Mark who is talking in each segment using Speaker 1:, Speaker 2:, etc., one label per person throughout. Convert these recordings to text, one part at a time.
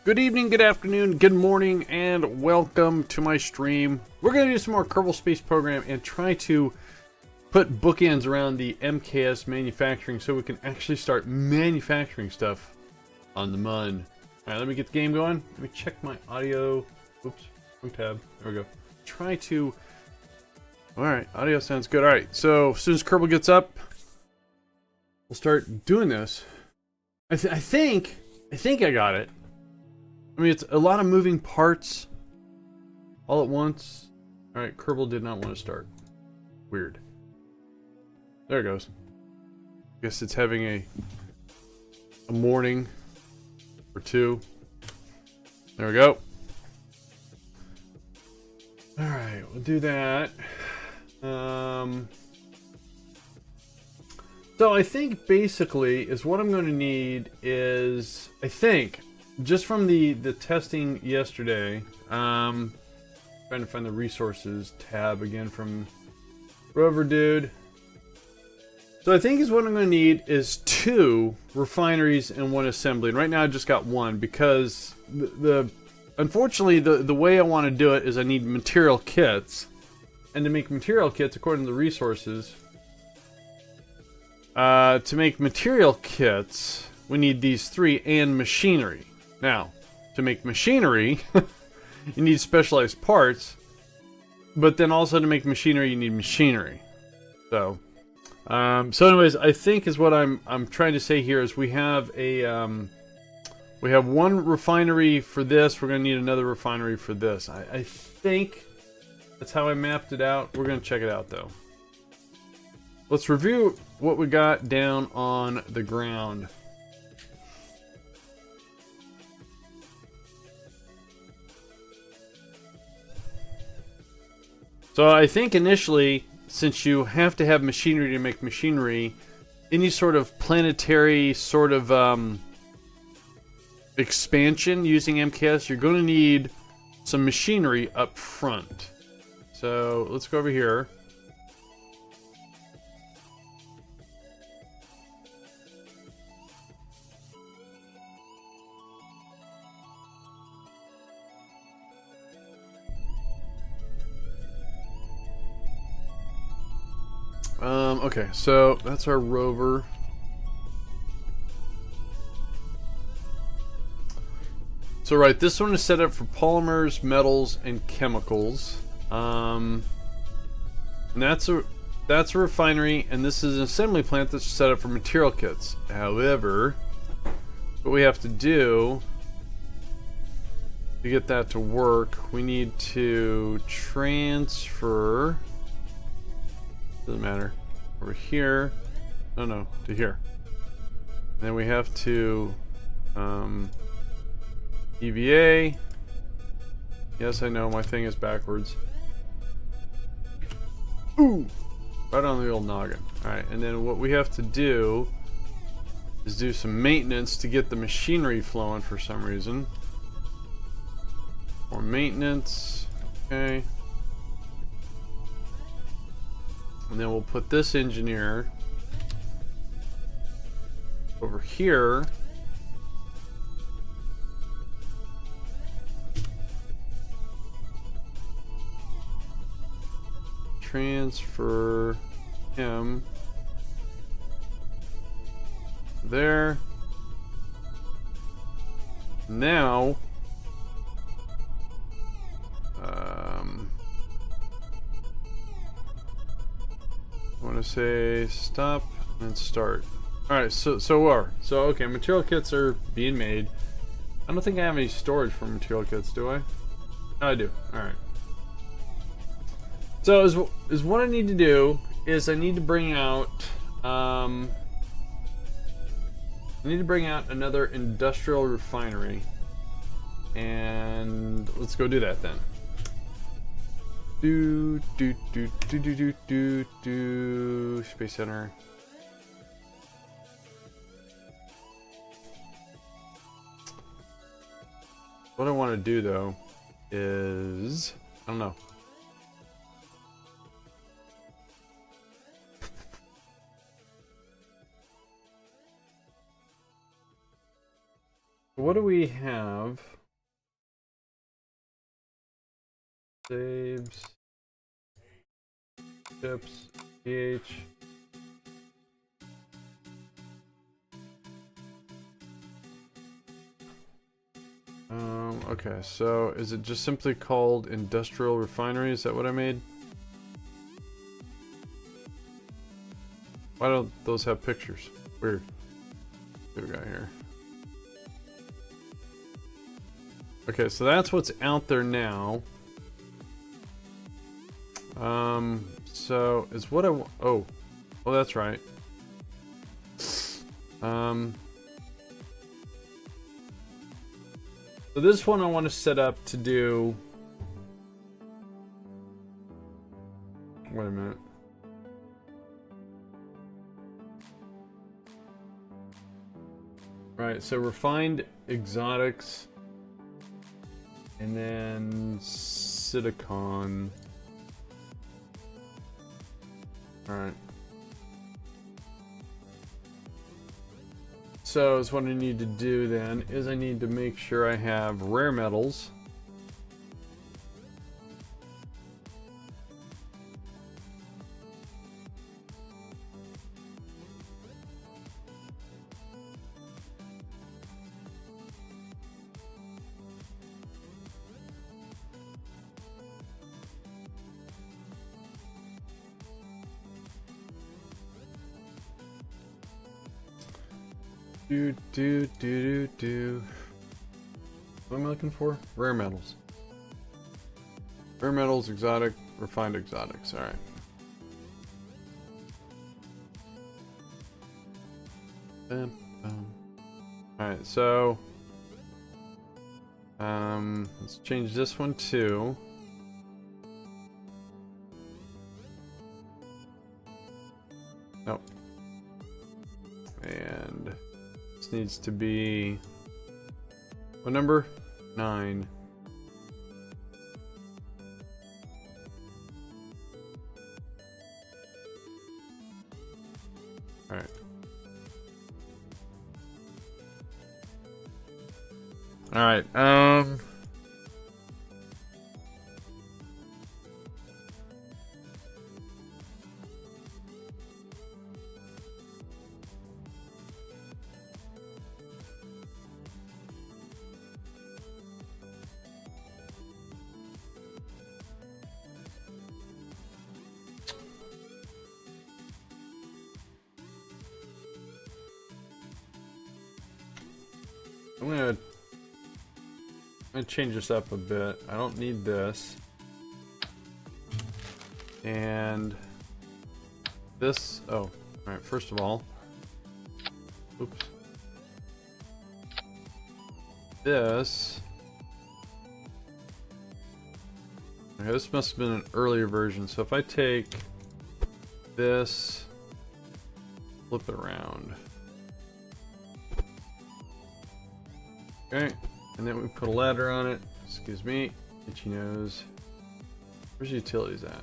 Speaker 1: Good evening, good afternoon, good morning, and welcome to my stream. We're going to do some more Kerbal Space Program and try to put bookends around the MKS manufacturing so we can actually start manufacturing stuff on the Mun. Alright, let me get the game going. Let me check my audio. Oops, wrong tab. There we go. Try to... Alright, audio sounds good. Alright, so as soon as Kerbal gets up, we'll start doing this. I think I got it. I mean, it's a lot of moving parts all at once. Alright, Kerbal did not want to start. Weird. There it goes. Guess it's having a morning or two. There we go. Alright, we'll do that. So I think basically is what I'm going to need is, I think, just from the testing yesterday, trying to find the resources tab again from Rover Dude. So I think is what I'm going to need is 2 refineries and 1 assembly. And right now I just got 1 because unfortunately the way I want to do it is I need material kits. And to make material kits, according to the resources, to make material kits, we need these 3 and machinery. Now, to make machinery, you need specialized parts, but then also to make machinery, you need machinery. So anyways, I think is what I'm trying to say here is we have we have 1 refinery for this. We're going to need another refinery for this. I think that's how I mapped it out. We're going to check it out though. Let's review what we got down on the ground. So I think initially, since you have to have machinery to make machinery, any sort of planetary sort of expansion using MKS, you're going to need some machinery up front. So let's go over here. Okay, so that's our rover. So right, this one is set up for polymers, metals, and chemicals. And that's a refinery, and this is an assembly plant that's set up for material kits. However, what we have to do to get that to work, we need to transfer. Doesn't matter. Over here. No, to here. And then we have to EVA. Yes, I know my thing is backwards. Ooh! Right on the old noggin. Alright, and then what we have to do is do some maintenance to get the machinery flowing for some reason. More maintenance. Okay. And then we'll put this engineer over here. Transfer him there. Now, I want to say stop and start. Alright, so okay, material kits are being made. I don't think I have any storage for material kits, do I? No, I do. Alright. So is what I need to do is I need to bring out another industrial refinery. And let's go do that then. Space Center. What I want to do though is, I don't know. What do we have? Saves. Chips. pH. Okay, so is it just simply called industrial refinery? Is that what I made? Why don't those have pictures? Weird. What do we got here? Okay, so that's what's out there now. So is what I want. Oh, that's right. So this one I want to set up to do. Wait a minute. Right, so refined exotics, and then silicon. All right. So what I need to do then is I need to make sure I have rare metals. What am I looking for? Rare metals. Rare metals, exotic, refined exotics. Alright. Alright, so let's change this one too. Nope. And this needs to be what number? 9. Alright. Alright, I'm gonna change this up a bit. I don't need this. And this, oh, alright, first of all, oops. This, okay, this must have been an earlier version. So if I take this, flip it around. Okay, and then we put a ladder on it. Excuse me, itchy nose. Where's the utilities at?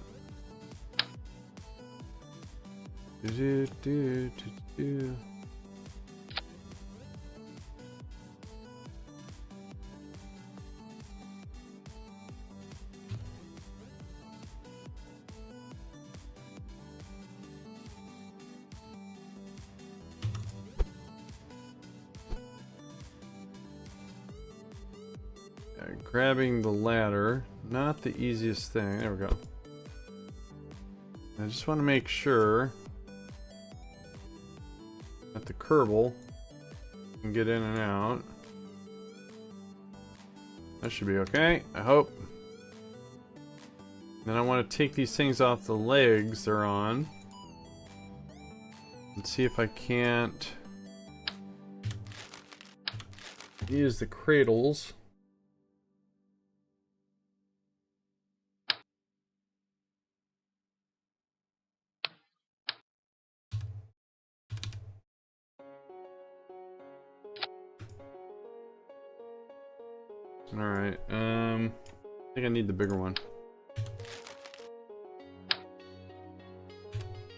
Speaker 1: Grabbing the ladder, not the easiest thing. There we go. I just want to make sure that the Kerbal can get in and out. That should be okay, I hope. Then I want to take these things off the legs they're on and see if I can't use the cradles. Alright, I think I need the bigger one.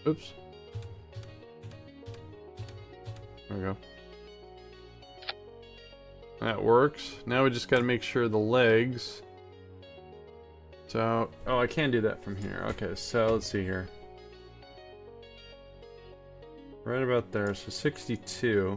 Speaker 1: Oops. There we go. That works. Now we just got to make sure the legs. So, oh, I can do that from here. Okay, so let's see here. Right about there, so 62.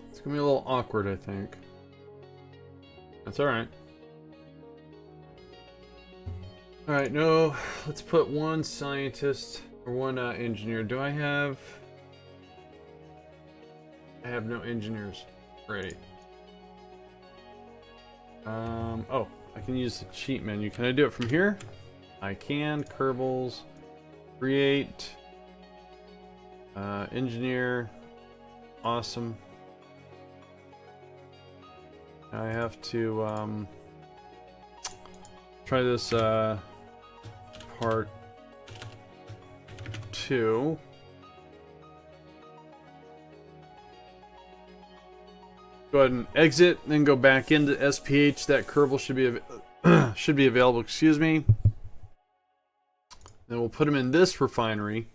Speaker 1: It's gonna be a little awkward, I think. That's alright. Alright, no, let's put one scientist or one engineer. Do I have no engineers. Great. Oh, I can use the cheat menu. Can I do it from here? I can. Kerbals. Create. Engineer. Awesome. I have to try this part 2. Go ahead and exit, then go back into SPH. That Kerbal should be available. Excuse me. Then we'll put them in this refinery.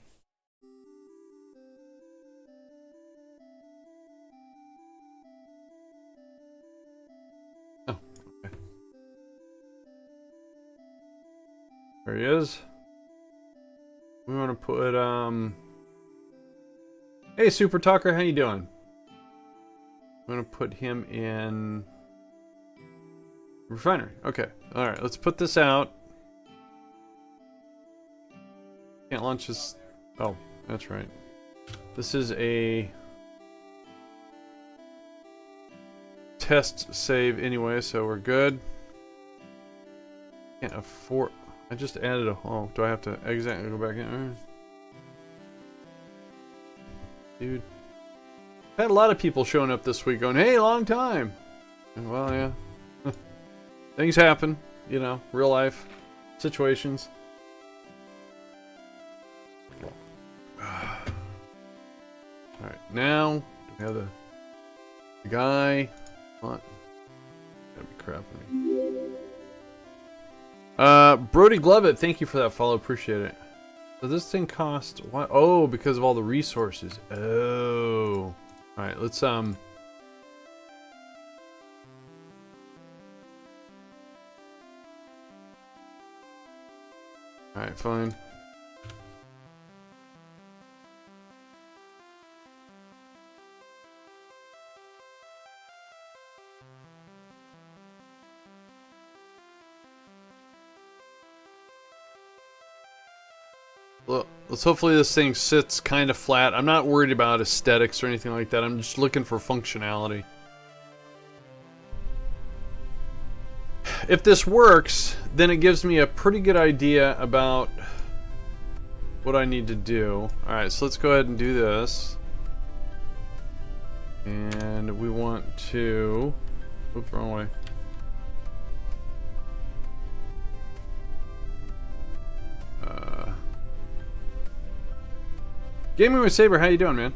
Speaker 1: Oh, okay. There he is. We want to put hey, Super Talker, how you doing? I'm gonna put him in refinery. Okay. Alright, let's put this out. Can't launch this. Oh, that's right. This is a test save anyway, so we're good. Can't afford. I just added a. Oh, do I have to exit and go back in? Dude. Had a lot of people showing up this week going, hey, long time. And well, yeah. Things happen, you know, real life situations. Alright, now we have the guy. What? Gotta be crapping. Brody Glovett, thank you for that follow, appreciate it. So this thing cost what? Oh, because of all the resources. Oh. Alright, let's Alright, fine. Well, let's hopefully this thing sits kind of flat. I'm not worried about aesthetics or anything like that. I'm just looking for functionality. If this works, then it gives me a pretty good idea about what I need to do. Alright, so let's go ahead and do this. And we want to... Oops, wrong way. Gaming with Saber, how you doing, man?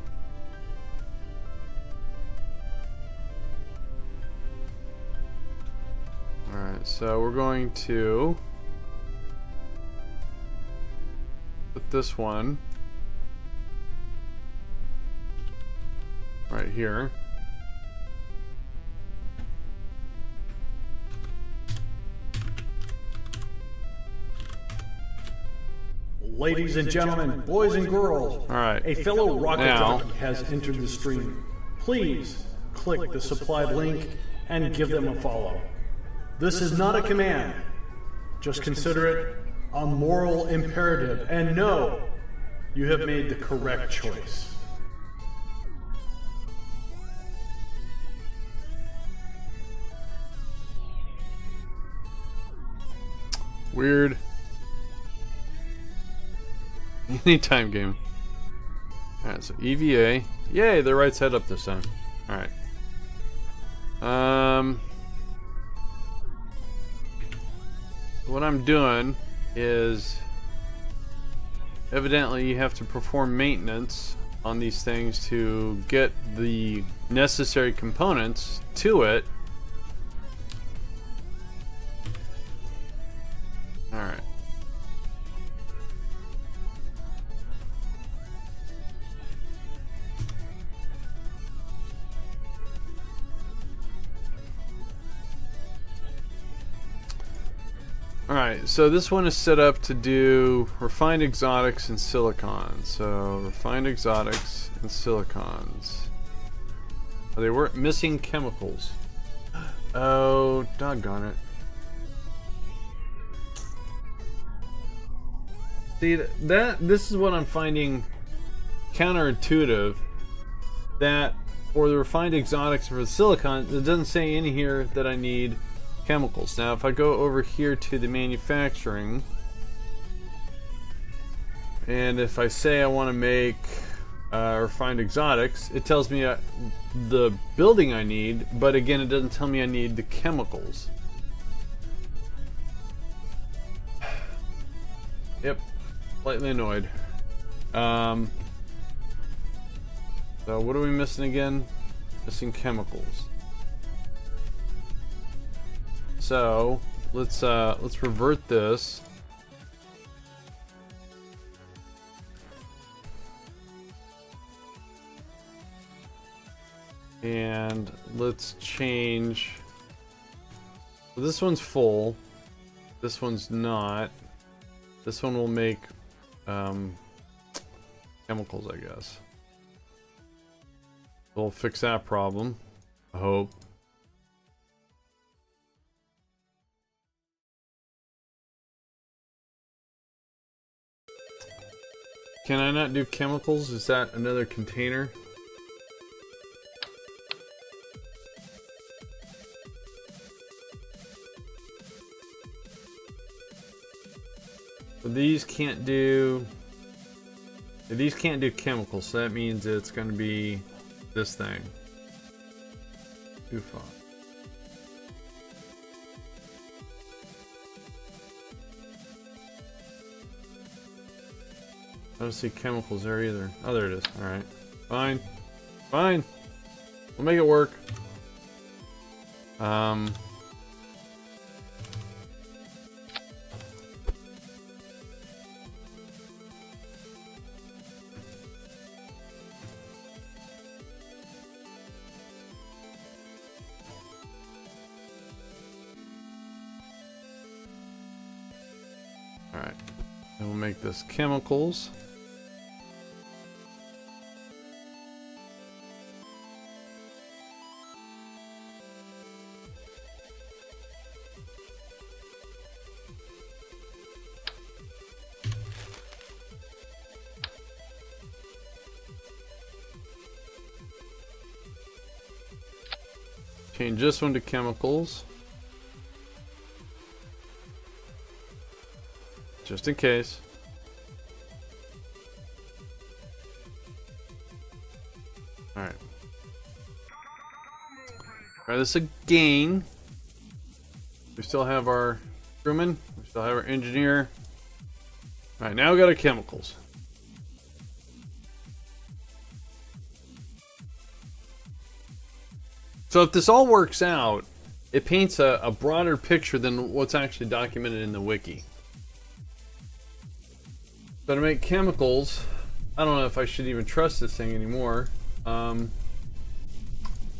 Speaker 1: Alright, so we're going to put this one right here.
Speaker 2: Ladies and gentlemen, boys and girls,
Speaker 1: alright,
Speaker 2: a fellow rocket jockey has entered the stream. Please click the supplied link and give them a follow. This is not a command. Just consider it a moral imperative and know you have made the correct choice.
Speaker 1: Weird. Anytime game. Alright, so EVA. Yay, the right side up this time. Alright. What I'm doing is evidently you have to perform maintenance on these things to get the necessary components to it. Alright. Alright, so this one is set up to do refined exotics and silicon. So, refined exotics and silicons. Oh, they weren't missing chemicals. Oh, doggone it. See, this is what I'm finding counterintuitive. That for the refined exotics for the silicon, it doesn't say in here that I need chemicals. Now if I go over here to the manufacturing, and if I say I want to make refined exotics, it tells me the building I need, but again it doesn't tell me I need the chemicals. Yep, slightly annoyed. So what are we missing again? Missing chemicals. So let's revert this. And let's change. So this one's full. This one's not. This one will make chemicals, I guess. We'll fix that problem, I hope. Can I not do chemicals? Is that another container? So these can't do chemicals, so that means it's going to be this thing. Too far. I don't see chemicals there either. Oh, there it is. Alright. Fine. Fine. We'll make it work. Alright. And we'll make this chemicals. Change this one to chemicals. Just in case. Alright. Try this again. We still have our crewman. We still have our engineer. Alright, now we got our chemicals. So if this all works out, it paints a broader picture than what's actually documented in the wiki. So to make chemicals, I don't know if I should even trust this thing anymore. And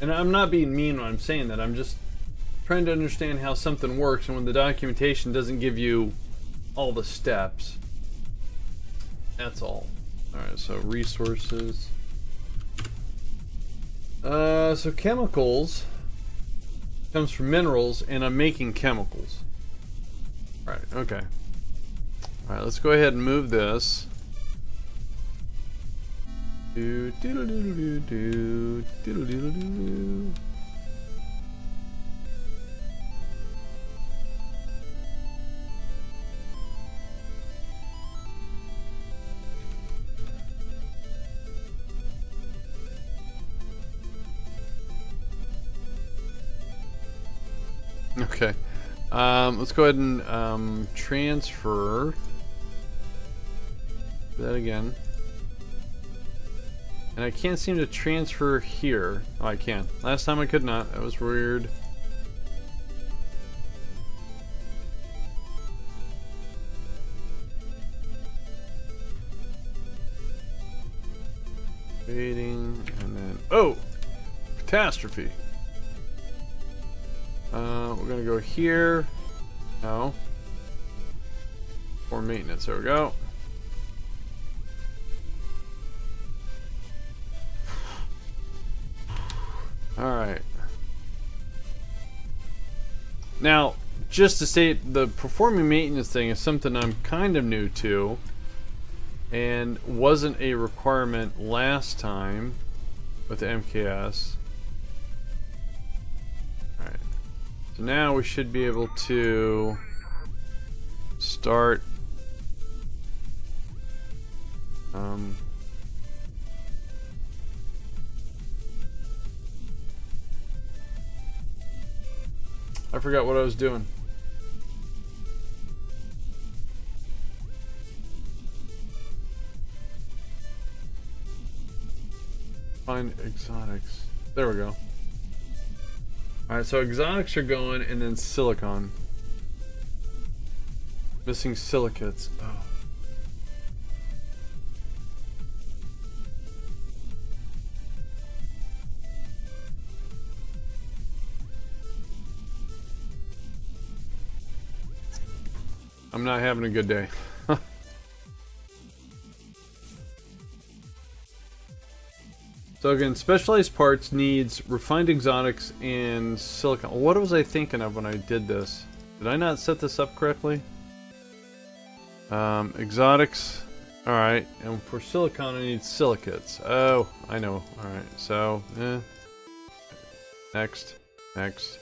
Speaker 1: I'm not being mean when I'm saying that. I'm just trying to understand how something works, and when the documentation doesn't give you all the steps. That's all. Alright, so resources. So chemicals comes from minerals, and I'm making chemicals. Right, okay. Alright, let's go ahead and move this. Do doodle doodle doo doo doodle doodle doo. Okay. Let's go ahead and transfer that again. And I can't seem to transfer here. Oh, I can. Last time I could not. That was weird. Waiting, and then... Oh! Catastrophe! We're gonna go here. No. For maintenance. There we go. Alright. Now, just to state, the performing maintenance thing is something I'm kind of new to. And wasn't a requirement last time with the MKS. Alright. So now we should be able to start I forgot what I was doing. Find exotics. There we go. Alright, so exotics are going, and then silicon. Missing silicates. Oh. I'm not having a good day. So again, specialized parts needs refined exotics and silicon. What was I thinking of when I did this? Did I not set this up correctly? Exotics. Alright, and for silicon I need silicates. Oh, I know. Alright, so, next. Next.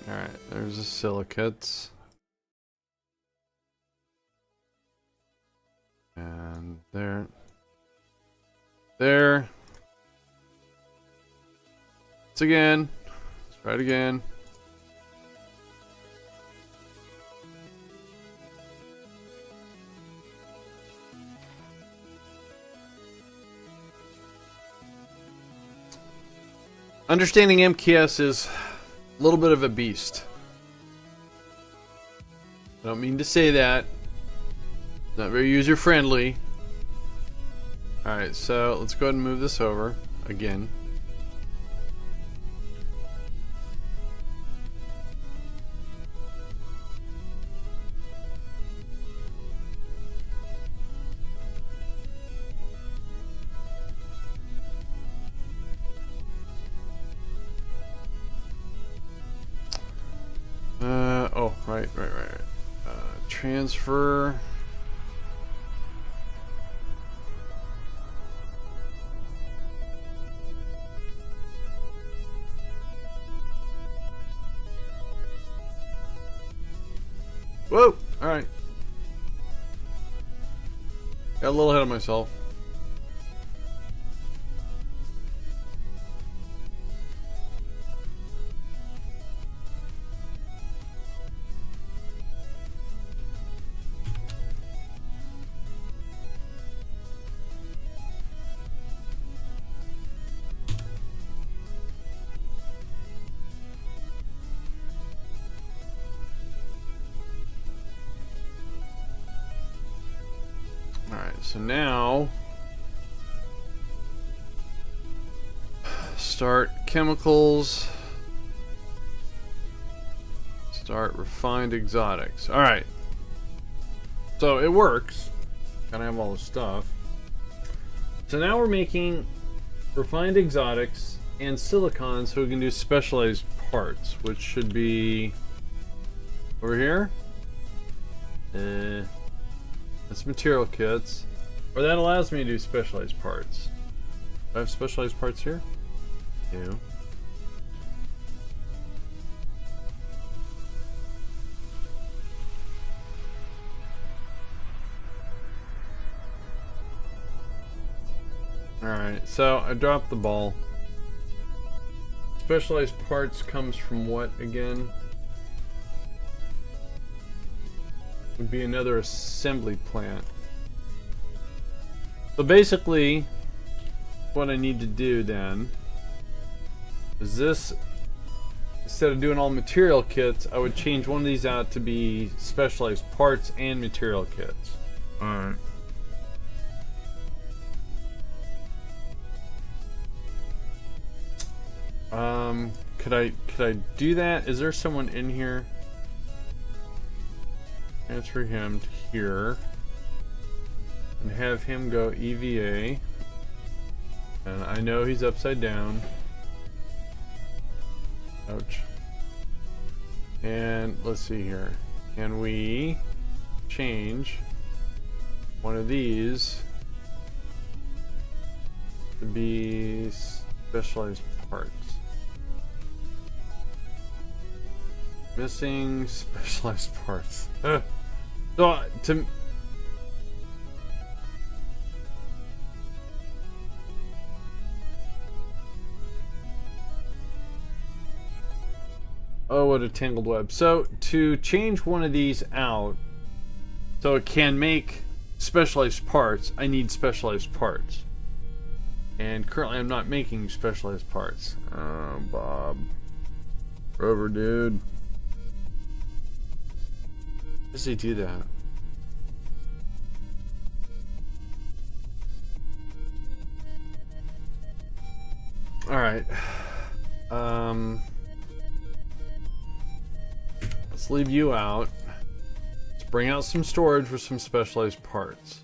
Speaker 1: Alright, there's the silicates. And there. There. Let's again. Let's try it again. Understanding MKS is a little bit of a beast. I don't mean to say that. Not very user friendly. Alright, so let's go ahead and move this over again. Oh, right. Transfer. Whoa! Alright. Got a little ahead of myself. Alright, so now start chemicals, start refined exotics. Alright, so it works. Gotta have all the stuff. So now we're making refined exotics and silicon so we can do specialized parts, which should be over here. That's material kits. Or that allows me to do specialized parts. Do I have specialized parts here? No. Alright, so I dropped the ball. Specialized parts comes from what again? would be another assembly plant. So basically, what I need to do then is this, instead of doing all material kits, I would change one of these out to be specialized parts and material kits. Alright. Could I do that? Is there someone in here? Transfer him to here and have him go EVA. And I know he's upside down. Ouch. And let's see here. Can we change one of these to be specialized parts? Missing specialized parts. So to oh, what a tangled web. So to change one of these out so it can make specialized parts, I need specialized parts. And currently I'm not making specialized parts. Oh, Bob. Rover, dude. How does he do that? Alright. Let's leave you out. Let's bring out some storage with some specialized parts.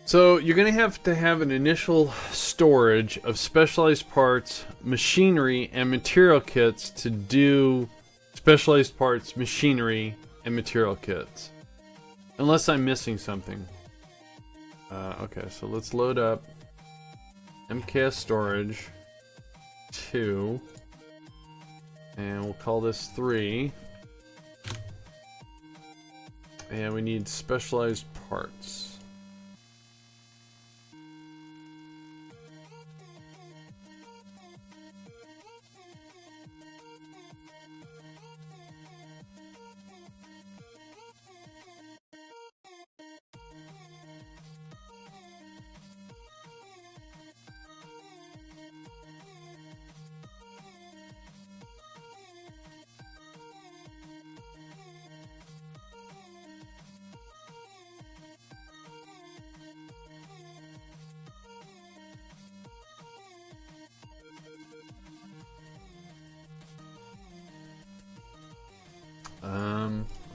Speaker 1: So you're going to have an initial storage of specialized parts, machinery, and material kits to do specialized parts, machinery, and material kits. Unless I'm missing something. Okay, so let's load up MKS storage 2. And we'll call this 3. And we need specialized parts.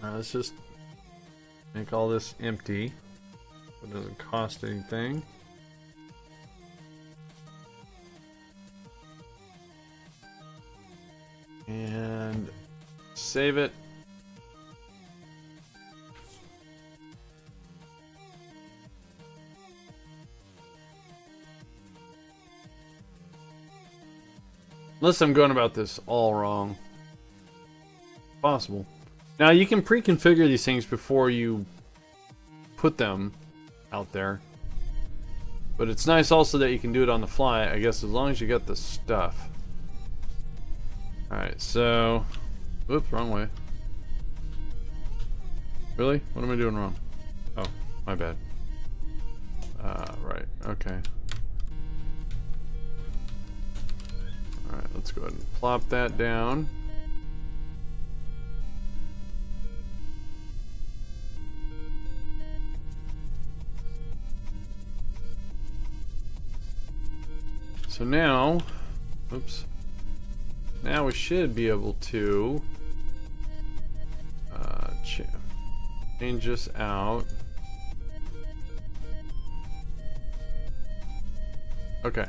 Speaker 1: Let's just make all this empty. It doesn't cost anything. And save it. Unless I'm going about this all wrong. Possible. Now you can pre-configure these things before you put them out there. But it's nice also that you can do it on the fly, I guess, as long as you got the stuff. Alright, so... Oops, wrong way. Really? What am I doing wrong? Oh, my bad. Right, okay. Alright, let's go ahead and plop that down. So now, oops, now we should be able to change this out. Okay.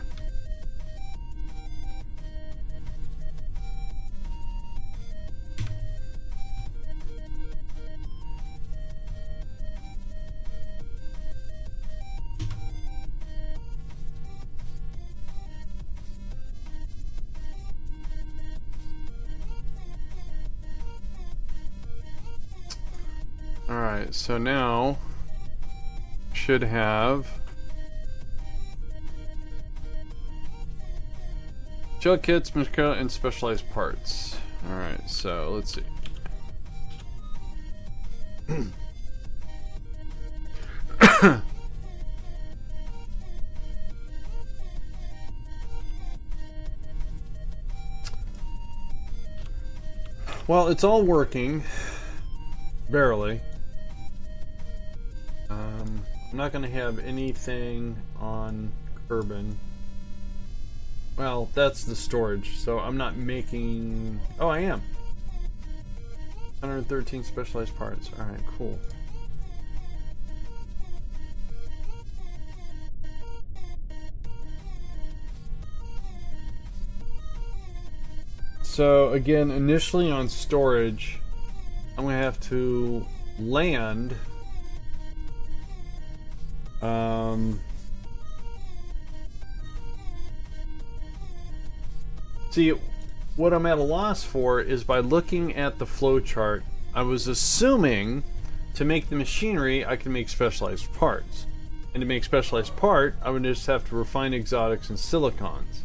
Speaker 1: Alright, so now should have shell kits, material, and specialized parts. Alright, so let's see. Well, it's all working. Barely. I'm not going to have anything on Kerbin. Well, that's the storage, so I'm not making... Oh, I am. 113 specialized parts. Alright, cool. So, again, initially on storage, I'm going to have to land... See, what I'm at a loss for is by looking at the flowchart, I was assuming to make the machinery, I can make specialized parts. And to make specialized part, I would just have to refine exotics and silicons.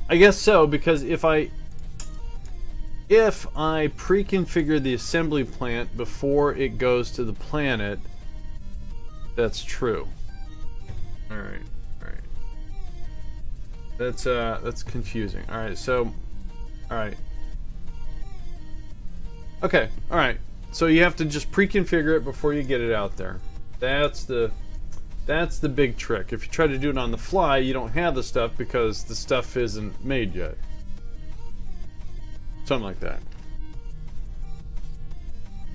Speaker 1: I guess so, because if I pre-configure the assembly plant before it goes to the planet, that's true. Alright. That's confusing. Alright, so... Alright. Okay, alright. So you have to just pre-configure it before you get it out there. That's the big trick. If you try to do it on the fly, you don't have the stuff because the stuff isn't made yet. Something like that.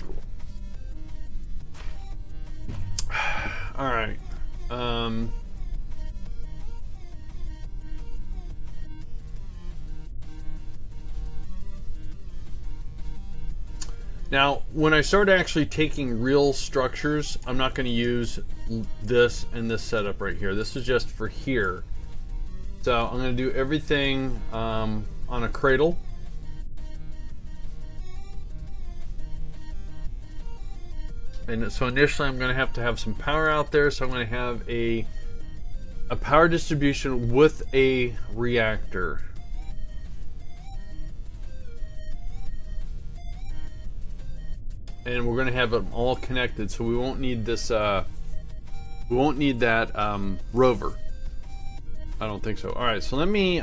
Speaker 1: Cool. Alright. Now, when I start actually taking real structures, I'm not going to use this and this setup right here. This is just for here. So I'm going to do everything on a cradle. And so initially I'm going to have some power out there, so I'm going to have a power distribution with a reactor. And we're going to have them all connected, so we won't need this, we won't need that rover. I don't think so. Alright, so let me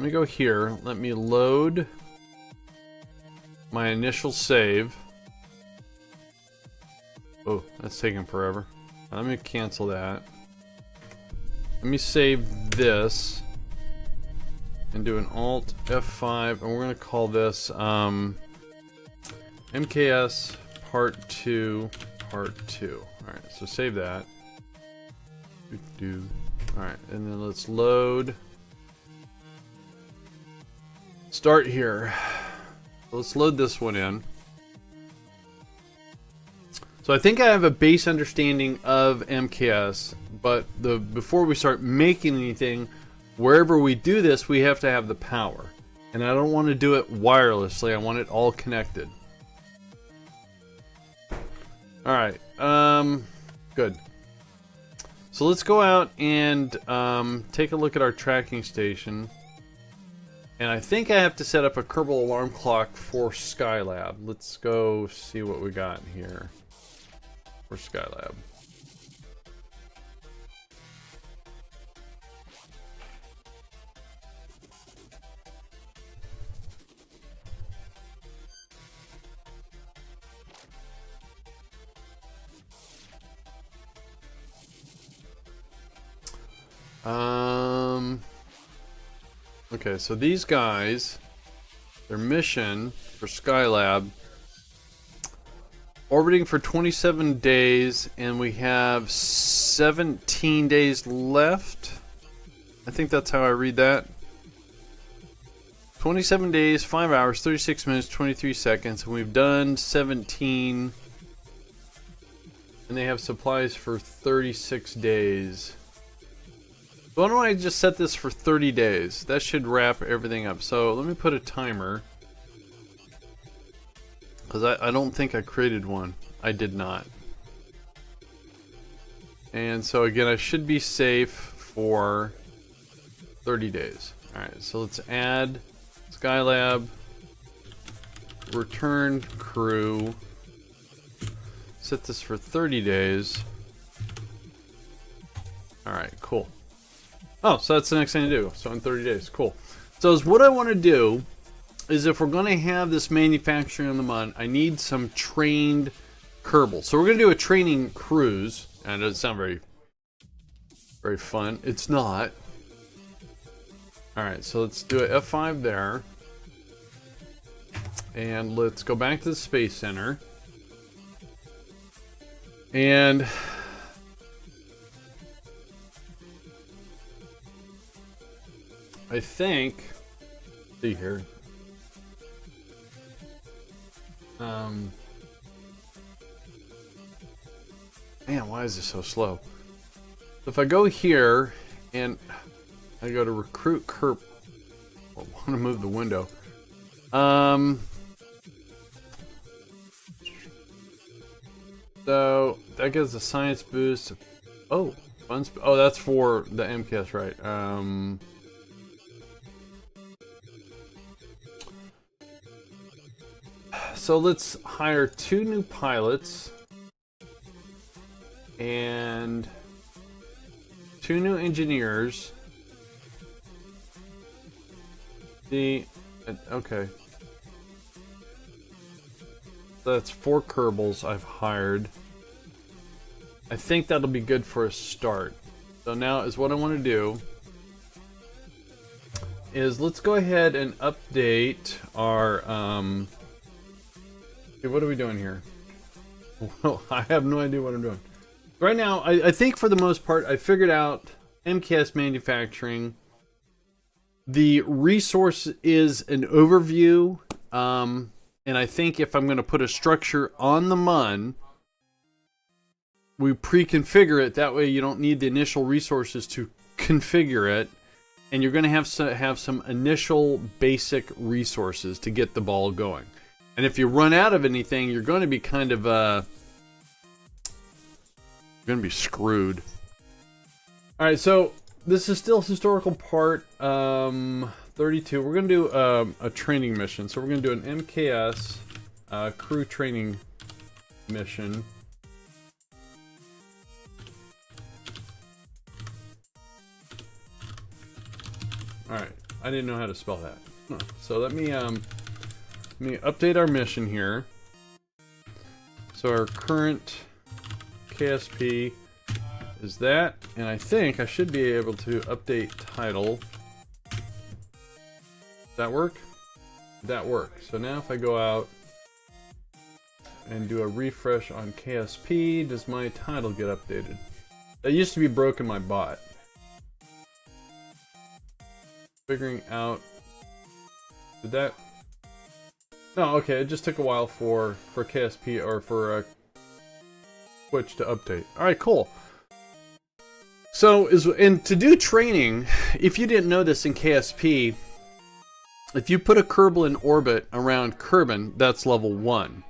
Speaker 1: go here. Let me load my initial save. Oh, that's taking forever. Let me cancel that. Let me save this and do an Alt F5, and we're going to call this MKS Part 2, Part 2. Alright, so save that. Alright, and then let's load. Start here. Let's load this one in. So I think I have a base understanding of MKS, but before we start making anything, wherever we do this, we have to have the power. And I don't want to do it wirelessly, I want it all connected. Alright, good. So let's go out and take a look at our tracking station. And I think I have to set up a Kerbal alarm clock for Skylab. Let's go see what we got here for Skylab. Okay, so these guys, their mission for Skylab, orbiting for 27 days, and we have 17 days left. I think that's how I read that. 27 days, 5 hours, 36 minutes, 23 seconds, and we've done 17. And they have supplies for 36 days. Why don't I just set this for 30 days? That should wrap everything up. So let me put a timer. Because I don't think I created one. I did not. And so again, I should be safe for 30 days. Alright, so let's add Skylab, return crew, set this for 30 days. Alright, cool. Oh, so that's the next thing to do. So in 30 days, cool. So is what I want to do is if we're going to have this manufacturing on the Mun, I need some trained Kerbal. So we're going to do a training cruise. And it doesn't sound very fun. It's not. Alright, so let's do a F5 there. And let's go back to the Space Center. And I think, see here. Man, why is this so slow? If I go here and I go to recruit Kerp, I want to move the window. So that gives a science boost. Oh, oh, that's for the MKS, right? So let's hire 2 new pilots and 2 new engineers. Okay. That's 4 Kerbals I've hired. I think that'll be good for a start. So now is what I want to do is let's go ahead and update our okay, what are we doing here? Well, I have no idea what I'm doing. Right now, I think for the most part, I figured out MKS manufacturing. The resource is an overview, and I think if I'm going to put a structure on the Mun, we pre-configure it. That way you don't need the initial resources to configure it, and you're going to have some initial basic resources to get the ball going. And if you run out of anything, you're going to be kind of you're going to be screwed. All right, so this is still historical part 32. We're going to do a training mission. So we're going to do an MKS crew training mission. All right, I didn't know how to spell that. Huh. So let me update our mission here. So our current KSP is that, and I think I should be able to update title. Does that work? That works. So now if I go out and do a refresh on KSP, does my title get updated? That used to be broken my bot. Figuring out, did that? No, okay, it just took a while for KSP or for Twitch to update. All right, cool. So and to do training, if you didn't know this in KSP, if you put a Kerbal in orbit around Kerbin, that's level 1.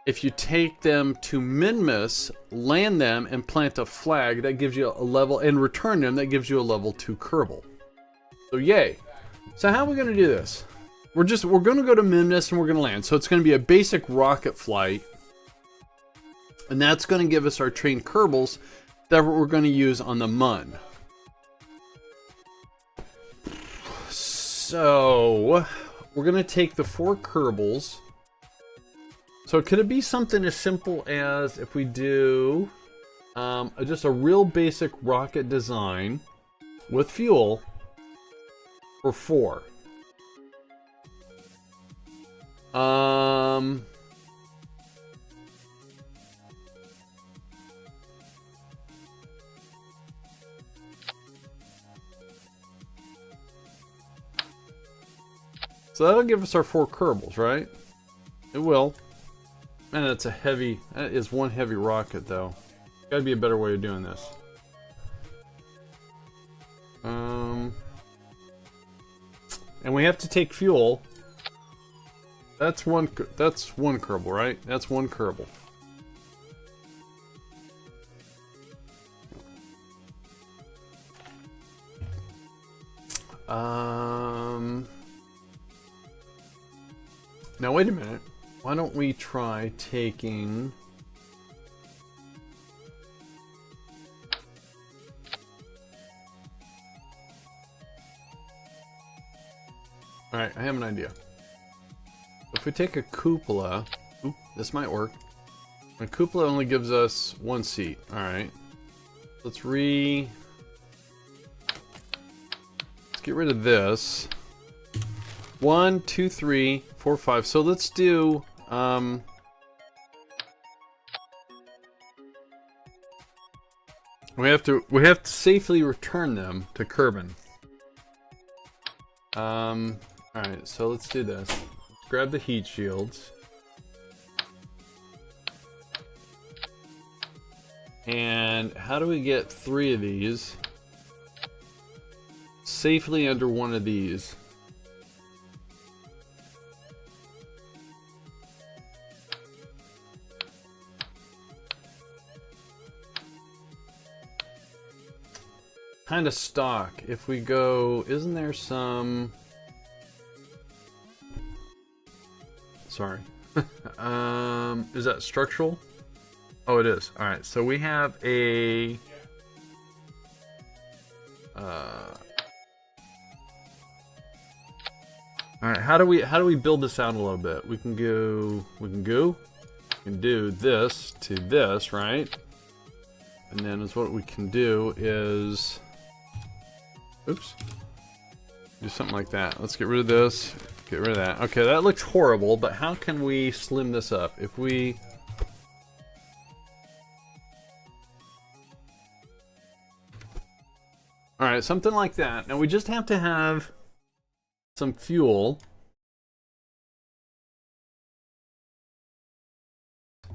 Speaker 1: If you take them to Minmus, land them, and plant a flag, that gives you a level, and return them, that gives you a level 2 Kerbal. So yay. So how are we going to do this? We're going to go to Minmus and we're going to land. So it's going to be a basic rocket flight. And that's going to give us our trained Kerbals that we're going to use on the Mun. So we're going to take the 4 Kerbals. So could it be something as simple as if we do just a real basic rocket design with fuel for 4? So that'll give us our 4 Kerbals, right? It will. Man, that is one heavy rocket though. Gotta be a better way of doing this. And we have to take fuel. That's one Kerbal, right? That's one Kerbal. Now wait a minute. Why don't we try taking... Alright, I have an idea. If we take a cupola... Oop, this might work. A cupola only gives us one seat. Alright. Let's get rid of this. 1, 2, 3, 4, 5. So let's do we have to safely return them to Kerbin. Alright, so let's do this. Grab the heat shields. And how do we get 3 of these safely under one of these? Kind of stock. If we go, isn't there some... Sorry. Is that structural? Oh, it is. All right. So we have a... All right. How do we build this out a little bit? We can do this to this, right? And then is what we can do is... Oops. Do something like that. Let's get rid of this. Get rid of that. Okay, that looks horrible, but how can we slim this up? If we... Alright, something like that. Now we just have to have some fuel.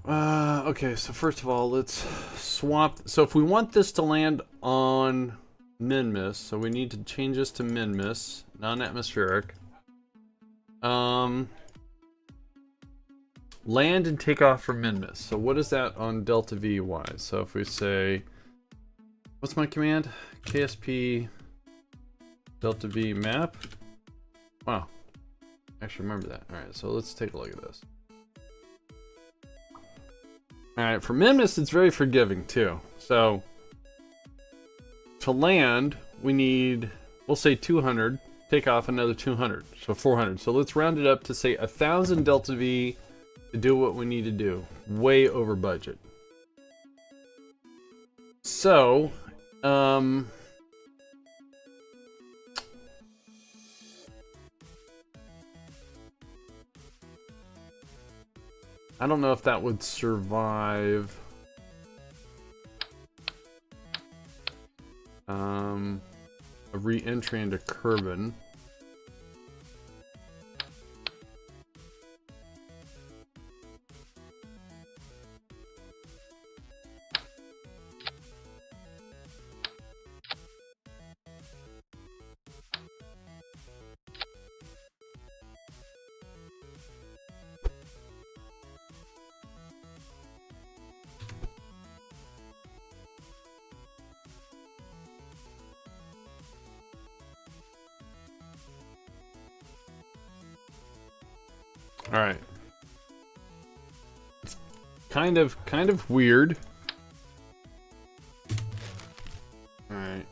Speaker 1: Okay, so first of all, let's swap. So if we want this to land on Minmus, so we need to change this to Minmus, non-atmospheric. Land and take off from Minmus. So what is that on Delta V wise? So if we say, what's my command? KSP Delta V map. Wow, I actually remember that. All right, so let's take a look at this. All right, for Minmus, it's very forgiving too. So to land, we need, we'll say 200, take off another 200, so 400. So let's round it up to say 1,000 Delta V to do what we need to do. Way over budget. So, I don't know if that would survive a re-entry into Kerbin. All right. It's kind of weird. All right.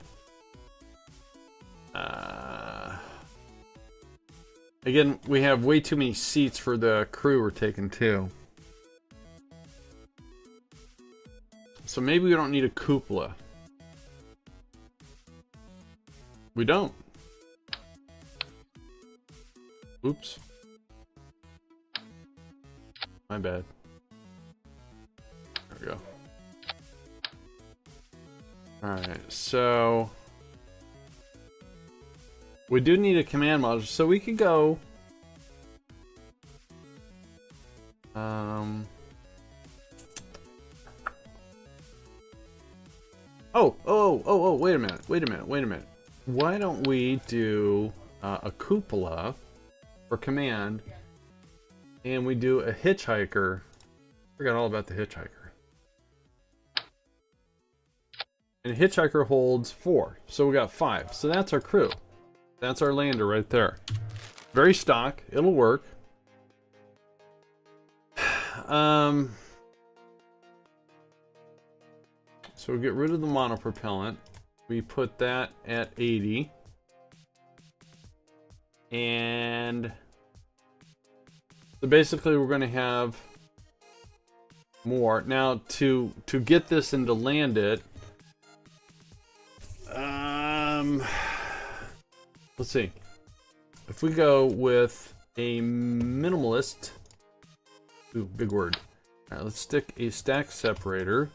Speaker 1: Again, we have way too many seats for the crew we're taking too. So maybe we don't need a cupola. We don't. Oops. My bad. There we go. Alright, so we do need a command module, so we could go oh, wait a minute. Why don't we do a cupola for command and we do a hitchhiker. Forgot all about the hitchhiker. And a hitchhiker holds 4, so we got 5. So that's our crew. That's our lander right there. Very stock. It'll work. So we get rid of the monopropellant. We put that at 80. And so basically we're going to have more. Now to get this and to land it, let's see. If we go with a minimalist, ooh, big word. All right, let's stick a stack separator.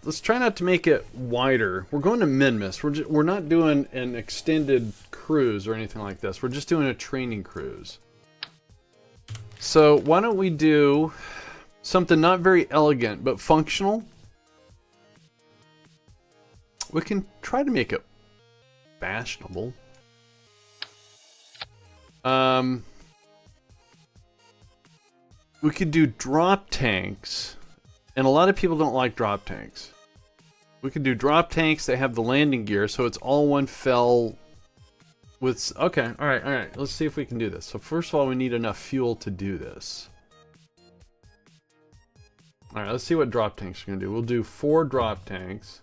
Speaker 1: Let's try not to make it wider. We're going to minimus. We're not doing an extended cruise or anything like this. We're just doing a training cruise. So why don't we do something not very elegant but functional? We can try to make it fashionable. We could do drop tanks, and a lot of people don't like drop tanks. We could do drop tanks that have the landing gear, so it's all one fell with... Okay, alright, let's see if we can do this. So first of all, we need enough fuel to do this. Alright, let's see what drop tanks are going to do. We'll do 4 drop tanks.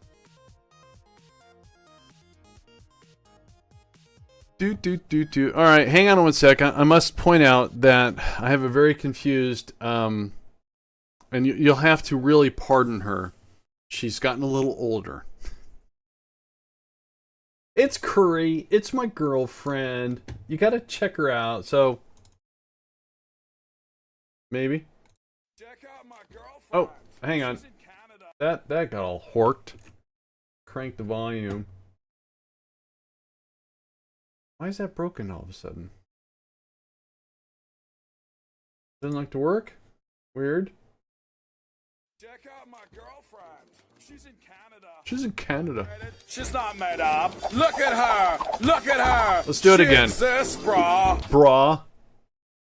Speaker 1: Alright, hang on one second. I must point out that I have a very confused, and you'll have to really pardon her. She's gotten a little older. It's Curry. It's my girlfriend. You gotta check her out, so... Maybe?
Speaker 3: Check out my girlfriend.
Speaker 1: Oh, hang on.
Speaker 3: She's in Canada.
Speaker 1: That got all horked. Crank the volume. Why is that broken all of a sudden? Doesn't like to work? Weird.
Speaker 3: Check out my girlfriend. She's in Canada.
Speaker 1: She's in Canada.
Speaker 3: She's not made up. Look at her. Look at her.
Speaker 1: Let's do it again.
Speaker 3: Exists, brah.
Speaker 1: Brah.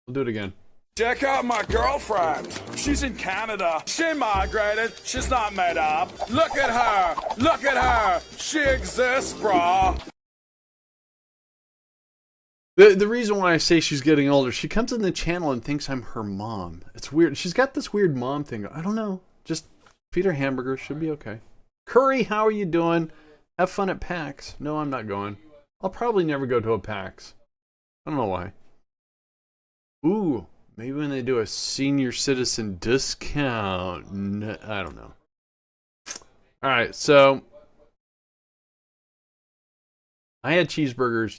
Speaker 1: We'll do it again.
Speaker 3: Check out my girlfriend. She's in Canada. She migrated. She's not made up. Look at her. Look at her. She exists, brah.
Speaker 1: The reason why I say she's getting older, she comes in the channel and thinks I'm her mom. It's weird. She's got this weird mom thing. I don't know. Just feed her hamburgers. Should be okay. Curry, how are you doing? Have fun at PAX. No, I'm not going. I'll probably never go to a PAX. I don't know why. Ooh, maybe when they do a senior citizen discount. I don't know. Alright, so I had cheeseburgers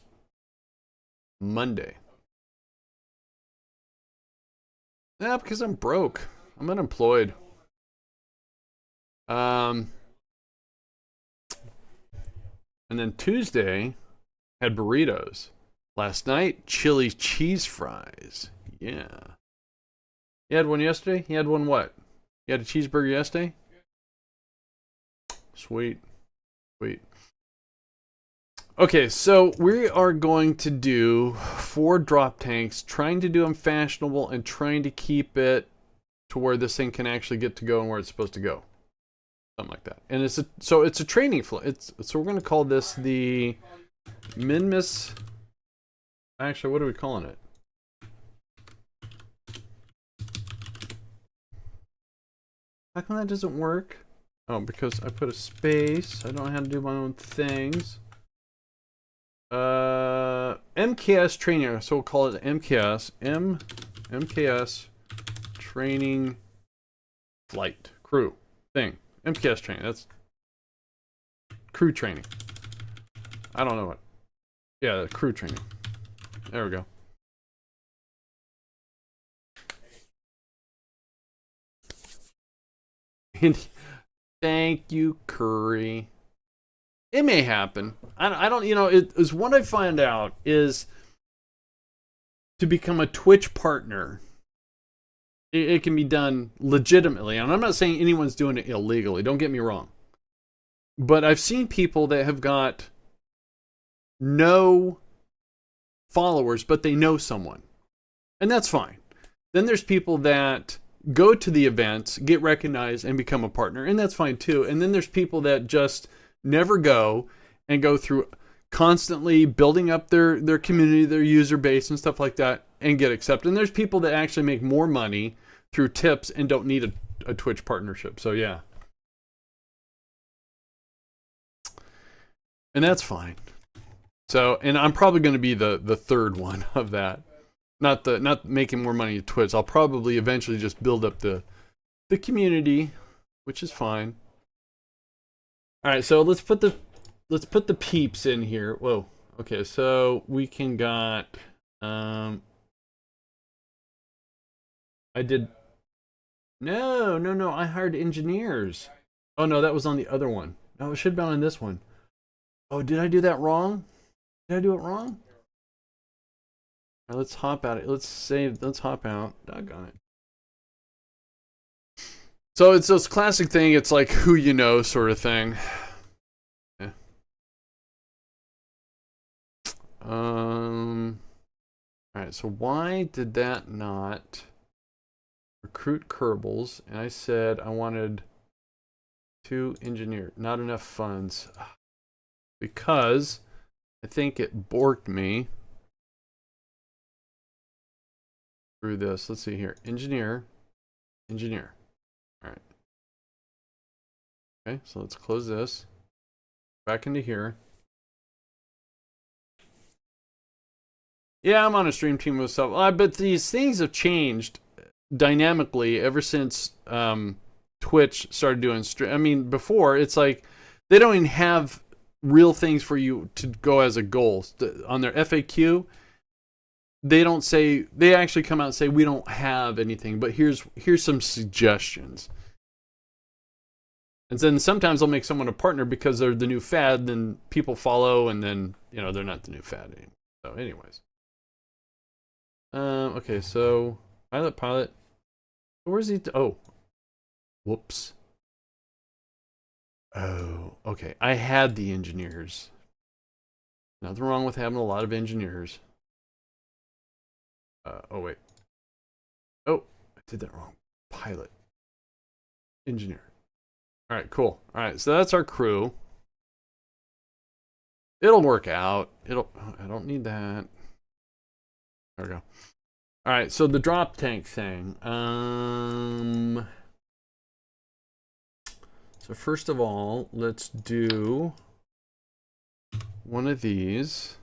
Speaker 1: Monday. Yeah, because I'm broke. I'm unemployed. And then Tuesday had burritos. Last night, chili cheese fries. Yeah. You had one yesterday? You had one what? You had a cheeseburger yesterday? Sweet. Sweet. Okay, so we are going to do 4 drop tanks, trying to do them fashionable and trying to keep it to where this thing can actually get to go and where it's supposed to go. Something like that. And it's a training flow. So we're going to call this the Minmus. Actually, what are we calling it? How come that doesn't work? Oh, because I put a space. I don't know how to do my own things. MKS training, so we'll call it MKS. MKS training flight crew thing. MKS training. That's crew training. I don't know what. Yeah, crew training. There we go. And thank you, Curry. It may happen. I don't, you know, it is what I find out is to become a Twitch partner It can be done legitimately. And I'm not saying anyone's doing it illegally. Don't get me wrong. But I've seen people that have got no followers, but they know someone. And that's fine. Then there's people that go to the events, get recognized, and become a partner. And that's fine too. And then there's people that just never go and go through constantly building up their community, their user base, and stuff like that, and get accepted. And there's people that actually make more money through tips and don't need a Twitch partnership. So yeah. And that's fine. So, and I'm probably going to be the third one of that. Not making more money at Twitch. I'll probably eventually just build up the community, which is fine. All right, so let's put the peeps in here. Whoa. Okay, so we can got I did no, I hired engineers. Oh no, that was on the other one. No, it should have been on this one. Oh, did I do that wrong? Did I do it wrong? All right, let's hop out. Let's hop out. Doggone it. So it's this classic thing. It's like who you know sort of thing. Yeah. All right. So why did that not recruit Kerbals? And I said I wanted 2 engineers. Not enough funds. Because I think it borked me through this. Let's see here. Engineer. All right. Okay, so let's close this. Back into here. Yeah, I'm on a stream team with stuff. But these things have changed dynamically ever since Twitch started doing stream. I mean, before it's like they don't even have real things for you to go as a goal on their FAQ. They don't say, they actually come out and say, we don't have anything, but here's some suggestions. And then sometimes they'll make someone a partner because they're the new fad, then people follow, and then, you know, they're not the new fad anymore. So anyways. Okay, so pilot. Where's he? Oh. Whoops. Oh, okay. I had the engineers. Nothing wrong with having a lot of engineers. Oh, wait. Oh, I did that wrong. Pilot. Engineer. All right, cool. All right, so that's our crew. It'll work out. I don't need that. There we go. All right, so the drop tank thing. So first of all, let's do one of these.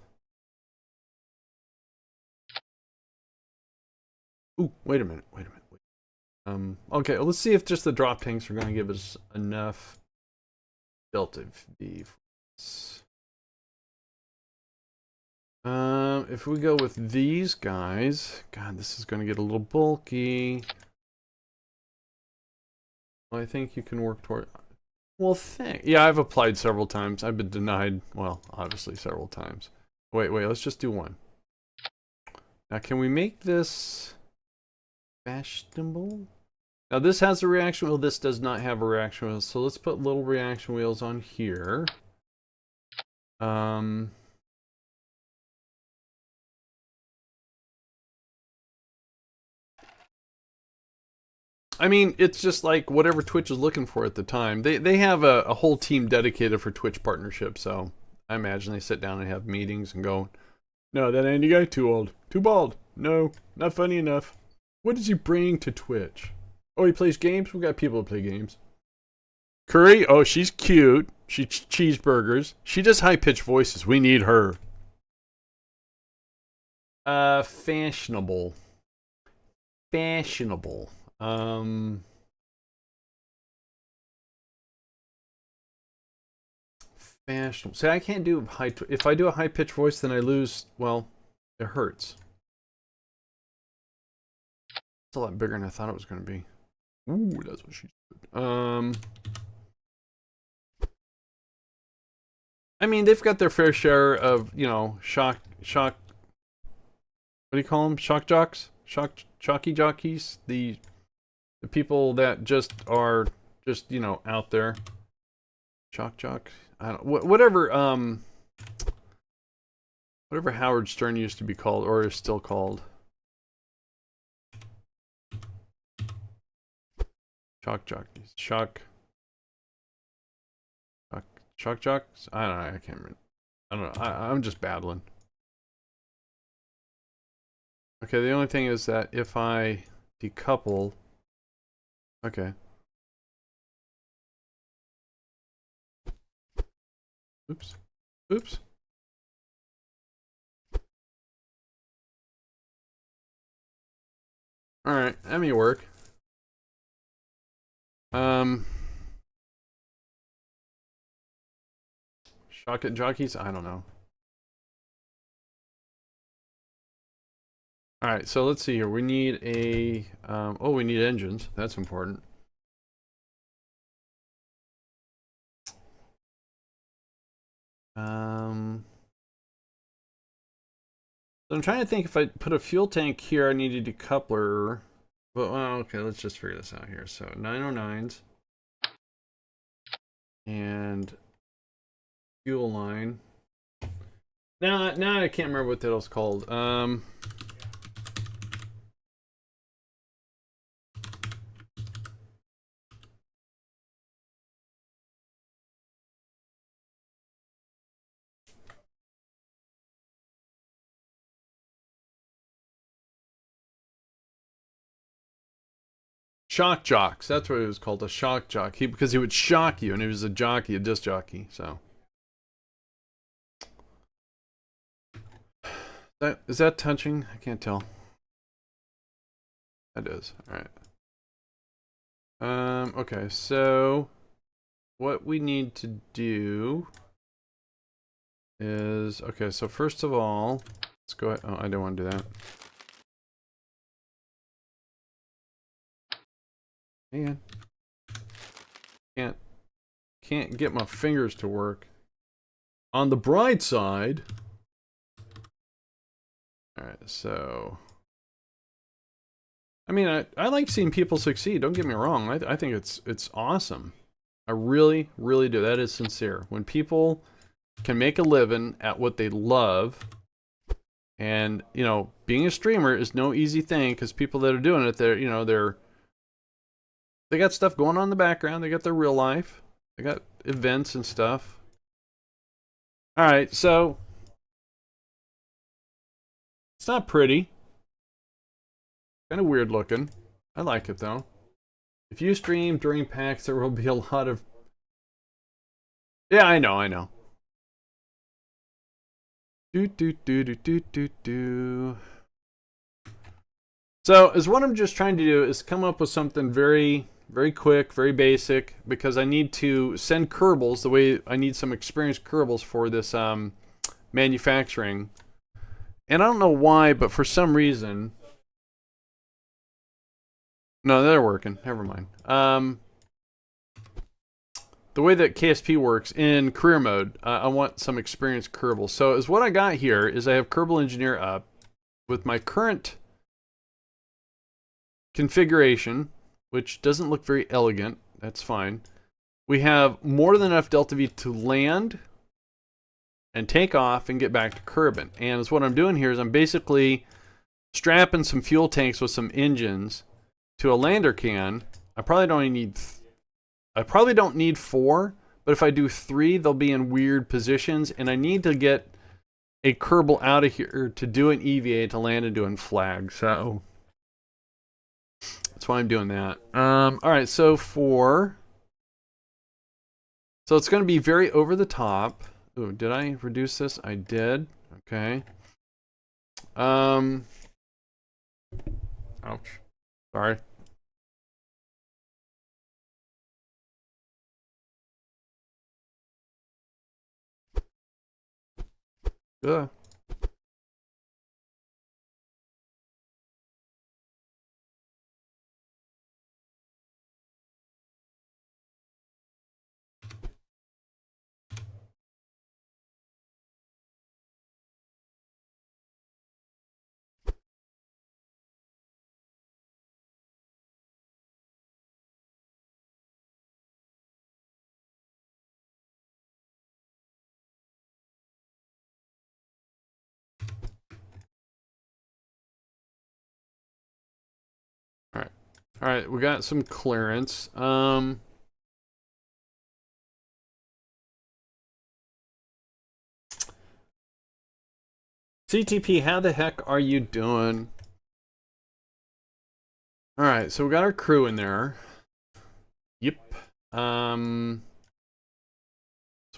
Speaker 1: Ooh, wait a minute. Okay, well, let's see if just the drop tanks are going to give us enough Delta V. If we go with these guys, God, this is going to get a little bulky. Well, I think you can work toward. Well, yeah, I've applied several times. I've been denied, well, obviously several times. Wait, let's just do one. Now, can we make this fashionable? Now, this has a reaction wheel. This does not have a reaction wheel. So let's put little reaction wheels on here. I mean, it's just like whatever Twitch is looking for at the time. They have a whole team dedicated for Twitch partnership, so I imagine they sit down and have meetings and go, no, that Andy guy, too old. Too bald. No, not funny enough. What does he bring to Twitch? Oh, he plays games? We got people who play games. Curry? Oh, she's cute. She cheeseburgers. She does high-pitched voices. We need her. Fashionable. Fashionable. Fashionable. See, I can't do if I do a high-pitched voice, then I lose. Well, it hurts. It's a lot bigger than I thought it was going to be. Ooh, that's what she said. I mean, they've got their fair share of, you know, shock. What do you call them? Shock jocks? Shocky jockeys? The The people that just are just, you know, out there. Shock jock. I don't whatever whatever Howard Stern used to be called or is still called. Shock jockeys. Shock jocks? I don't know, I can't remember. I don't know. I'm just babbling. Okay, the only thing is that if I decouple, okay. Oops. Oops. Alright, that may work. Shock it jockeys? I don't know. Alright, so let's see here. We need a, oh, we need engines. That's important. So I'm trying to think if I put a fuel tank here, I need a decoupler. Well, okay, let's just figure this out here. So 909s and fuel line. Now I can't remember what that was called. Shock jocks. That's what it was called, a shock jock. Because he would shock you, and he was a jockey, a disc jockey. So is that touching? I can't tell. That is. All right. Okay. So what we need to do is, okay. So first of all, let's go ahead. Oh, I don't want to do that. Man, can't get my fingers to work. On the bright side, all right. So, I mean, I like seeing people succeed. Don't get me wrong. I think it's awesome. I really do. That is sincere. When people can make a living at what they love, and you know, being a streamer is no easy thing because people that are doing it, they got stuff going on in the background. They got their real life. They got events and stuff. All right, so it's not pretty. Kind of weird looking. I like it though. If you stream during PAX, there will be a lot of... Yeah, I know. So, is what I'm just trying to do is come up with something very quick, very basic, because I need to send Kerbals the way I need some experienced Kerbals for this manufacturing. And I don't know why, but for some reason... No, they're working. Never mind. The way that KSP works in career mode, I want some experienced Kerbal. So is what I got here is I have Kerbal Engineer up with my current configuration, which doesn't look very elegant. That's fine. We have more than enough Delta V to land and take off and get back to Kerbin. And as what I'm doing here is I'm basically strapping some fuel tanks with some engines to a lander can. I probably don't need 4, but if I do 3, they'll be in weird positions, and I need to get a Kerbal out of here to do an EVA to land and doing flag. So that's why I'm doing that. All right, so it's going to be very over the top. Ooh, did I reduce this? I did. Okay. Ouch. Sorry. Ugh. All right, we got some clearance. CTP, how the heck are you doing? All right, so we got our crew in there. Yep. So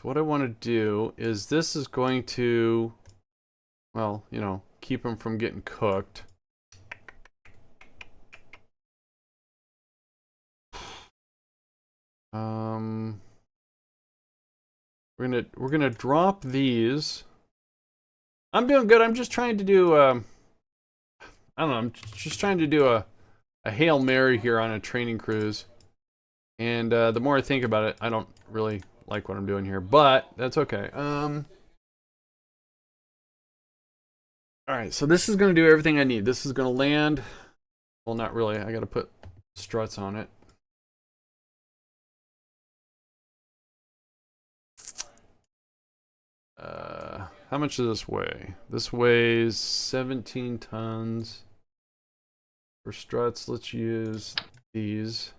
Speaker 1: what I want to do is this is going to, well, you know, keep them from getting cooked. We're gonna drop these. I'm doing good. I'm just trying to do I don't know. I'm just trying to do a Hail Mary here on a training cruise. And the more I think about it, I don't really like what I'm doing here, but that's okay. All right, so this is going to do everything I need. This is going to land. Well, not really. I got to put struts on it. How much does this weigh? This weighs 17 tons. For struts, let's use these.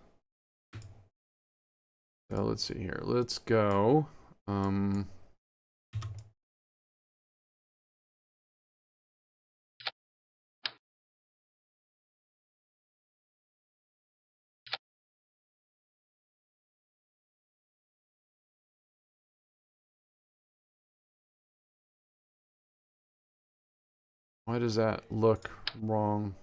Speaker 1: So let's see here. Let's go. Why does that look wrong?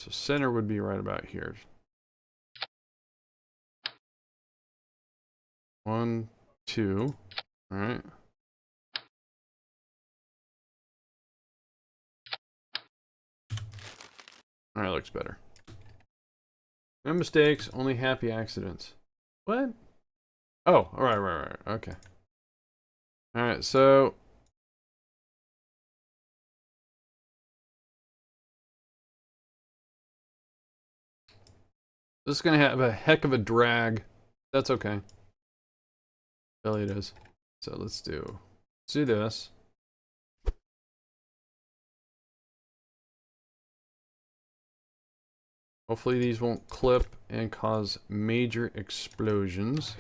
Speaker 1: So center would be right about here. 1, 2. All right. All right, looks better. No mistakes, only happy accidents. What? Oh, all right. Okay. All right, so this is gonna have a heck of a drag. That's okay. Really it is. So let's do this. Hopefully these won't clip and cause major explosions.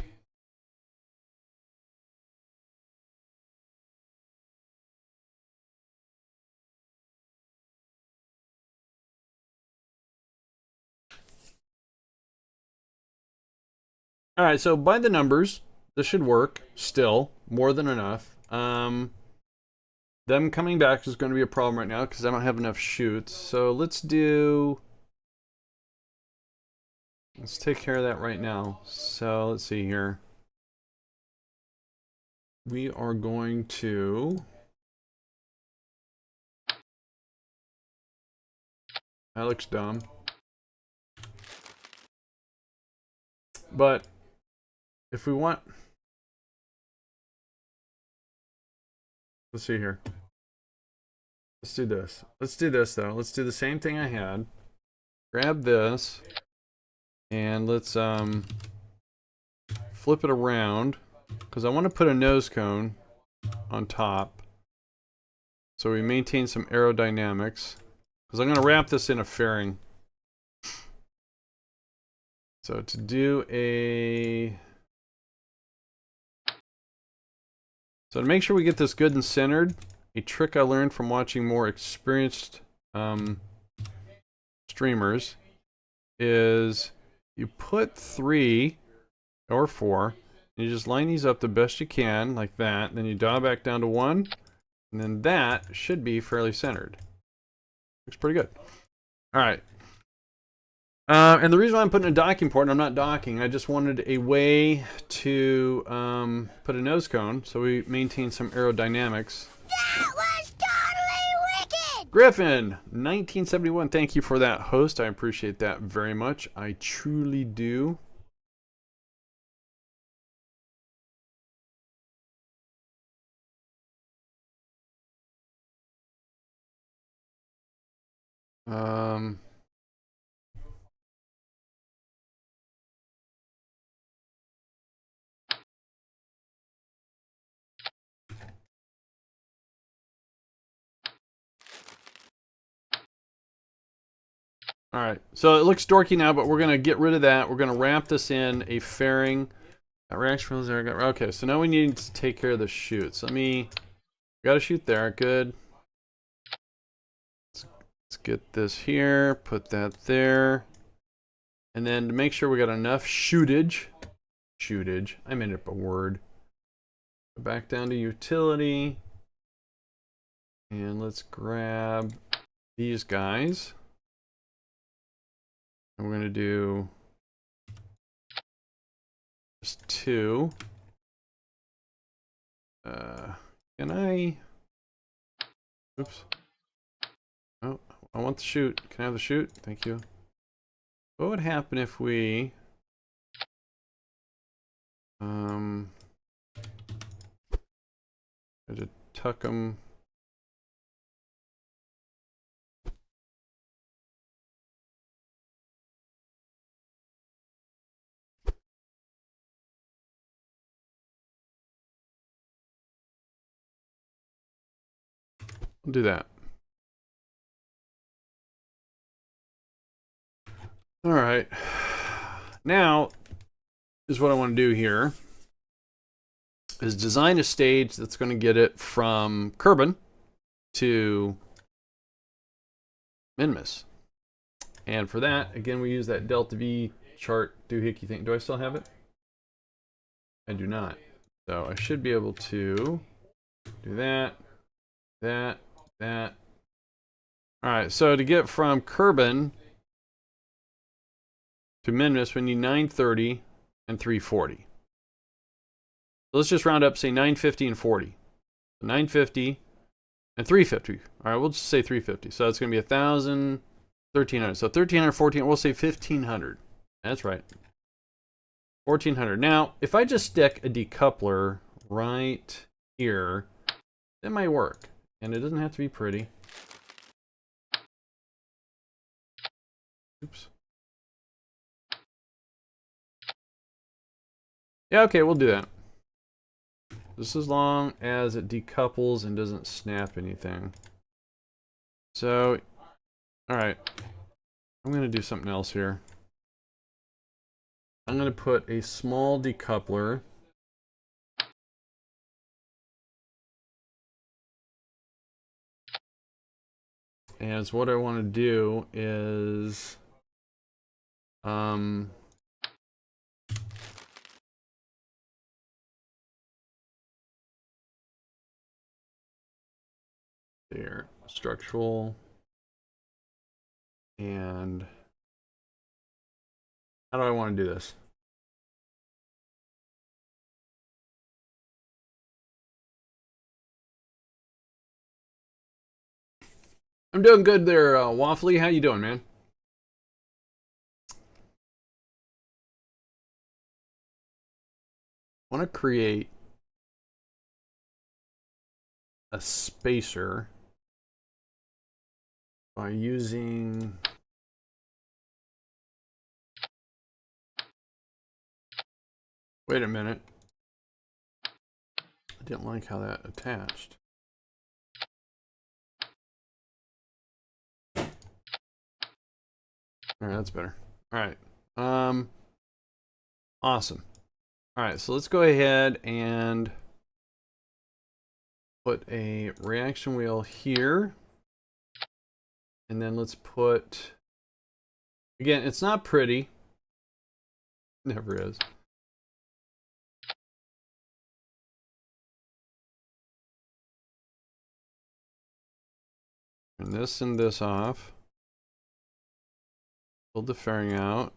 Speaker 1: All right, so by the numbers, this should work still, more than enough. Them coming back is going to be a problem right now because I don't have enough chutes. So let's take care of that right now. So let's see here. We are going to... That looks dumb. But if we want... Let's see here. Let's do this. Let's do this, though. Let's do the same thing I had. Grab this. And let's flip it around. Because I want to put a nose cone on top. So we maintain some aerodynamics. Because I'm going to wrap this in a fairing. So to do a... So to make sure we get this good and centered, a trick I learned from watching more experienced streamers is you put 3 or 4, and you just line these up the best you can, like that, then you dial back down to 1, and then that should be fairly centered. Looks pretty good. Alright. And the reason why I'm putting a docking port, and I'm not docking, I just wanted a way to put a nose cone so we maintain some aerodynamics.
Speaker 4: That was totally wicked!
Speaker 1: Griffin, 1971, thank you for that, host. I appreciate that very much. I truly do. Alright, so it looks dorky now, but we're going to get rid of that. We're going to wrap this in a fairing. That reaction wheels there. Okay, so now we need to take care of the chutes. Got a chute there. Good. Let's get this here. Put that there. And then to make sure we got enough chutage. I made up a word. Go back down to utility. And let's grab these guys. And we're going to do just 2. Can I? Oops. Oh, I want the chute. Can I have the chute? Thank you. What would happen if we had to tuck them? We'll do that. All right. Now is what I want to do here is design a stage that's going to get it from Kerbin to Minmus. And for that, again, we use that delta V chart doohickey thing. Do I still have it? I do not. So I should be able to do that. All right, so to get from Kerbin to Minmus, we need 930 and 340. So let's just round up, say 950 and 40. So 950 and 350. All right, we'll just say 350. So it's going to be 1,000, 1,300. So 1,300, 1,400, we'll say 1,500. That's right. 1,400. Now, if I just stick a decoupler right here, that might work. And it doesn't have to be pretty. Oops. Yeah, okay, we'll do that. Just as long as it decouples and doesn't snap anything. So, alright. I'm going to do something else here. I'm going to put a small decoupler. And what I want to do is there, structural, and how do I want to do this? I'm doing good there, Waffly. How you doing, man? I want to create a spacer by using wait a minute. I didn't like how that attached. All right, that's better. All right. Awesome. All right, so let's go ahead and put a reaction wheel here. And then let's put, again, it's not pretty. Never is. Turn this and this off. Pull the fairing out.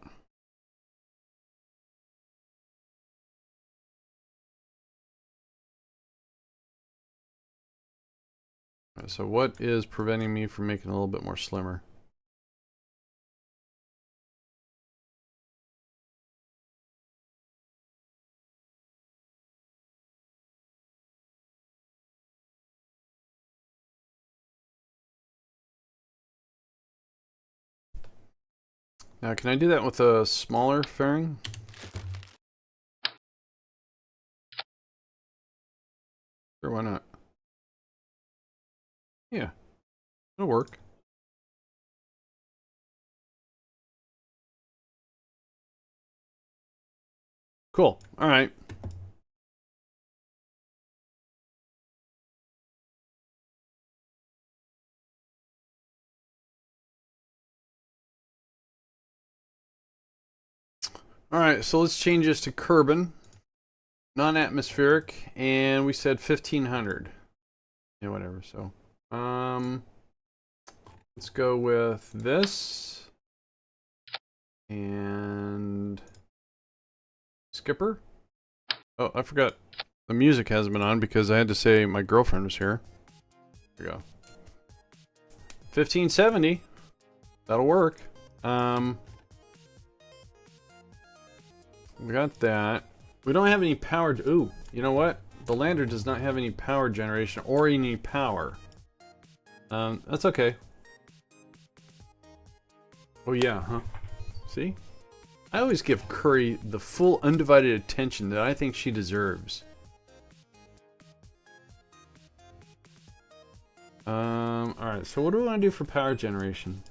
Speaker 1: Right, so what is preventing me from making it a little bit more slimmer? Now, can I do that with a smaller fairing? Sure, why not? Yeah, it'll work. Cool. All right. All right, so let's change this to Kerbal, non-atmospheric, and we said 1500. Yeah, whatever. So, let's go with this and Skipper. Oh, I forgot the music hasn't been on because I had to say my girlfriend was here. There we go. 1570. That'll work. We got that. We don't have any power. Ooh, you know what? The lander does not have any power generation or any power. That's okay. Oh yeah, huh? See? I always give Curry the full undivided attention that I think she deserves. Alright, so what do we want to do for power generation?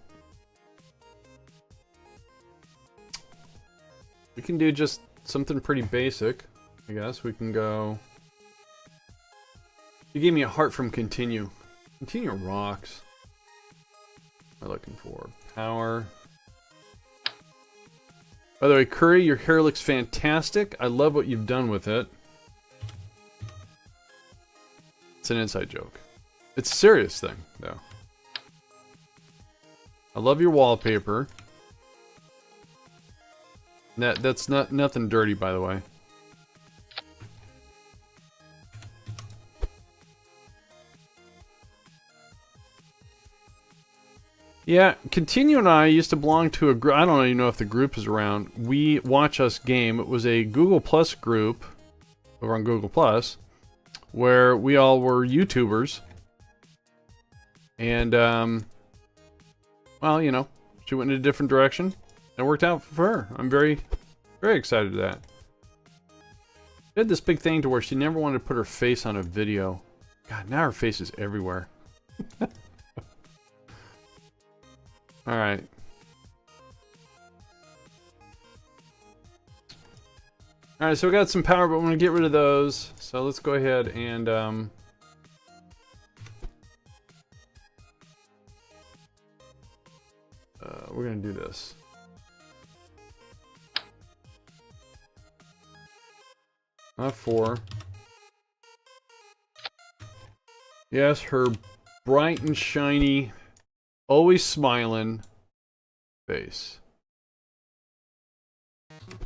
Speaker 1: We can do just something pretty basic, I guess. We can go... You gave me a heart from Continue. Continue rocks. What am I looking for? Power. By the way, Curry, your hair looks fantastic. I love what you've done with it. It's an inside joke. It's a serious thing, though. I love your wallpaper. That's not nothing dirty, by the way. Yeah, Continue and I used to belong to a group. I don't even know if the group is around. We Watch Us Game. It was a Google Plus group over on Google Plus where we all were YouTubers. And, well, you know, she went in a different direction. It worked out for her. I'm very, very excited to that. She had this big thing to where she never wanted to put her face on a video. God, now her face is everywhere. Alright. Alright, so we got some power, but we're going to get rid of those. So let's go ahead and, we're going to do this. Not 4. Yes, her bright and shiny, always smiling face.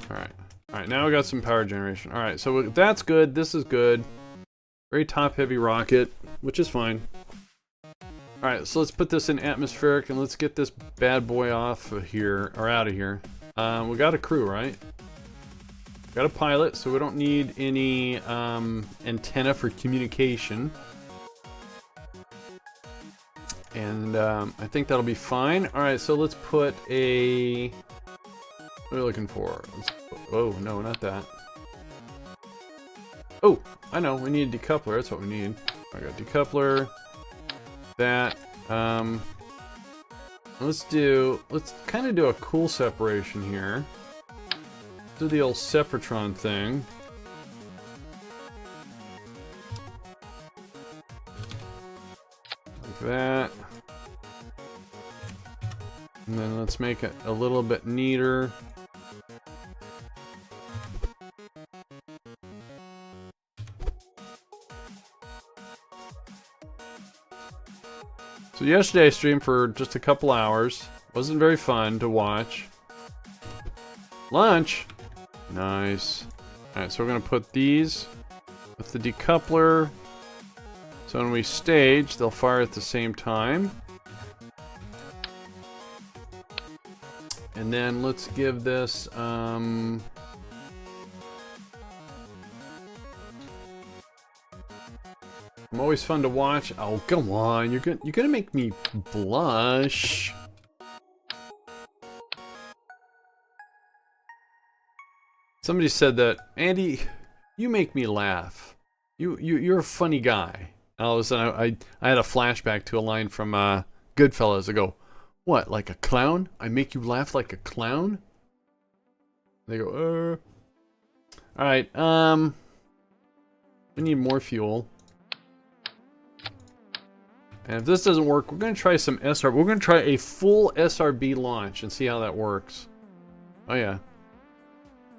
Speaker 1: Alright. Alright, now we got some power generation. Alright, so that's good. This is good. Very top-heavy rocket, which is fine. Alright, so let's put this in atmospheric and let's get this bad boy off of here, or out of here. We got a crew, right? Got a pilot, so we don't need any antenna for communication. And I think that'll be fine. Alright, so let's put a... What are we looking for? Oh, no, not that. Oh, I know, we need a decoupler. That's what we need. I got decoupler. That. Let's kind of do a cool separation here. Do the old Sepratron thing. Like that. And then let's make it a little bit neater. So yesterday I streamed for just a couple hours. Wasn't very fun to watch. Lunch! Nice. Alright, so we're going to put these with the decoupler. So when we stage, they'll fire at the same time. And then let's give this, I'm always fun to watch. Oh, come on. You're gonna make me blush. Somebody said that, Andy, you make me laugh. You're a funny guy. And all of a sudden, I had a flashback to a line from Goodfellas. I go, what, like a clown? I make you laugh like a clown? They go, Alright, we need more fuel. And if this doesn't work, we're going to try some SRB. We're going to try a full SRB launch and see how that works. Oh, yeah.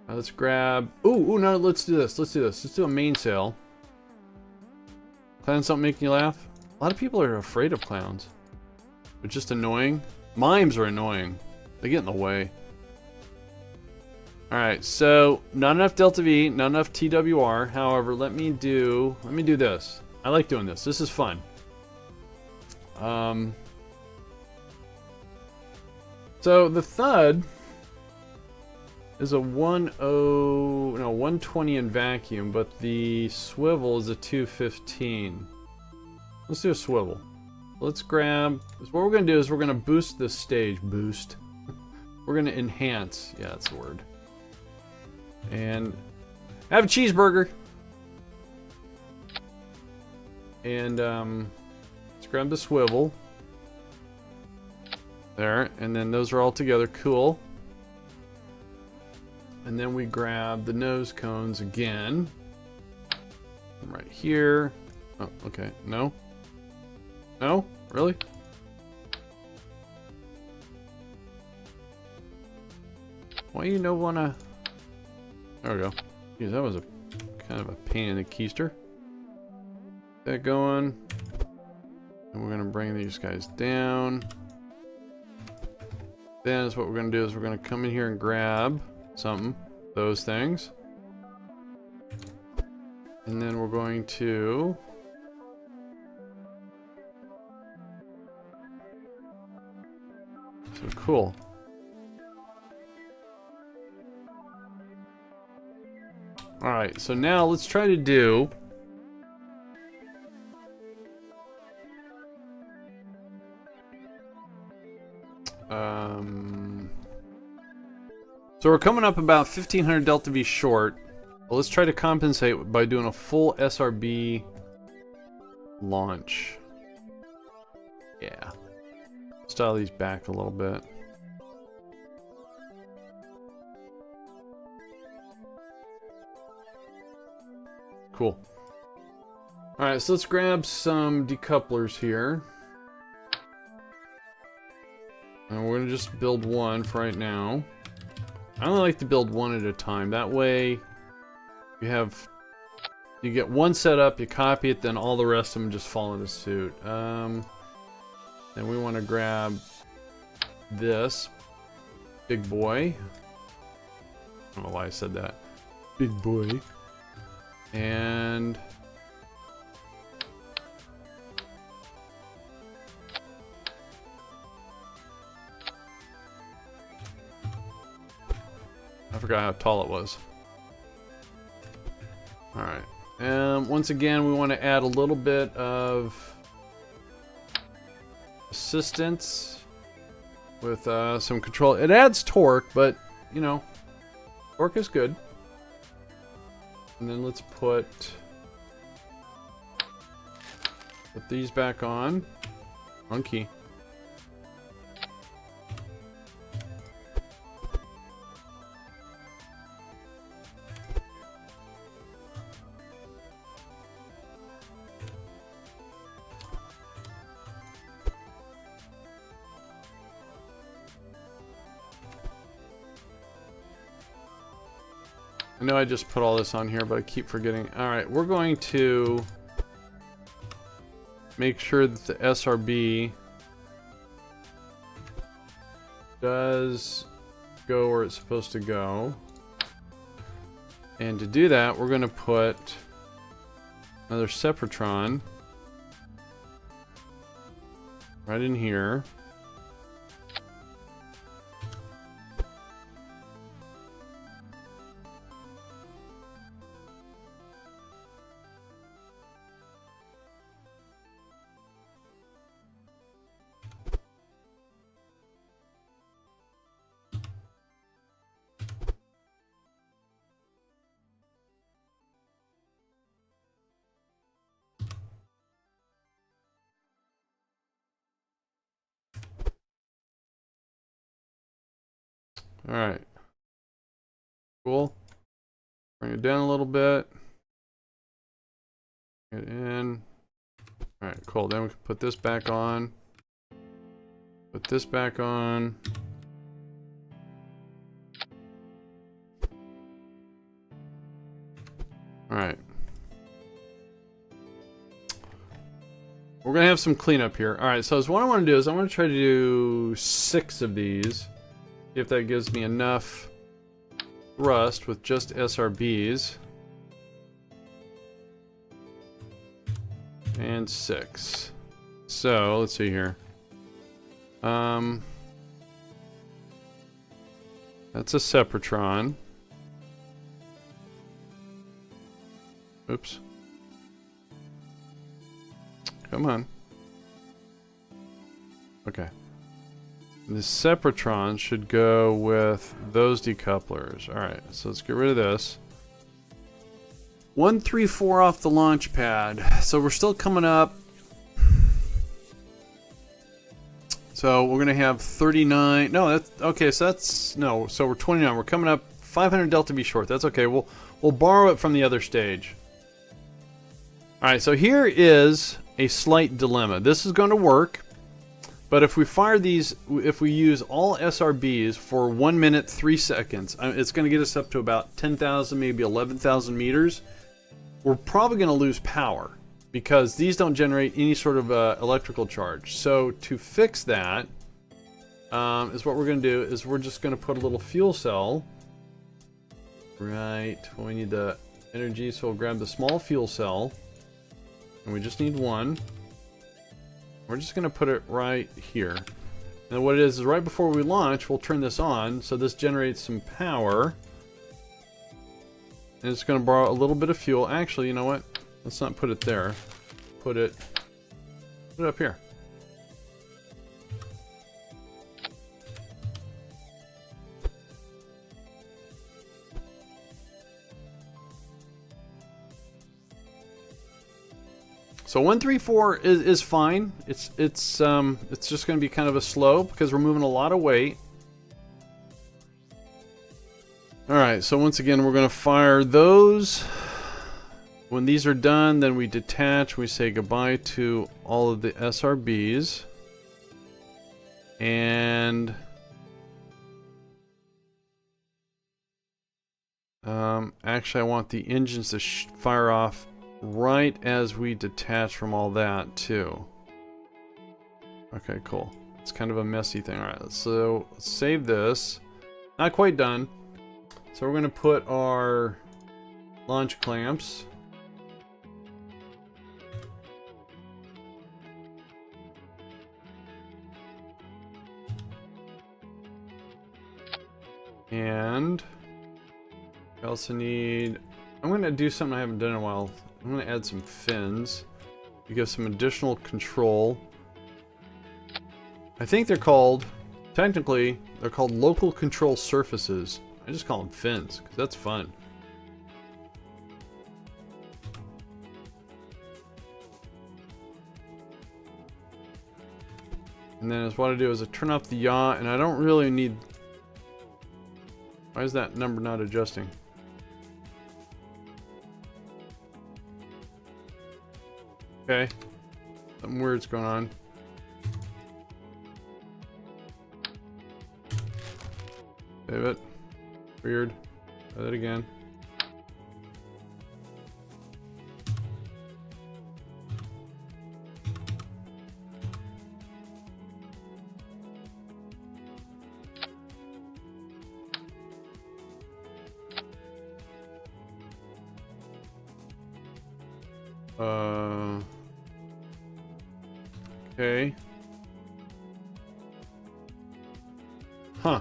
Speaker 1: Let's grab... Ooh, no, let's do this. Let's do this. Let's do a mainsail. Clown something making you laugh? A lot of people are afraid of clowns. They're just annoying. Mimes are annoying. They get in the way. Alright, so not enough Delta V, not enough TWR. However, let me do this. I like doing this. This is fun. So the thud is a 120 in vacuum, but the swivel is a 215. Let's do a swivel. Let's grab. What we're gonna do is we're gonna boost this stage. Boost. We're gonna enhance. Yeah, that's the word. And have a cheeseburger. And let's grab the swivel. There, and then those are all together. Cool. And then we grab the nose cones again. Right here. Oh, okay. No. No? Really? Why you no wanna... There we go. Jeez, that was a kind of a pain in the keister. Get that going. And we're gonna bring these guys down. Then is what we're gonna do is we're gonna come in here and grab something, those things. And then we're going to so cool. Alright, so now let's try to do so we're coming up about 1500 Delta V short. Well, let's try to compensate by doing a full SRB launch. Yeah. Let's dial these back a little bit. Cool. Alright, so let's grab some decouplers here. And we're going to just build one for right now. I only like to build one at a time. That way, you get one set up, you copy it, then all the rest of them just fall into suit. Then we want to grab this big boy. I don't know why I said that. Big boy. And I forgot how tall it was. Alright. Once again, we want to add a little bit of assistance with some control. It adds torque, but, you know, torque is good. And then let's put these back on. Monkey. I know I just put all this on here, but I keep forgetting. Alright, we're going to make sure that the SRB does go where it's supposed to go. And to do that, we're going to put another Sepratron right in here. Alright. Cool. Bring it down a little bit. Get it in. Alright, cool. Then we can put this back on. Put this back on. Alright. We're going to have some cleanup here. Alright, so what I want to do is I want to try to do 6 of these. See if that gives me enough thrust with just SRBs. And 6. So, let's see here. That's a Sepratron. Oops. Come on. Okay. The Sepratron should go with those decouplers. Alright, so let's get rid of this. 134 off the launch pad. So we're still coming up. So we're gonna have 39. No, that's okay. So that's no. So we're 29. We're coming up 500 delta V short. That's okay. We'll borrow it from the other stage. All right. So here is a slight dilemma. This is going to work, but if we fire these, if we use all SRBs for 1 minute 3 seconds, it's going to get us up to about 10,000, maybe 11,000 meters. We're probably going to lose power, because these don't generate any sort of electrical charge. So to fix that, is what we're going to do is we're just going to put a little fuel cell right when we need the energy. So we'll grab the small fuel cell, and we just need one. We're just going to put it right here. And what it is right before we launch, we'll turn this on, so this generates some power. And it's going to borrow a little bit of fuel. Actually, you know what? Let's not put it there. Put it up here. So 134 is fine. It's just going to be kind of a slow because we're moving a lot of weight. All right. So once again, we're going to fire those. When these are done, then we detach. We say goodbye to all of the SRBs. And actually, I want the engines to fire off right as we detach from all that too. Okay, cool. It's kind of a messy thing. All right, so let's save this. Not quite done. So we're going to put our launch clamps. And I also need, I'm going to do something I haven't done in a while. I'm going to add some fins to give some additional control. I think they're called, technically, they're called local control surfaces. I just call them fins because that's fun. And then what I do is I turn off the yaw, and I don't really need. Why is that number not adjusting? Okay. Something weird's going on. Save it. Weird. Try that again. Okay. Huh.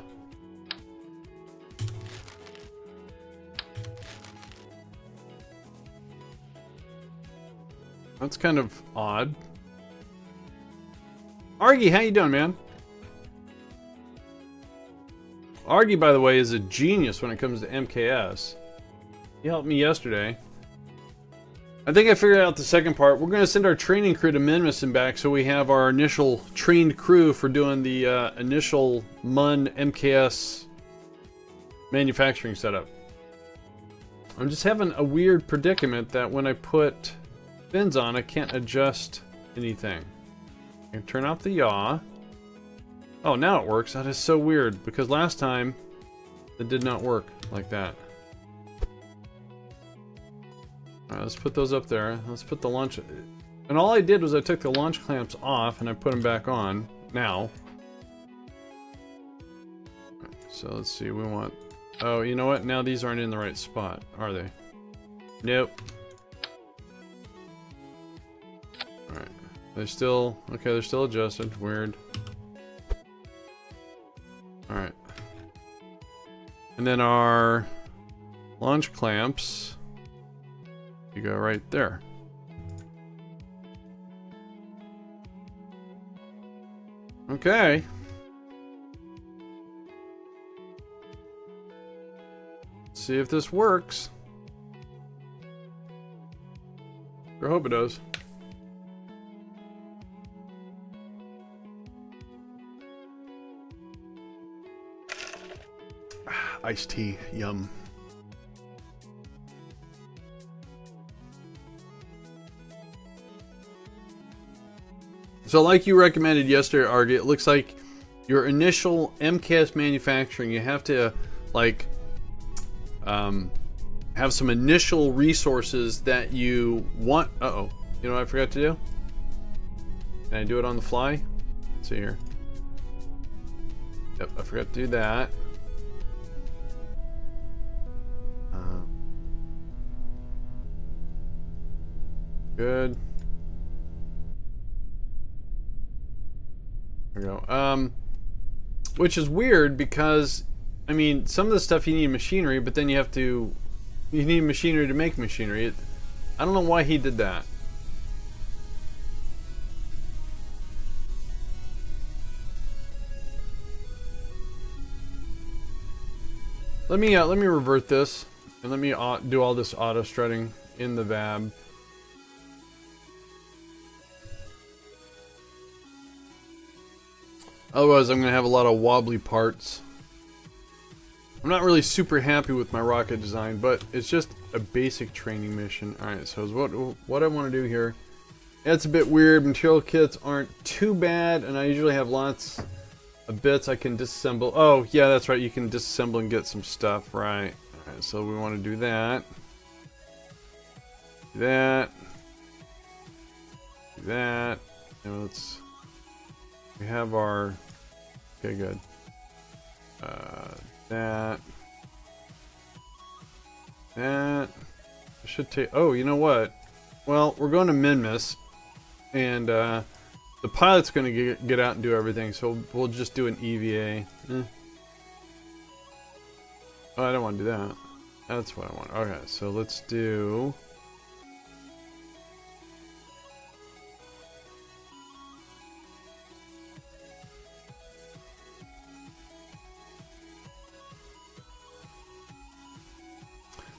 Speaker 1: That's kind of odd. Argy, how you doing, man? Argy, by the way, is a genius when it comes to MKS. He helped me yesterday. I think I figured out the second part. We're going to send our training crew to Minmus back, so we have our initial trained crew for doing the initial MUN MKS manufacturing setup. I'm just having a weird predicament that when I put fins on, I can't adjust anything. I can turn off the yaw. Oh, now it works. That is so weird, because last time it did not work like that. Alright, let's put those up there. Let's put the launch... And all I did was I took the launch clamps off and I put them back on. Now. So let's see, we want... Oh, you know what? Now these aren't in the right spot, are they? Nope. Alright. They're still... Okay, they're still adjusted. Weird. Alright. And then our launch clamps... You go right there. Okay. Let's see if this works. I hope it does. Iced tea, yum. So like you recommended yesterday, Argy, it looks like your initial MKS manufacturing, you have to like have some initial resources that you want. Uh-oh. You know what I forgot to do? Can I do it on the fly? Let's see here. Yep, I forgot to do that. Good. There we go. Which is weird because, I mean, some of the stuff you need machinery, but then you need machinery to make machinery. I don't know why he did that. Let me revert this and let me do all this auto strutting in the VAB. Otherwise, I'm going to have a lot of wobbly parts. I'm not really super happy with my rocket design, but it's just a basic training mission. Alright, so what I want to do here... It's a bit weird. Material kits aren't too bad, and I usually have lots of bits I can disassemble. Oh, yeah, that's right. You can disassemble and get some stuff, right. Alright, so we want to do that. Do that. Do that. And let's... We have our... Okay, good. That. That. I should take... Oh, you know what? Well, we're going to Minmus. And, the pilot's going to get out and do everything, so we'll just do an EVA. Oh, I don't want to do that. That's what I want. Okay, so let's do...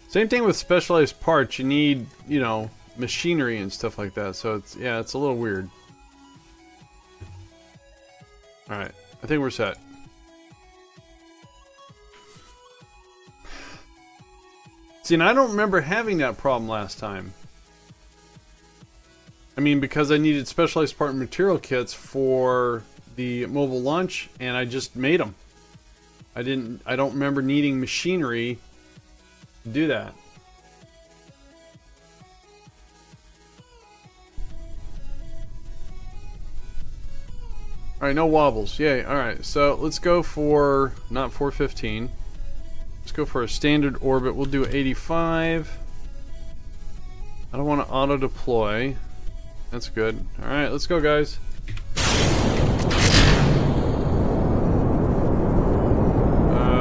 Speaker 1: Same thing with specialized parts. You need, you know, machinery and stuff like that. So it's, yeah, it's a little weird. Alright, I think we're set. See, and I don't remember having that problem last time. I mean, because I needed specialized part and material kits for the mobile launch, and I just made them. I don't remember needing machinery do that. Alright, no wobbles. Yay. Alright, so let's go for not 415. Let's go for a standard orbit. We'll do 85. I don't want to auto deploy. That's good. Alright, let's go, guys.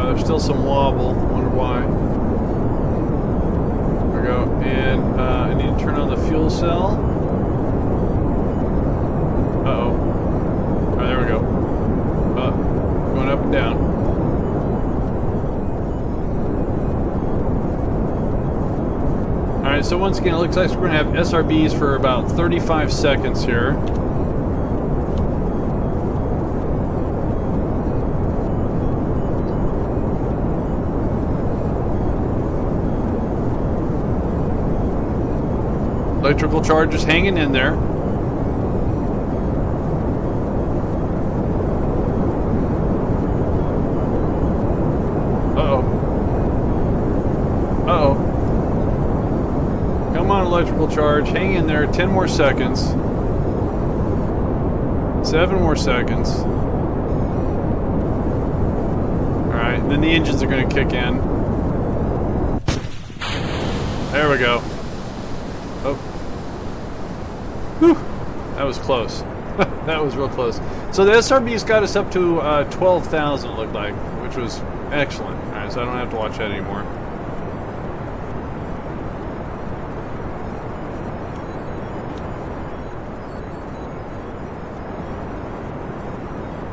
Speaker 1: There's still some wobble. Wonder why. Go. And I need to turn on the fuel cell. Uh-oh. Alright, there we go. Going up and down. Alright, so once again, it looks like we're going to have SRBs for about 35 seconds here. Electrical charge is hanging in there. Uh-oh. Uh-oh. Come on, electrical charge. Hang in there. 10 more seconds. 7 more seconds. Alright, then the engines are going to kick in. There we go. Oh. Whew. That was close. That was real close. So the SRB's got us up to 12,000, it looked like, which was excellent. Alright, so I don't have to watch that anymore.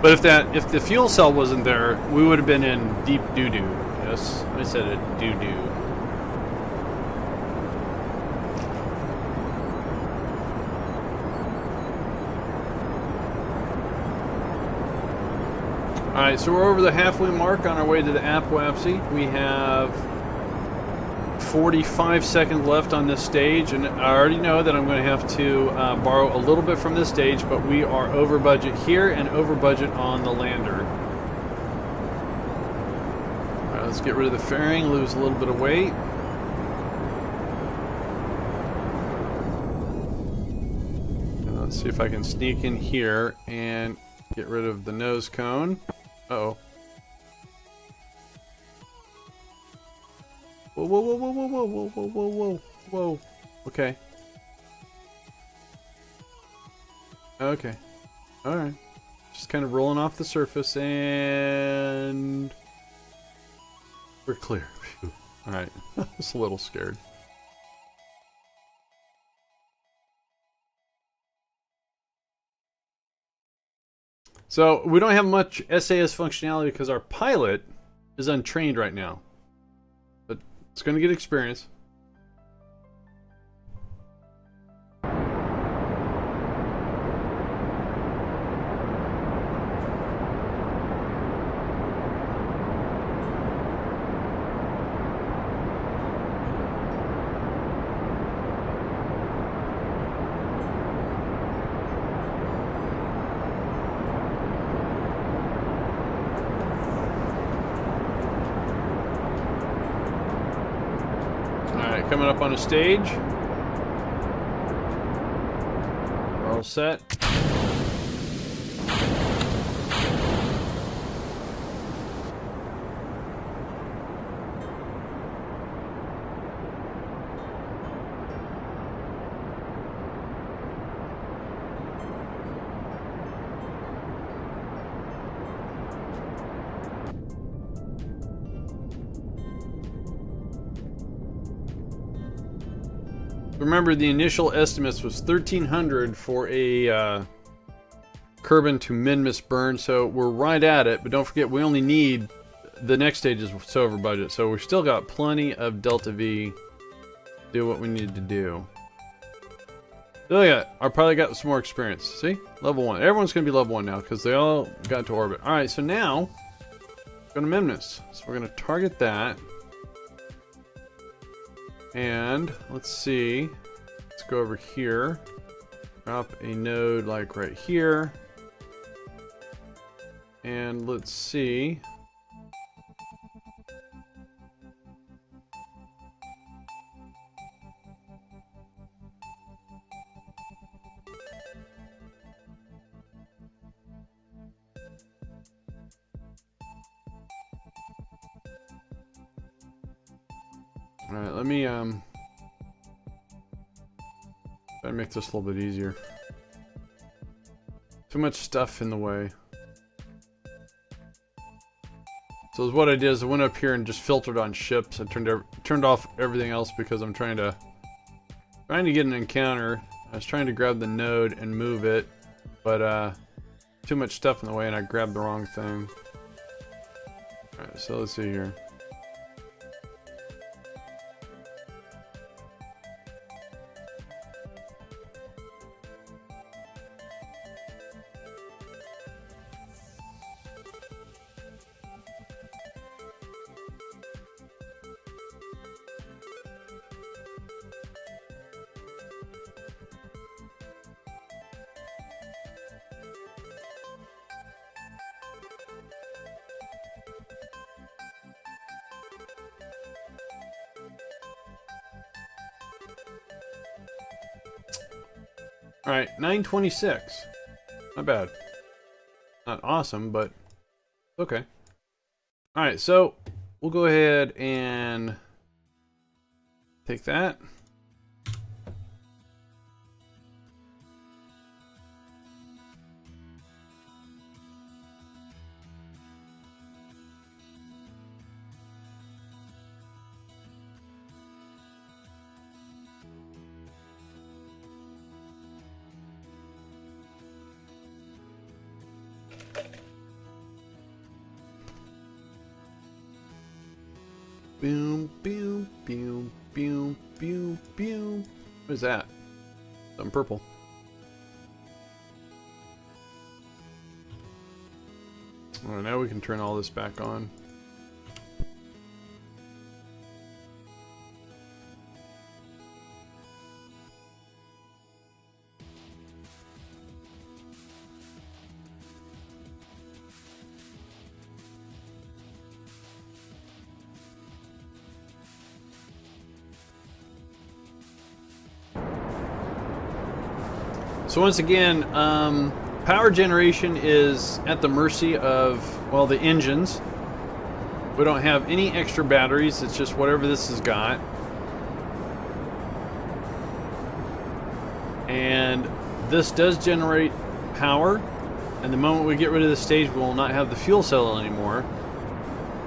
Speaker 1: But if the fuel cell wasn't there, we would have been in deep doo-doo. Yes, I said it, doo-doo. Alright, so we're over the halfway mark on our way to the Apoapsy. We have 45 seconds left on this stage, and I already know that I'm going to have to borrow a little bit from this stage, but we are over budget here and over budget on the lander. Alright, let's get rid of the fairing, lose a little bit of weight. And let's see if I can sneak in here and get rid of the nose cone. Uh-oh. Whoa, whoa, whoa, whoa, whoa, whoa, whoa, whoa, whoa, whoa. Okay. Okay. Alright. Just kind of rolling off the surface and... we're clear. Alright. I was a little scared. So, we don't have much SAS functionality because our pilot is untrained right now. But it's going to get experience. Coming up on a stage. We're all set. Remember, the initial estimates was 1,300 for a Kerbin to Minmus burn, so we're right at it. But don't forget, we only need the next stage is so over budget, so we've still got plenty of Delta V to do what we need to do. Oh yeah, I probably got some more experience. See, level 1. Everyone's gonna be level 1 now because they all got to orbit. All right, so now we're gonna Minmus. So we're gonna target that. And let's see, let's go over here, drop a node like right here, and let's see, alright, let me try to make this a little bit easier. Too much stuff in the way. So what I did is I went up here and just filtered on ships. I turned off everything else because I'm trying to get an encounter. I was trying to grab the node and move it, but too much stuff in the way and I grabbed the wrong thing. Alright, so let's see here. Alright, 926. Not bad. Not awesome, but okay. Alright, so we'll go ahead and take that. Boom, boom, boom, boom, boom, boom. What is that? Something purple. Alright, now we can turn all this back on. So once again, power generation is at the mercy of, well, the engines. We don't have any extra batteries, it's just whatever this has got. And this does generate power, and the moment we get rid of this stage, we will not have the fuel cell anymore.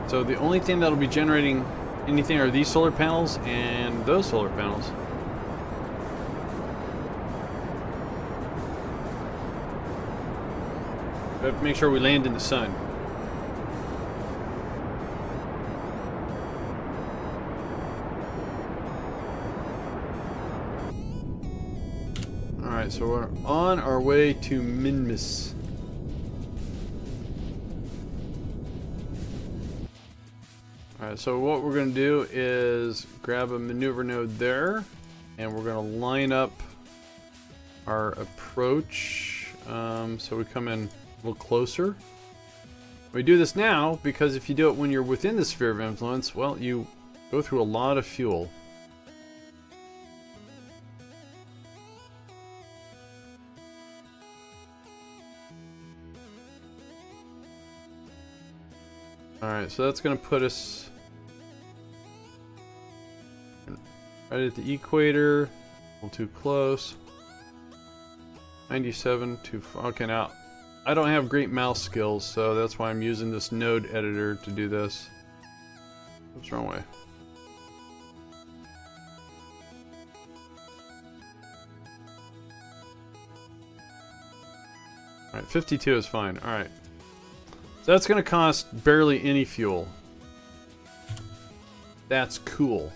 Speaker 1: So the only thing that'll be generating anything are these solar panels and those solar panels. We have to make sure we land in the sun. Alright, so we're on our way to Minmus. Alright, so what we're going to do is grab a maneuver node there, and we're going to line up our approach. So we come in a little closer. We do this now because if you do it when you're within the sphere of influence, well, you go through a lot of fuel. Alright, so that's going to put us right at the equator. A little too close. 97 too far. Okay, now I don't have great mouse skills, so that's why I'm using this node editor to do this. Oops, wrong way. Alright, 52 is fine. Alright. So that's going to cost barely any fuel. That's cool.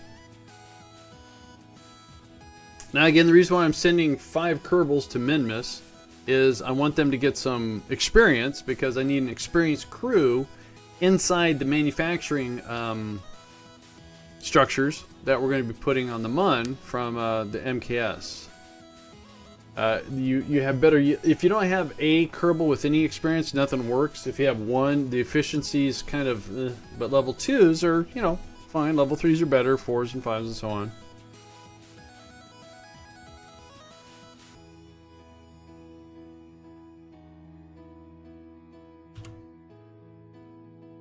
Speaker 1: Now again, the reason why I'm sending 5 Kerbals to Minmus is I want them to get some experience, because I need an experienced crew inside the manufacturing structures that we're going to be putting on the Mun from the MKS. You have better, if you don't have a Kerbal with any experience, nothing works. If you have one, the efficiency is kind of, but level 2s are, you know, fine. Level 3s are better, 4s and 5s and so on.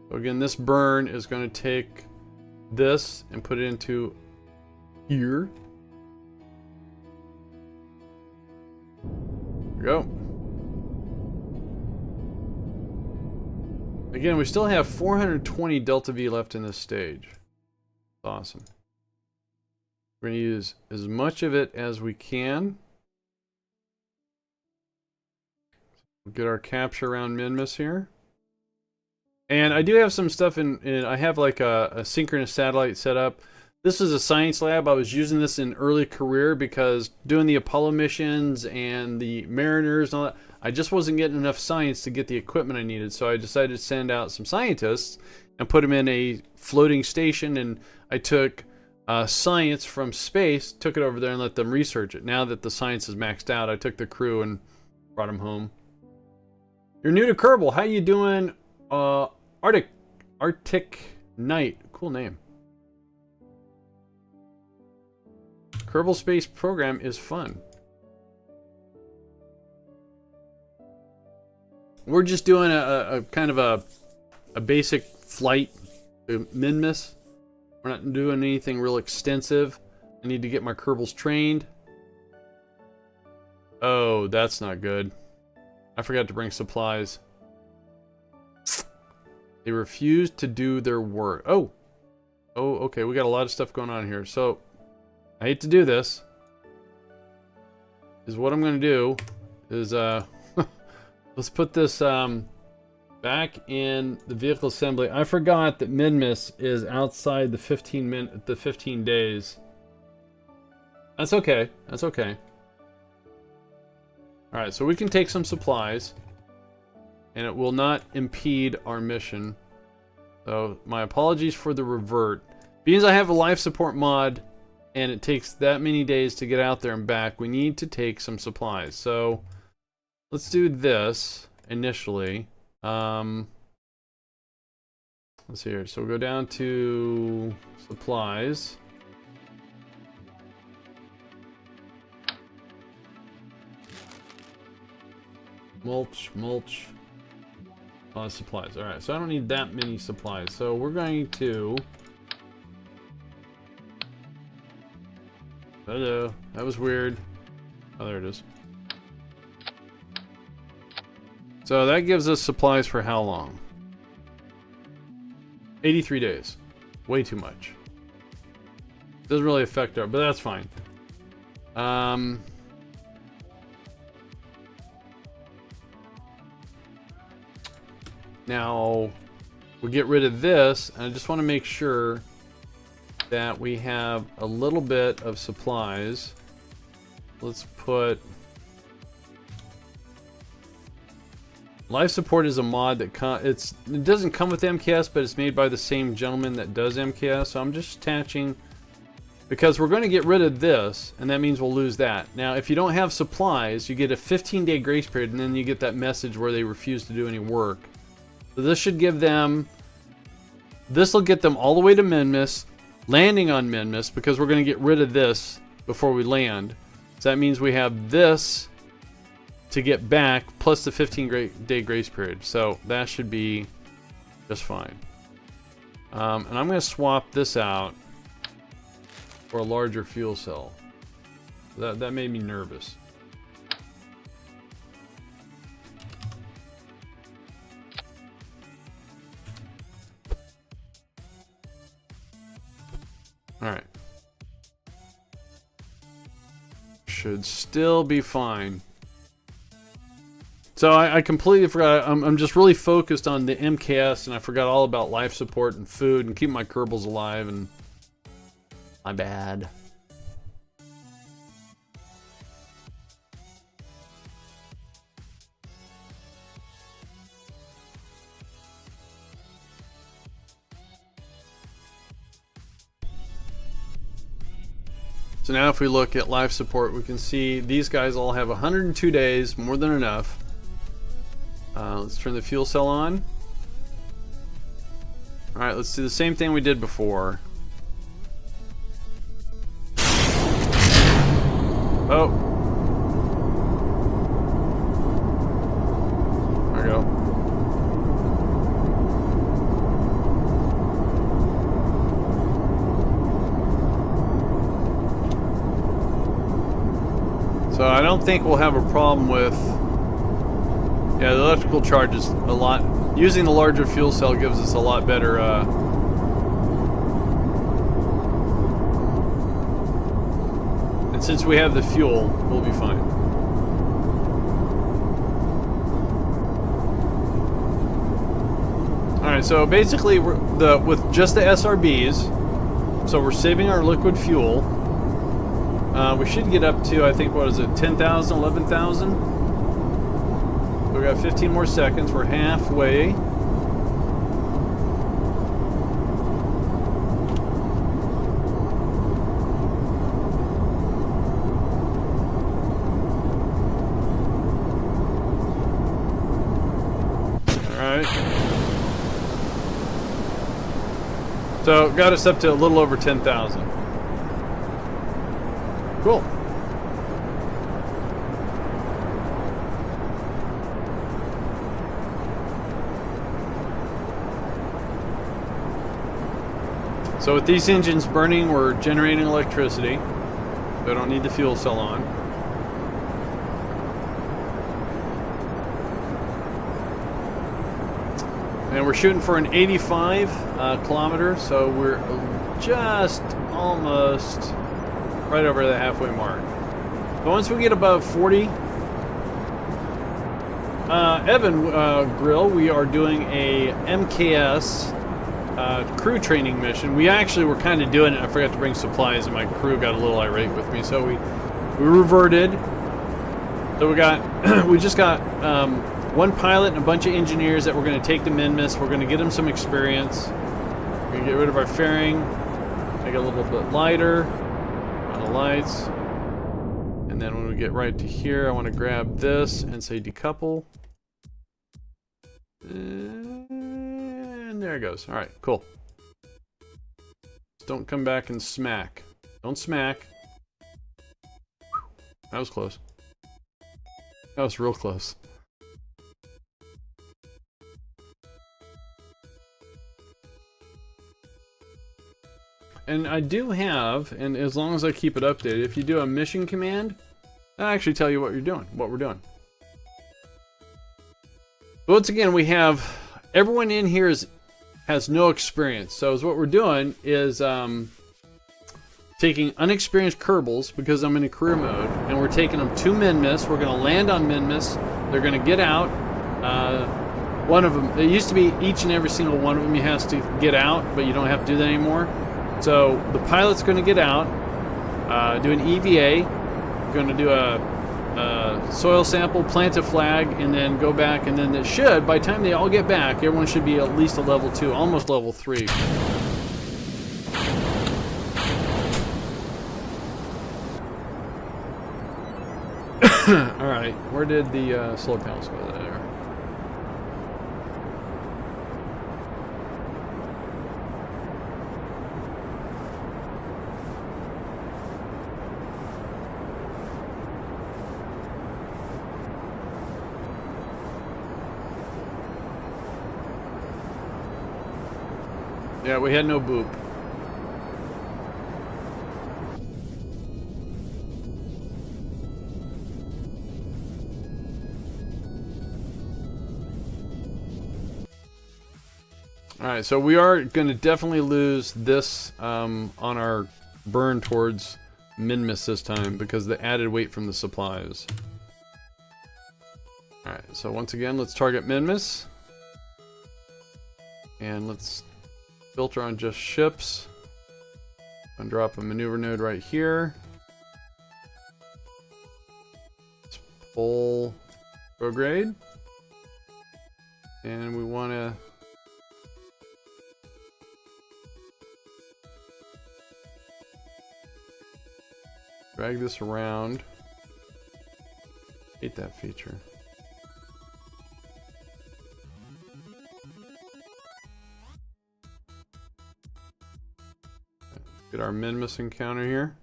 Speaker 1: So again, this burn is going to take this and put it into here. There we go. Again, we still have 420 delta V left in this stage. Awesome. We're going to use as much of it as we can. We'll get our capture around Minmus here. And I do have some stuff in I have like a synchronous satellite set up. This is a science lab. I was using this in early career because doing the Apollo missions and the Mariners and all that, I just wasn't getting enough science to get the equipment I needed. So I decided to send out some scientists and put them in a floating station. And I took science from space, took it over there and let them research it. Now that the science is maxed out, I took the crew and brought them home. You're new to Kerbal. How you doing? Arctic Knight. Cool name. Kerbal Space Program is fun. we're just doing a kind of a basic flight to Minmus. We're not doing anything real extensive. I need to get my Kerbals trained. Oh, that's not good. I forgot to bring supplies. They refused to do their work. Oh, okay. We got a lot of stuff going on here. So, I hate to do this. Is what I'm going to do is, let's put this back in the vehicle assembly. I forgot that Minmus is outside the 15 days. That's okay. That's okay. Alright, so we can take some supplies. And it will not impede our mission. So, my apologies for the revert. Being as I have a life support mod, and it takes that many days to get out there and back, we need to take some supplies. So, let's do this initially. Let's see here. So, we'll go down to supplies. Mulch. Supplies. Alright, so I don't need that many supplies. So we're going to... Hello. That was weird. Oh, there it is. So that gives us supplies for how long? 83 days. Way too much. Doesn't really affect our... But that's fine. Now, we'll get rid of this, and I just want to make sure that we have a little bit of supplies. Let's put... Life support is a mod that it doesn't come with MKS, but it's made by the same gentleman that does MKS, so I'm just attaching... Because we're going to get rid of this, and that means we'll lose that. Now, if you don't have supplies, you get a 15-day grace period, and then you get that message where they refuse to do any work. So this should give them... This will get them all the way to Minmus, landing on Minmus, because we're going to get rid of this before we land. So that means we have this to get back, plus the 15-day grace period. So that should be just fine. And I'm going to swap this out for a larger fuel cell. That made me nervous. Alright. Should still be fine. So I completely forgot. I'm just really focused on the MKS, and I forgot all about life support and food and keeping my Kerbals alive, and my bad. So now if we look at life support, we can see these guys all have 102 days, more than enough. Let's turn the fuel cell on. Alright, let's do the same thing we did before. Oh. There we go. So I don't think we'll have a problem with... Yeah, the electrical charge is a lot... Using the larger fuel cell gives us a lot better... And since we have the fuel, we'll be fine. Alright, so basically with just the SRBs, so we're saving our liquid fuel. We should get up to, I think, what is it, 10,000, 11,000? We've got 15 more seconds. We're halfway. Alright. So, got us up to a little over 10,000. Cool. So with these engines burning, we're generating electricity. So I don't need the fuel cell on. And we're shooting for an 85 kilometer, so we're just almost right over the halfway mark. But once we get above 40, Evan Grill, we are doing a MKS crew training mission. We actually were kind of doing it. I forgot to bring supplies, and my crew got a little irate with me, so we reverted. So we just got one pilot and a bunch of engineers that we're going to take to Minmus. We're going to get them some experience. We're going to get rid of our fairing, make it a little bit lighter on the lights. And then when we get right to here, I want to grab this and say decouple. And there it goes. All right, cool. Just don't come back and smack. Don't smack. That was close. That was real close. And I do have, and as long as I keep it updated, if you do a mission command, I'll actually tell you what you're doing, what we're doing. But once again, we have everyone in here has no experience. So what we're doing is taking unexperienced Kerbals, because I'm in a career mode, and we're taking them to Minmus. We're going to land on Minmus. They're going to get out. One of them, it used to be each and every single one of them you have to get out, but you don't have to do that anymore. So the pilot's going to get out, do an EVA, going to do a soil sample, plant a flag, and then go back, and then it should, by the time they all get back, everyone should be at least a level 2, almost level 3. Alright, where did the solar panels go there? Yeah, we had no boop. Alright, so we are going to definitely lose this on our burn towards Minmus this time because of the added weight from the supplies. Alright, so once again, let's target Minmus. And let's filter on just ships. And drop a maneuver node right here. Let's pull prograde. And we want to drag this around. Hate that feature. Get our Minmus encounter here.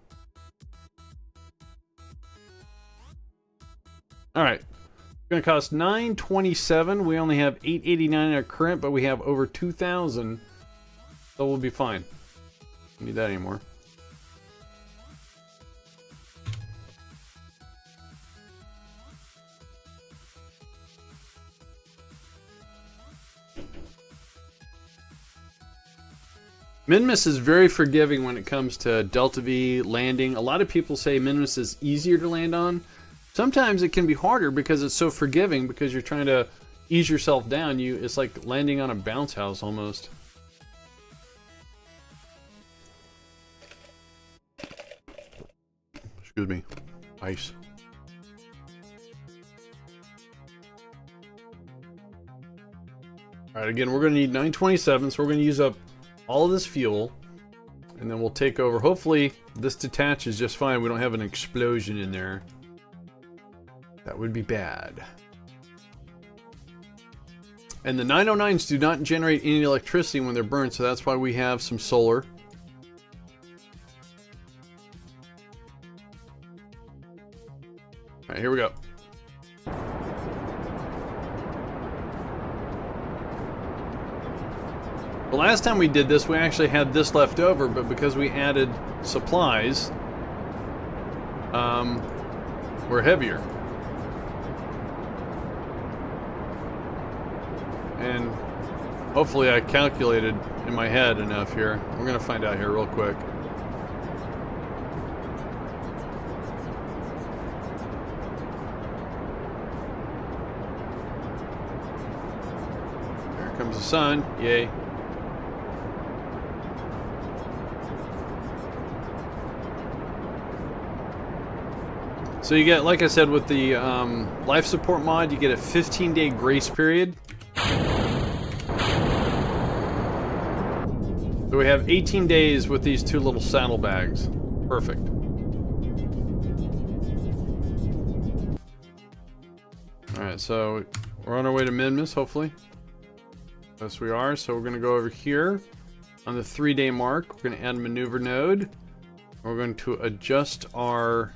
Speaker 1: Alright. It's going to cost $927. We only have $889 in our current, but we have over 2,000. So we'll be fine. Don't need that anymore. Minmus is very forgiving when it comes to Delta V landing. A lot of people say Minmus is easier to land on. Sometimes it can be harder because it's so forgiving because you're trying to ease yourself down. It's like landing on a bounce house almost. Excuse me. Ice. Alright, again, we're going to need 927, so we're going to use up all of this fuel, and then we'll take over. Hopefully this detaches just fine. We don't have an explosion in there. That would be bad. And the 909s do not generate any electricity when they're burned, so that's why we have some solar. Alright, here we go. The last time we did this, we actually had this left over, but because we added supplies, we're heavier. And hopefully I calculated in my head enough here. We're gonna find out here real quick. Here comes the sun, yay. So you get, like I said, with the life support mod, you get a 15-day grace period. So we have 18 days with these two little saddlebags. Perfect. Alright, so we're on our way to Minmus, hopefully. Yes, we are. So we're going to go over here on the 3-day mark. We're going to add a maneuver node. We're going to adjust our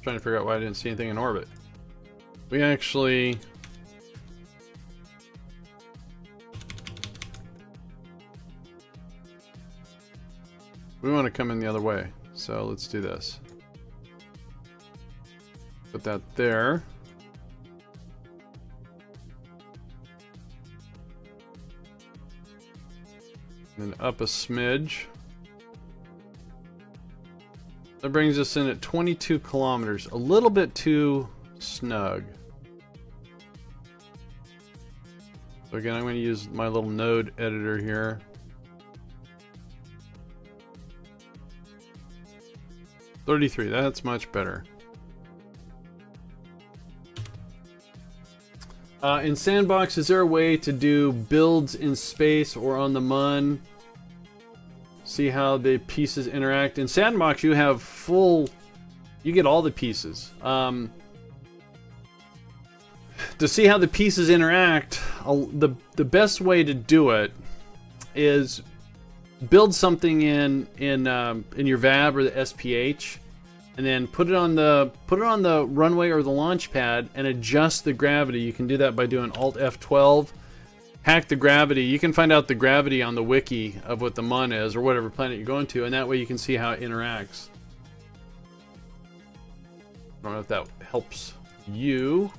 Speaker 1: trying to figure out why I didn't see anything in orbit. We actually want to come in the other way, so let's do this. Put that there. And up a smidge. That brings us in at 22 kilometers. A little bit too snug. So again, I'm going to use my little node editor here. $33, that's much better. In Sandbox, is there a way to do builds in space or on the Mun? See how the pieces interact. In Sandbox, you have full... You get all the pieces. To see how the pieces interact, the best way to do it is build something in your VAB or the SPH, and then put it on the runway or the launch pad and adjust the gravity. You can do that by doing Alt F12. Hack the gravity. You can find out the gravity on the wiki of what the Mun is or whatever planet you're going to, and that way you can see how it interacts. I don't know if that helps you.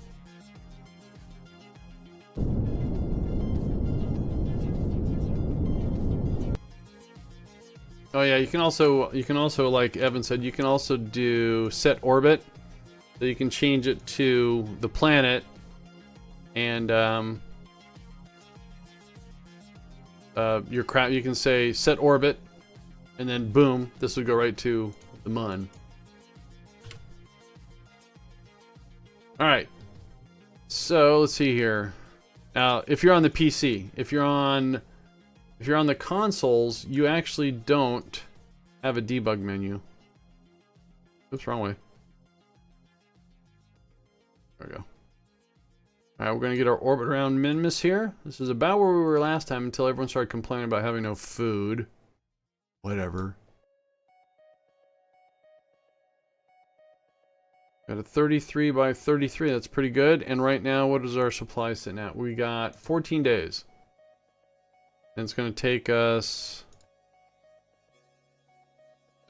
Speaker 1: Oh yeah, you can also like Evan said, you can also do set orbit, so you can change it to the planet, and your crap. You can say set orbit, and then boom, this would go right to the Mun. All right, so let's see here. Now, if you're on the PC, if you're on the consoles, you actually don't have a debug menu. Oops, wrong way. There we go. Alright, we're going to get our orbit around Minmus here. This is about where we were last time until everyone started complaining about having no food. Whatever. Got a 33 by 33, that's pretty good. And right now, what is our supply sitting at? We got 14 days. And it's going to take us...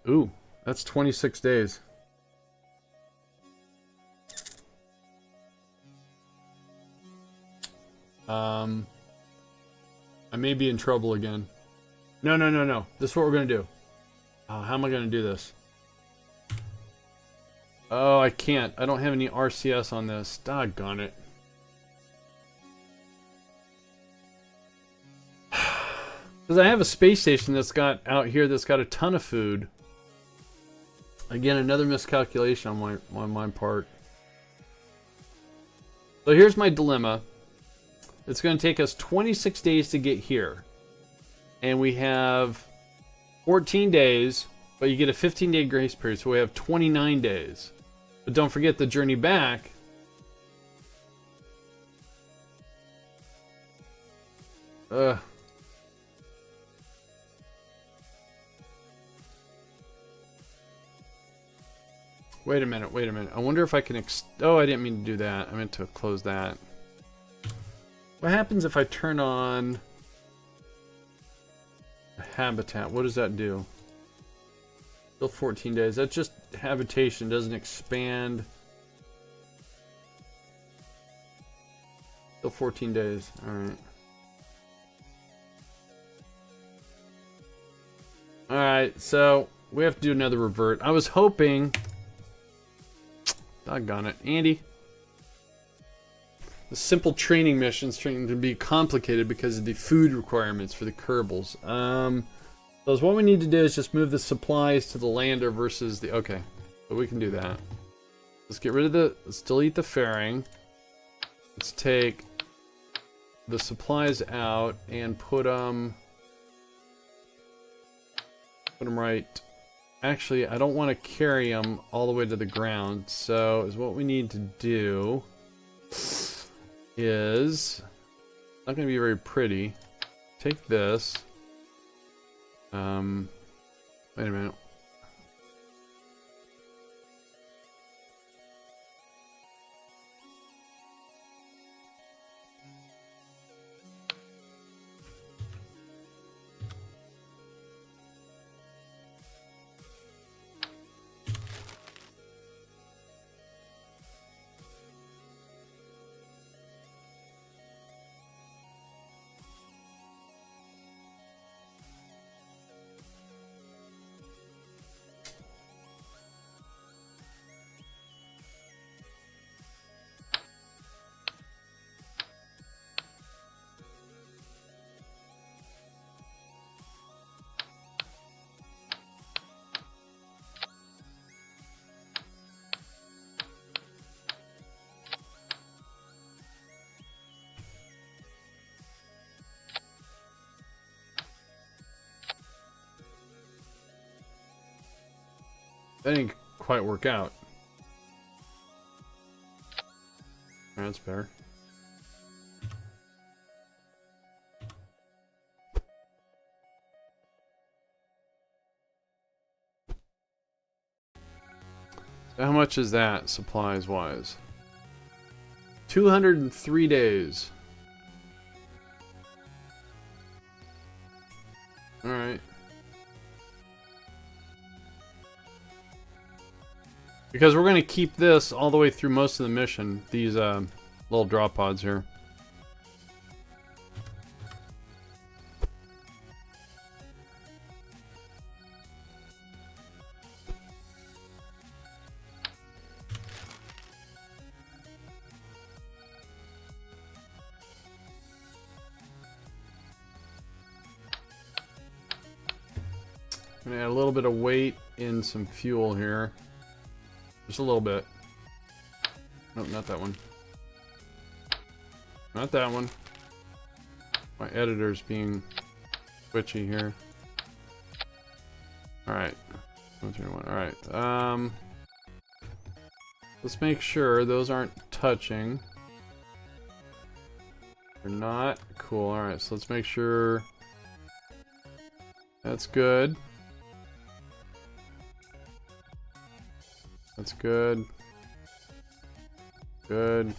Speaker 1: Ooh, that's 26 days. I may be in trouble again. No. This is what we're going to do. How am I going to do this? Oh, I can't. I don't have any RCS on this. Doggone it. Because I have a space station that's got out here that's got a ton of food. Again, another miscalculation on my part. So here's my dilemma. It's going to take us 26 days to get here. And we have 14 days, but you get a 15-day grace period, so we have 29 days. But don't forget the journey back. Wait a minute, wait a minute. I wonder if I can oh, I didn't mean to do that. I meant to close that. What happens if I turn on habitat? What does that do? Still 14 days. That's just habitation, doesn't expand. Still 14 days. Alright. Alright, so we have to do another revert. I was hoping... Doggone it. Andy. The simple training missions turning to be complicated because of the food requirements for the Kerbals. So what we need to do is just move the supplies to the lander versus the... Okay, but we can do that. Let's get rid of the... Let's delete the fairing. Let's take the supplies out and put them right... Actually, I don't want to carry them all the way to the ground. So, is what we need to do is... Not going to be very pretty. Take this. Wait a minute. That didn't quite work out. That's better. So how much is that, supplies-wise? 203 days. Alright. Because we're going to keep this all the way through most of the mission, these little drop pods here. I'm going to add a little bit of weight in some fuel here. Just a little bit. Nope, not that one. Not that one. My editor's being twitchy here. Alright. 131. Alright. Let's make sure those aren't touching. They're not. Cool. Alright, so let's make sure that's good. That's good. Good.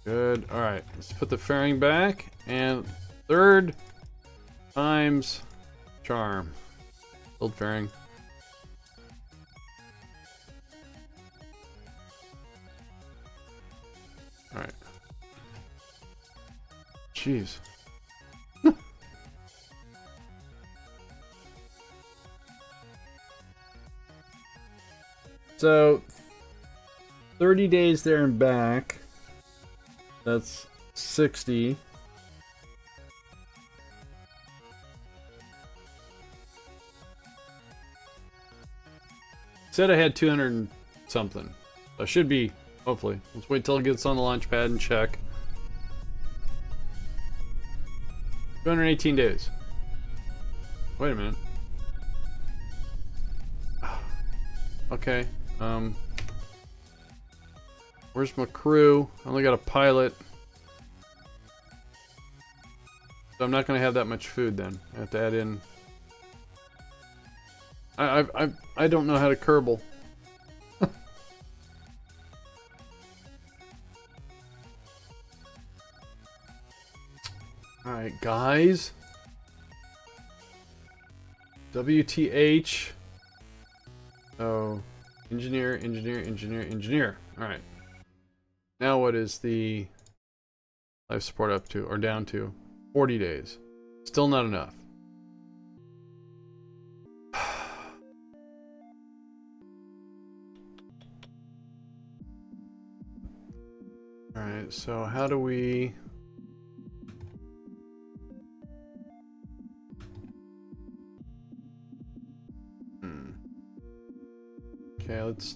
Speaker 1: Good. Alright, let's put the fairing back. And third time's charm. Build fairing. Alright. Jeez. So, 30 days there and back. That's 60. Said I had 200 and something. I should be, hopefully. Let's wait till it gets on the launch pad and check. 218 days. Wait a minute. Okay. Where's my crew? I only got a pilot. So I'm not going to have that much food then. I have to add in I don't know how to Kerbal. Alright, guys. WTH. Oh, engineer. Alright. Now what is the life support up to, or down to? 40 days. Still not enough. Alright, so how do we... Okay, let's...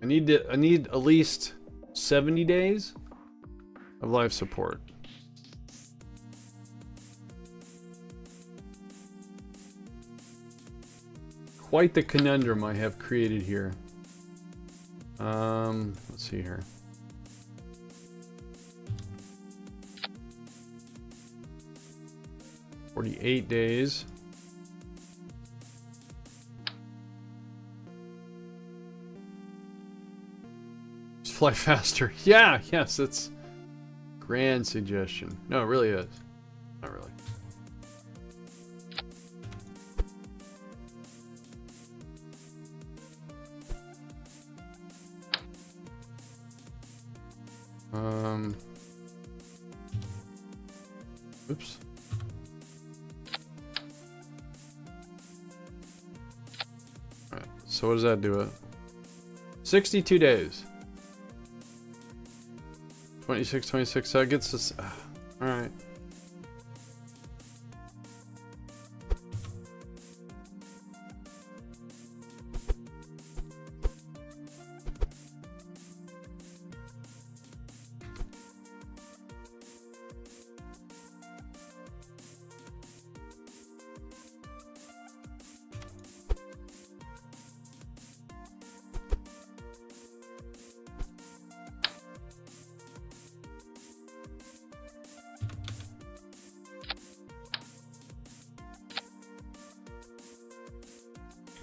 Speaker 1: I need at least 70 days of life support. Quite the conundrum I have created here. Let's see here. "48 days. Just fly faster. Yeah, yes, that's a grand suggestion. No, it really is. Not really. Oops. Alright, so what does that do? 62 days. 26, so that gets us... Alright.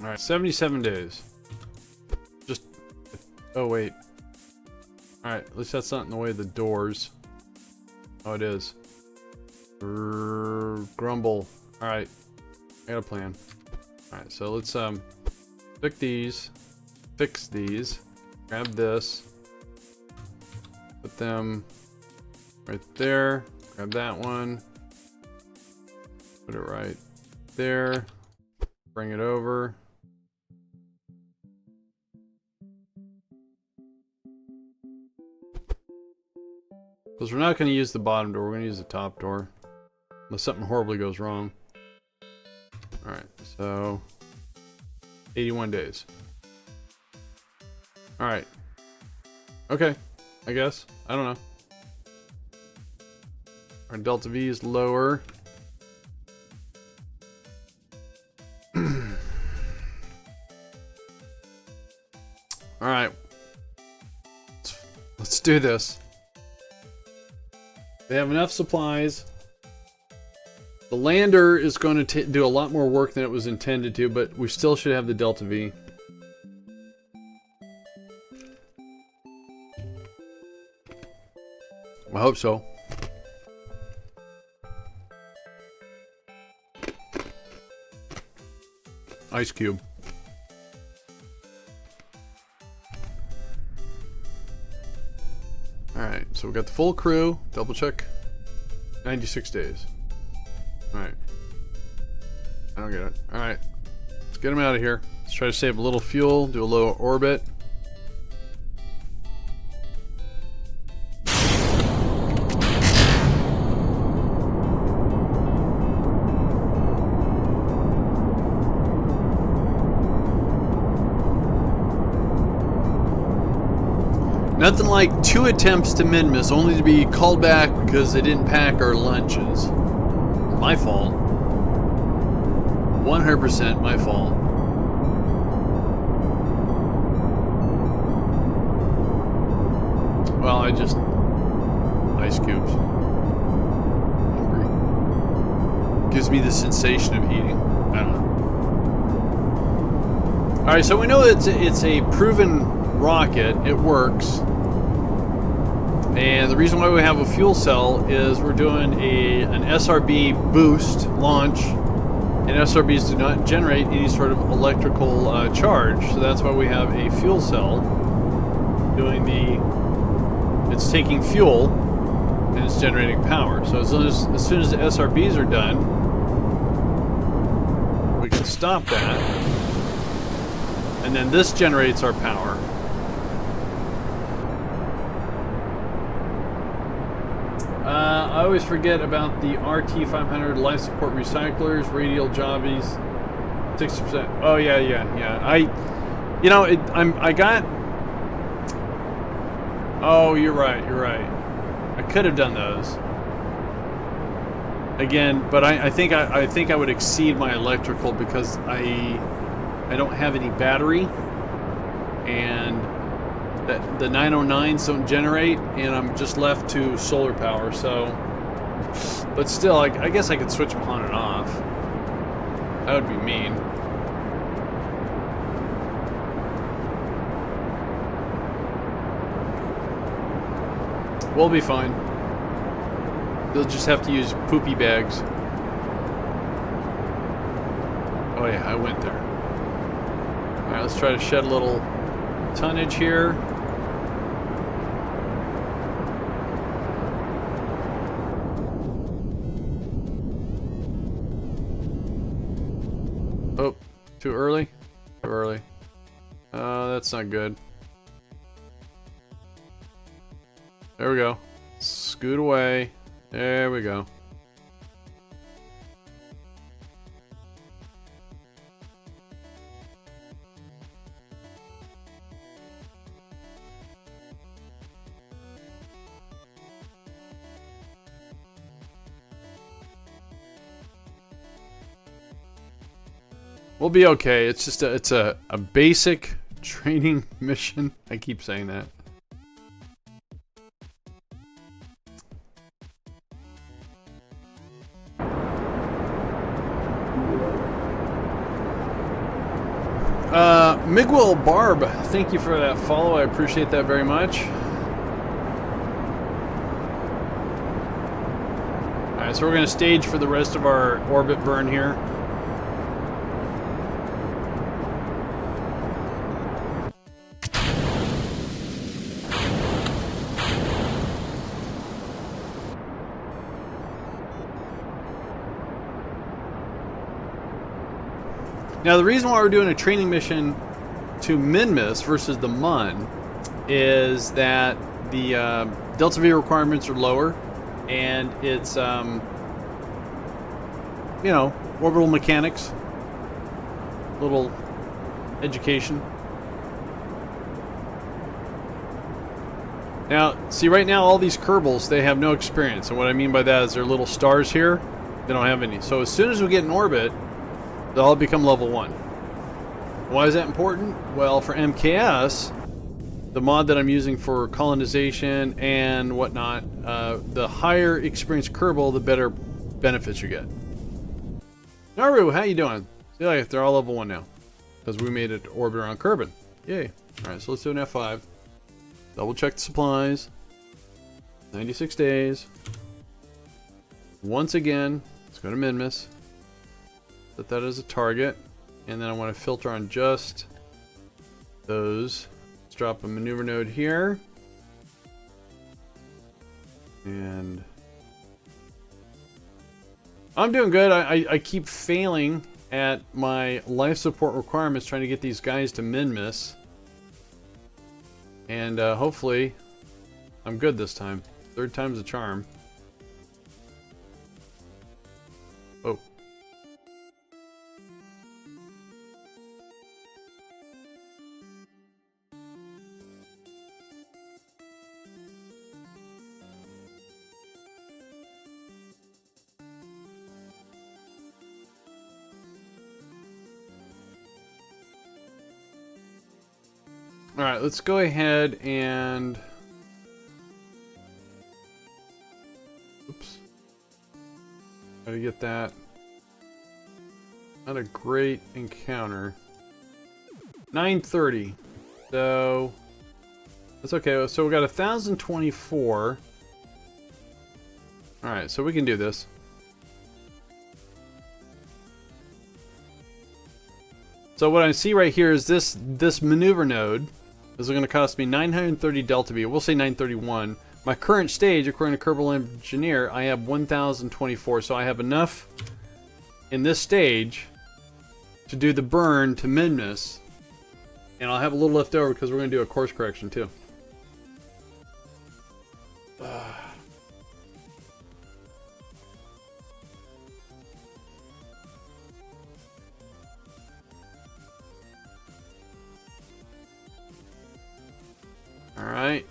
Speaker 1: Alright, 77 days. Just... Oh, wait. Alright, at least that's not in the way of the doors. Oh, it is. Grumble. Alright. I got a plan. Alright, so let's, fix these. Grab this. Put them right there. Grab that one. Put it right there. Bring it over. Because we're not going to use the bottom door, we're going to use the top door. Unless something horribly goes wrong. Alright, so... 81 days. Alright. Okay, I guess. I don't know. Our delta V is lower. Alright. Let's do this. They have enough supplies. The lander is going to do a lot more work than it was intended to, but we still should have the delta V. I hope so. Ice cube. Alright, so we got the full crew. Double check. 96 days. Alright. I don't get it. Alright. Let's get them out of here. Let's try to save a little fuel. Do a low orbit. Nothing like 2 attempts to min-miss, only to be called back because they didn't pack our lunches. My fault. 100% my fault. Well, I just... Ice cubes. Hungry. Gives me the sensation of eating. I don't know. Alright, so we know it's a proven rocket. It works. And the reason why we have a fuel cell is we're doing an SRB boost launch. And SRBs do not generate any sort of electrical charge. So that's why we have a fuel cell doing it's taking fuel and it's generating power. So as soon as the SRBs are done, we can stop that. And then this generates our power. I always forget about the RT500 life support recyclers, radial jobbies, 60%. Oh yeah. I got. Oh, you're right. I could have done those again, but I think I would exceed my electrical because I don't have any battery, and the 909s don't generate, and I'm just left to solar power. So, but still, I guess I could switch them on and off. That would be mean. We'll be fine. They'll just have to use poopy bags. Oh yeah, I went there. Alright, let's try to shed a little tonnage here. Oh, too early? Too early. That's not good. There we go. Scoot away. There we go. We'll be okay. It's just a basic training mission. I keep saying that. Miguel Barb, thank you for that follow. I appreciate that very much. Alright, so we're going to stage for the rest of our orbit burn here. Now, the reason why we're doing a training mission to Minmus versus the Mun is that the Delta V requirements are lower, and it's, you know, orbital mechanics, little education. Now, see, right now, all these Kerbals, they have no experience, and what I mean by that is they're little stars here. They don't have any. So as soon as we get in orbit, they'll all become level 1. Why is that important? Well, for MKS, the mod that I'm using for colonization and whatnot, the higher experienced Kerbal, the better benefits you get. Naru, how you doing? See, like, they're all level 1 now, because we made it orbit around Kerbin. Yay. Alright, so let's do an F5. Double check the supplies. 96 days. Once again, let's go to Minmus. Set that as a target, and then I want to filter on just those. Let's drop a maneuver node here, and I'm doing good. I keep failing at my life support requirements trying to get these guys to Minmus, and hopefully I'm good this time. Third time's a charm. Oh. Alright, let's go ahead and... Oops. How to get that? Not a great encounter. 930. So that's okay. So we got 1,024. All right, so we can do this. So what I see right here is this maneuver node. This is going to cost me 930 delta V. We'll say 931. My current stage, according to Kerbal Engineer, I have 1,024. So I have enough in this stage to do the burn to Minmus. And I'll have a little left over because we're going to do a course correction too. Alright.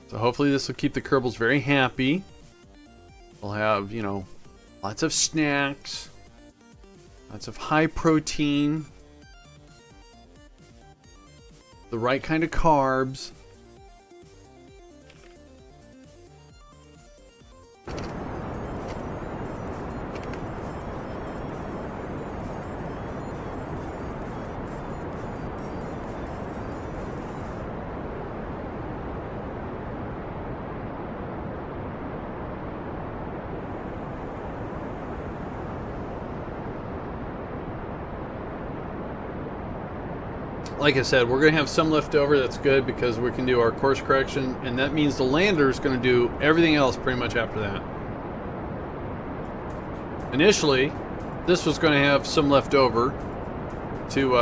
Speaker 1: So hopefully this will keep the Kerbals very happy. We'll have, you know, lots of snacks. Lots of high protein. The right kind of carbs. Like I said, we're going to have some left over. That's good because we can do our course correction, and that means the lander is going to do everything else pretty much after that. Initially, this was going to have some left over to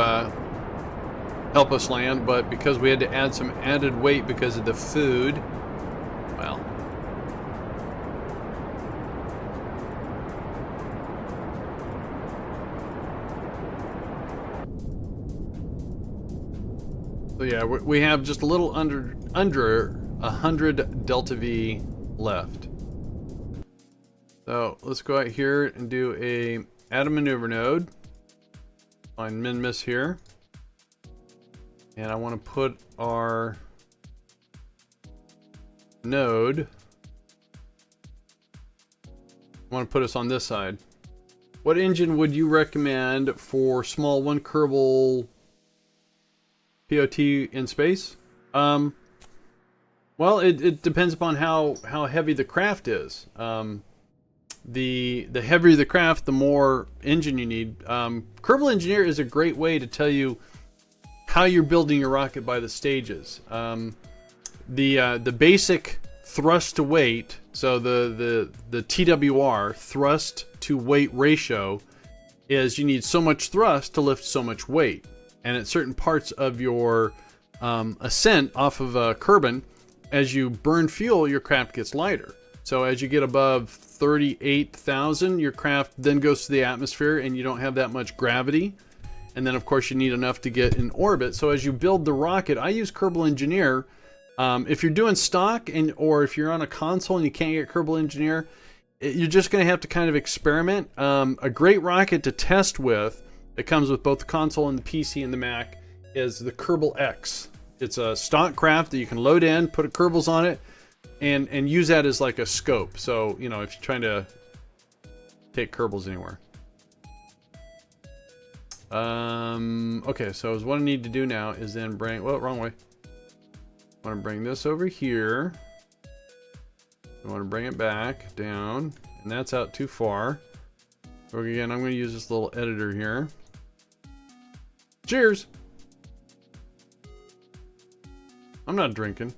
Speaker 1: help us land, but because we had to add some added weight because of the food, well. So yeah, we have just a little under 100 delta V left. So let's go out here and do add a maneuver node. Find min-miss here. And I want to put our node. I want to put us on this side. What engine would you recommend for small one Kerbal POT in space? Well, it depends upon how heavy the craft is. The heavier the craft, the more engine you need. Kerbal Engineer is a great way to tell you how you're building your rocket by the stages. The basic thrust to weight, so the TWR, thrust to weight ratio, is you need so much thrust to lift so much weight. And at certain parts of your ascent off of Kerbin, as you burn fuel, your craft gets lighter. So as you get above 38,000, your craft then goes to the atmosphere and you don't have that much gravity. And then of course you need enough to get in orbit. So as you build the rocket, I use Kerbal Engineer. If you're doing stock or if you're on a console and you can't get Kerbal Engineer, you're just going to have to kind of experiment. A great rocket to test with, it comes with both the console and the PC and the Mac, is the Kerbal X. It's a stock craft that you can load in, put a Kerbals on it, and use that as like a scope. So, you know, if you're trying to take Kerbals anywhere. Okay, so what I need to do now is then bring, well, wrong way. I want to bring this over here. I want to bring it back down, and that's out too far. So again, I'm going to use this little editor here. Cheers! I'm not drinking.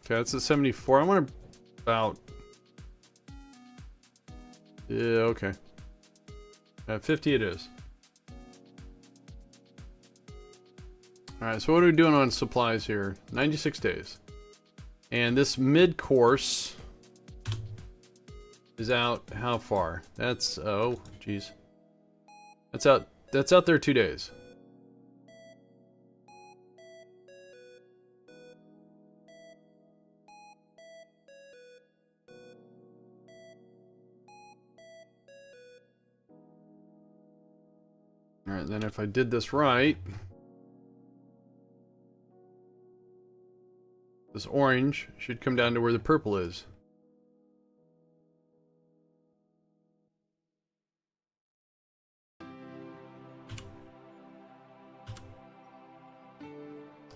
Speaker 1: Okay, that's a 74. I want to about... Yeah, okay. 50 it is. Alright, so what are we doing on supplies here? 96 days. And this mid-course is out how far? That's, oh, geez. That's out there 2 days. Alright, then if I did this right, this orange should come down to where the purple is.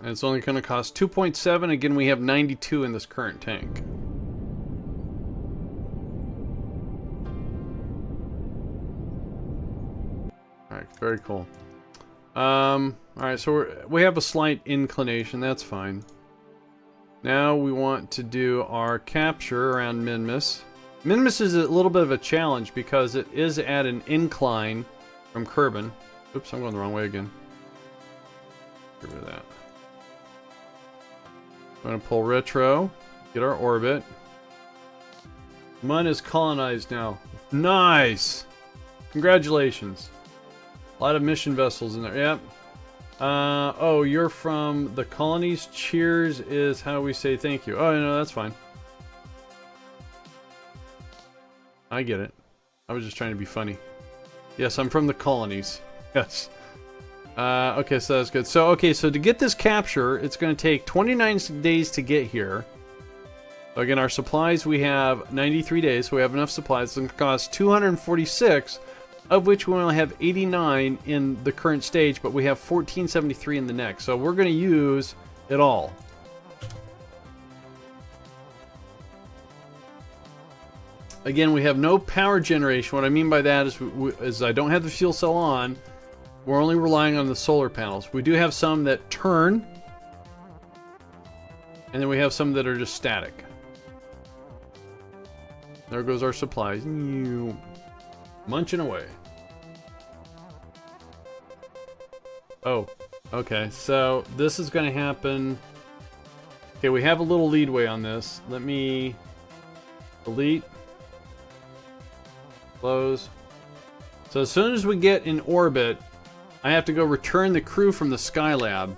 Speaker 1: And it's only going to cost 2.7. Again, we have 92 in this current tank. Alright, very cool. Alright, so we have a slight inclination. That's fine. Now we want to do our capture around Minmus. Minmus is a little bit of a challenge because it is at an incline from Kerbin. Oops, I'm going the wrong way again. Get rid of that. I'm going to pull retro, get our orbit. Mun is colonized now. Nice! Congratulations. A lot of mission vessels in there. Yep. Oh, you're from the colonies. Cheers is how we say thank you. Oh, no, that's fine. I get it. I was just trying to be funny. Yes, I'm from the colonies. Yes. Okay, so that's good. So, okay, so to get this capture, it's going to take 29 days to get here. So again, our supplies, we have 93 days, so we have enough supplies. It's going to cost 246, of which we only have 89 in the current stage, but we have 1473 in the next. So we're going to use it all. Again, we have no power generation. What I mean by that is I don't have the fuel cell on. We're only relying on the solar panels. We do have some that turn, and then we have some that are just static. There goes our supplies. Munching away. Oh, okay. So this is going to happen. Okay, we have a little leadway on this. Let me delete. Close. So as soon as we get in orbit, I have to go return the crew from the Skylab.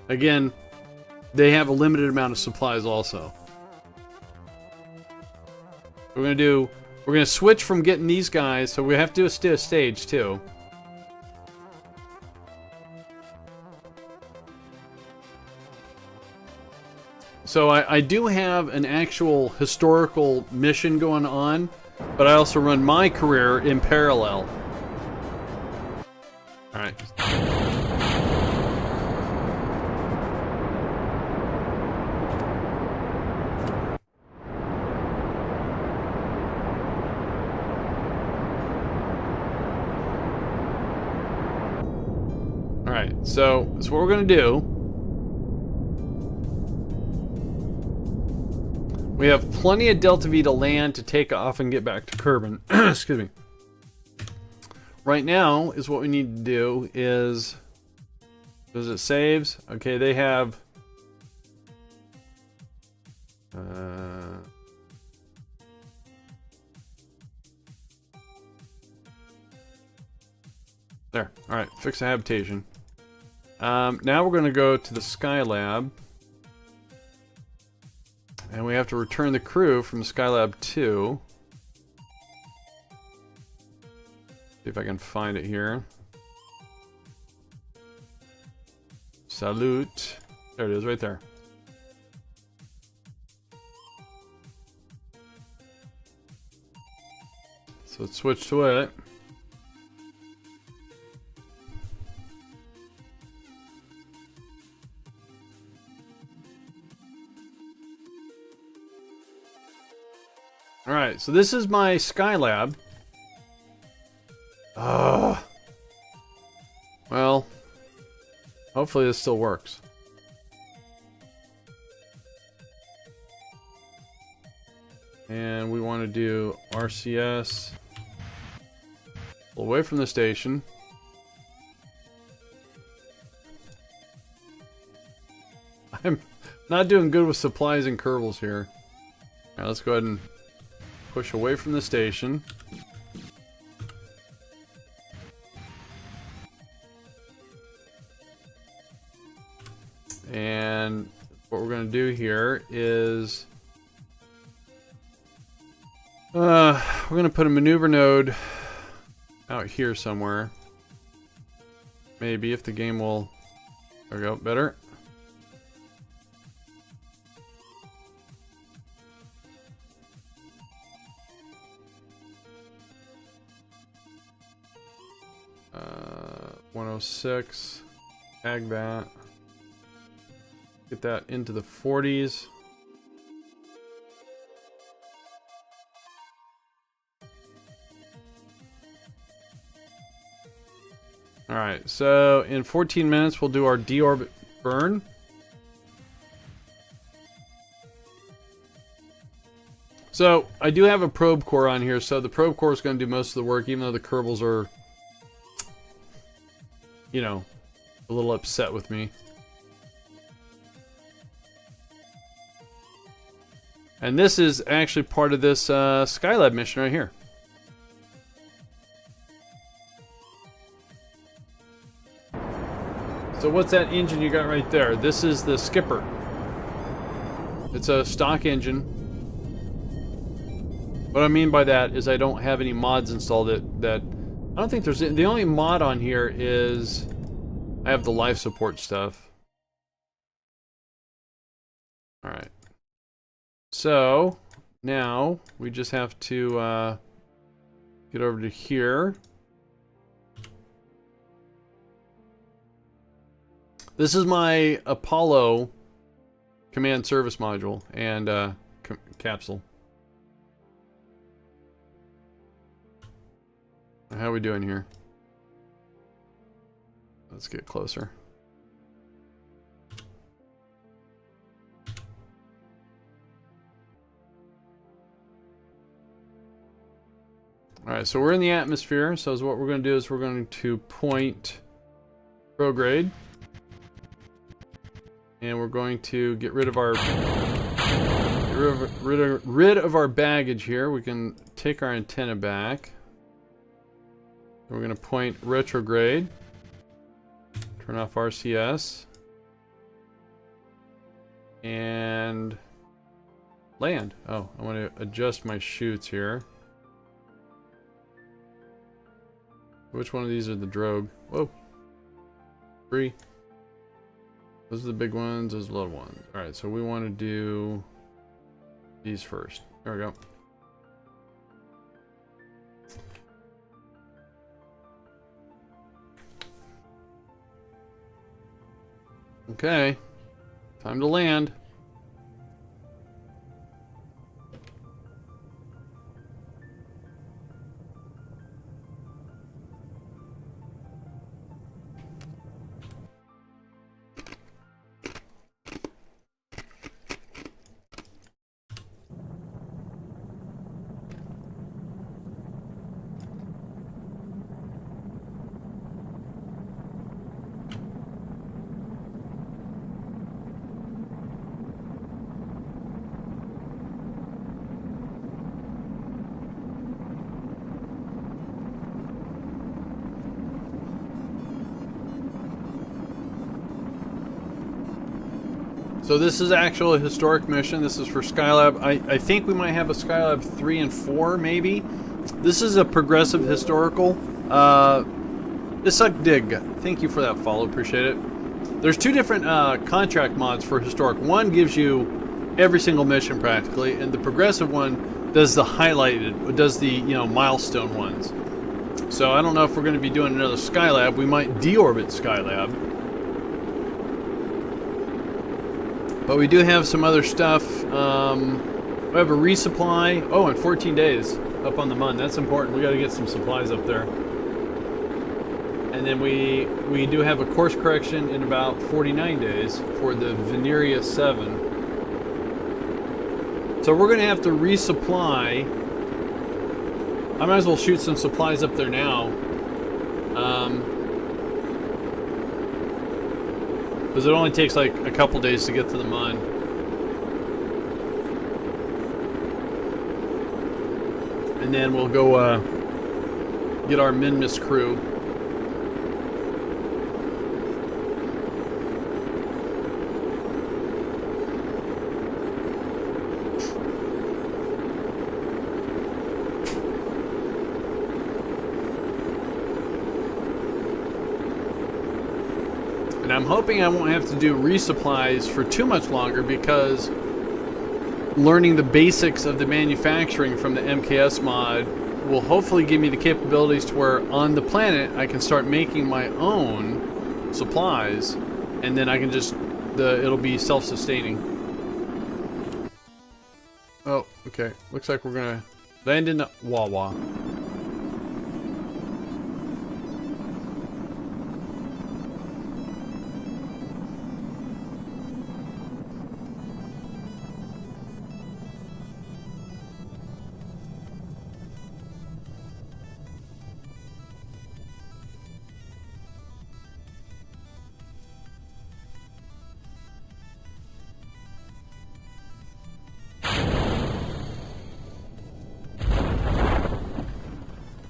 Speaker 1: Again, they have a limited amount of supplies also. We're gonna switch from getting these guys, so we have to do a stage too. So I do have an actual historical mission going on, but I also run my career in parallel. Alright. Alright, so what we're going to do. We have plenty of Delta V to land to take off and get back to Kerbin. Excuse me. Right now is what we need to do is it saves? Okay, they have there. Alright, fix the habitation. Now we're gonna go to the Skylab. And we have to return the crew from Skylab 2. See if I can find it here. Salute. There it is, right there. So let's switch to it. Alright, so this is my Skylab. Well, hopefully this still works. And we want to do RCS. Pull away from the station. I'm not doing good with supplies and Kerbals here. Now let's go ahead and push away from the station. And what we're going to do here is we're going to put a maneuver node out here somewhere. Maybe if the game will... There we go, better. Uh, 106. Tag that. Get that into the 40s. Alright, so in 14 minutes we'll do our deorbit burn. So I do have a probe core on here, so the probe core is going to do most of the work, even though the Kerbals are, you know, a little upset with me. And this is actually part of this Skylab mission right here. So what's that engine you got right there? This is the Skipper. It's a stock engine. What I mean by that is I don't have any mods installed that I don't think there's... The only mod on here is I have the life support stuff. Alright. So, now we just have to get over to here. This is my Apollo command service module and capsule. How are we doing here? Let's get closer. Alright, so we're in the atmosphere, so what we're going to do is we're going to point prograde. And we're going to get rid of our rid of our baggage here. We can take our antenna back. We're going to point retrograde. Turn off RCS. And land. Oh, I want to adjust my chutes here. Which one of these are the drogue? Whoa. 3. Those are the big ones, those are the little ones. Alright, so we want to do these first. There we go. Okay. Time to land. So this is actually a historic mission. This is for Skylab. I think we might have a Skylab 3 and 4, maybe. This is a progressive historical. This dig. Thank you for that follow. Appreciate it. There's 2 different contract mods for historic. One gives you every single mission practically, and the progressive one does the highlighted, does the milestone ones. So I don't know if we're going to be doing another Skylab. We might deorbit Skylab. But we do have some other stuff. We have a resupply. Oh, in 14 days up on the Mun. That's important. We got to get some supplies up there. And then we do have a course correction in about 49 days for the Veneria 7. So we're going to have to resupply. I might as well shoot some supplies up there now. Because it only takes like a couple days to get to the Mun. And then we'll go get our Minmus crew. And I'm hoping I won't have to do resupplies for too much longer, because learning the basics of the manufacturing from the MKS mod will hopefully give me the capabilities to where on the planet I can start making my own supplies, and then I can just it'll be self-sustaining. Oh, okay. Looks like we're gonna land in the Wawa.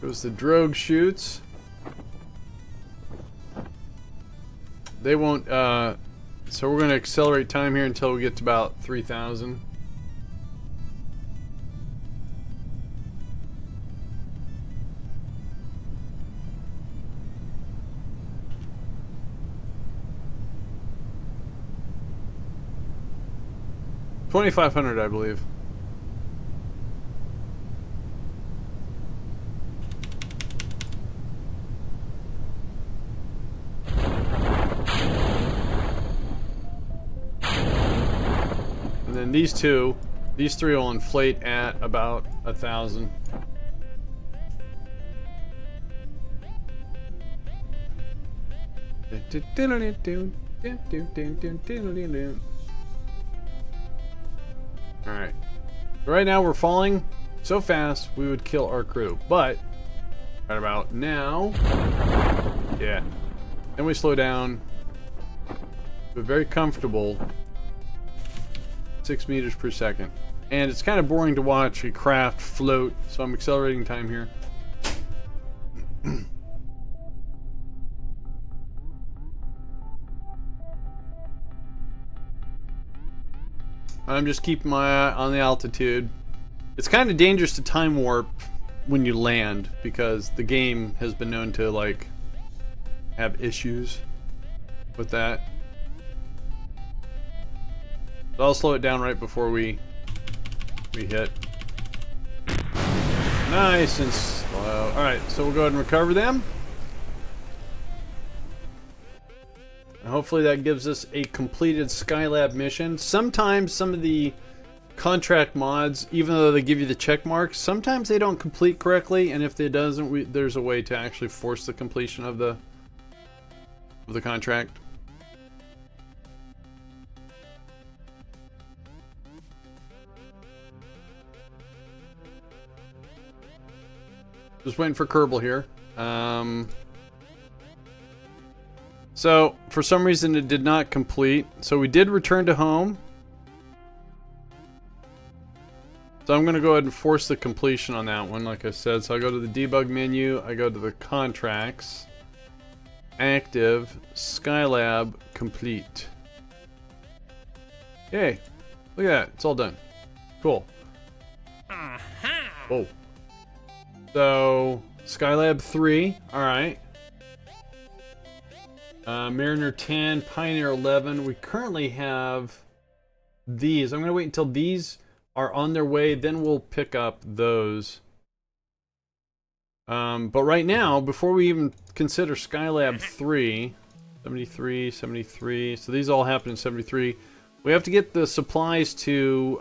Speaker 1: Goes the drogue chutes. They won't, so we're going to accelerate time here until we get to about 3,000. $2,500, I believe. And then these three will inflate at about 1,000. Alright. Right now we're falling so fast we would kill our crew. But right about now, yeah. Then we slow down. We're very comfortable. 6 meters per second. And it's kind of boring to watch a craft float, so I'm accelerating time here. I'm just keeping my eye on the altitude. It's kind of dangerous to time warp when you land because the game has been known to like have issues with that. So I'll slow it down right before we hit. Nice and slow. Alright, so we'll go ahead and recover them. And hopefully that gives us a completed Skylab mission. Sometimes some of the contract mods, even though they give you the check marks, sometimes they don't complete correctly, and if it doesn't, there's a way to actually force the completion of the contract. Just waiting for Kerbal here. So, for some reason it did not complete. So we did return to home. So I'm going to go ahead and force the completion on that one, like I said. So I go to the debug menu, I go to the contracts, active, Skylab, complete. Yay. Look at that, it's all done. Cool. Oh. So, Skylab 3, alright. Mariner 10, Pioneer 11. We currently have these. I'm going to wait until these are on their way, then we'll pick up those. But right now, before we even consider Skylab 3, 73, 73, so these all happen in 73, we have to get the supplies to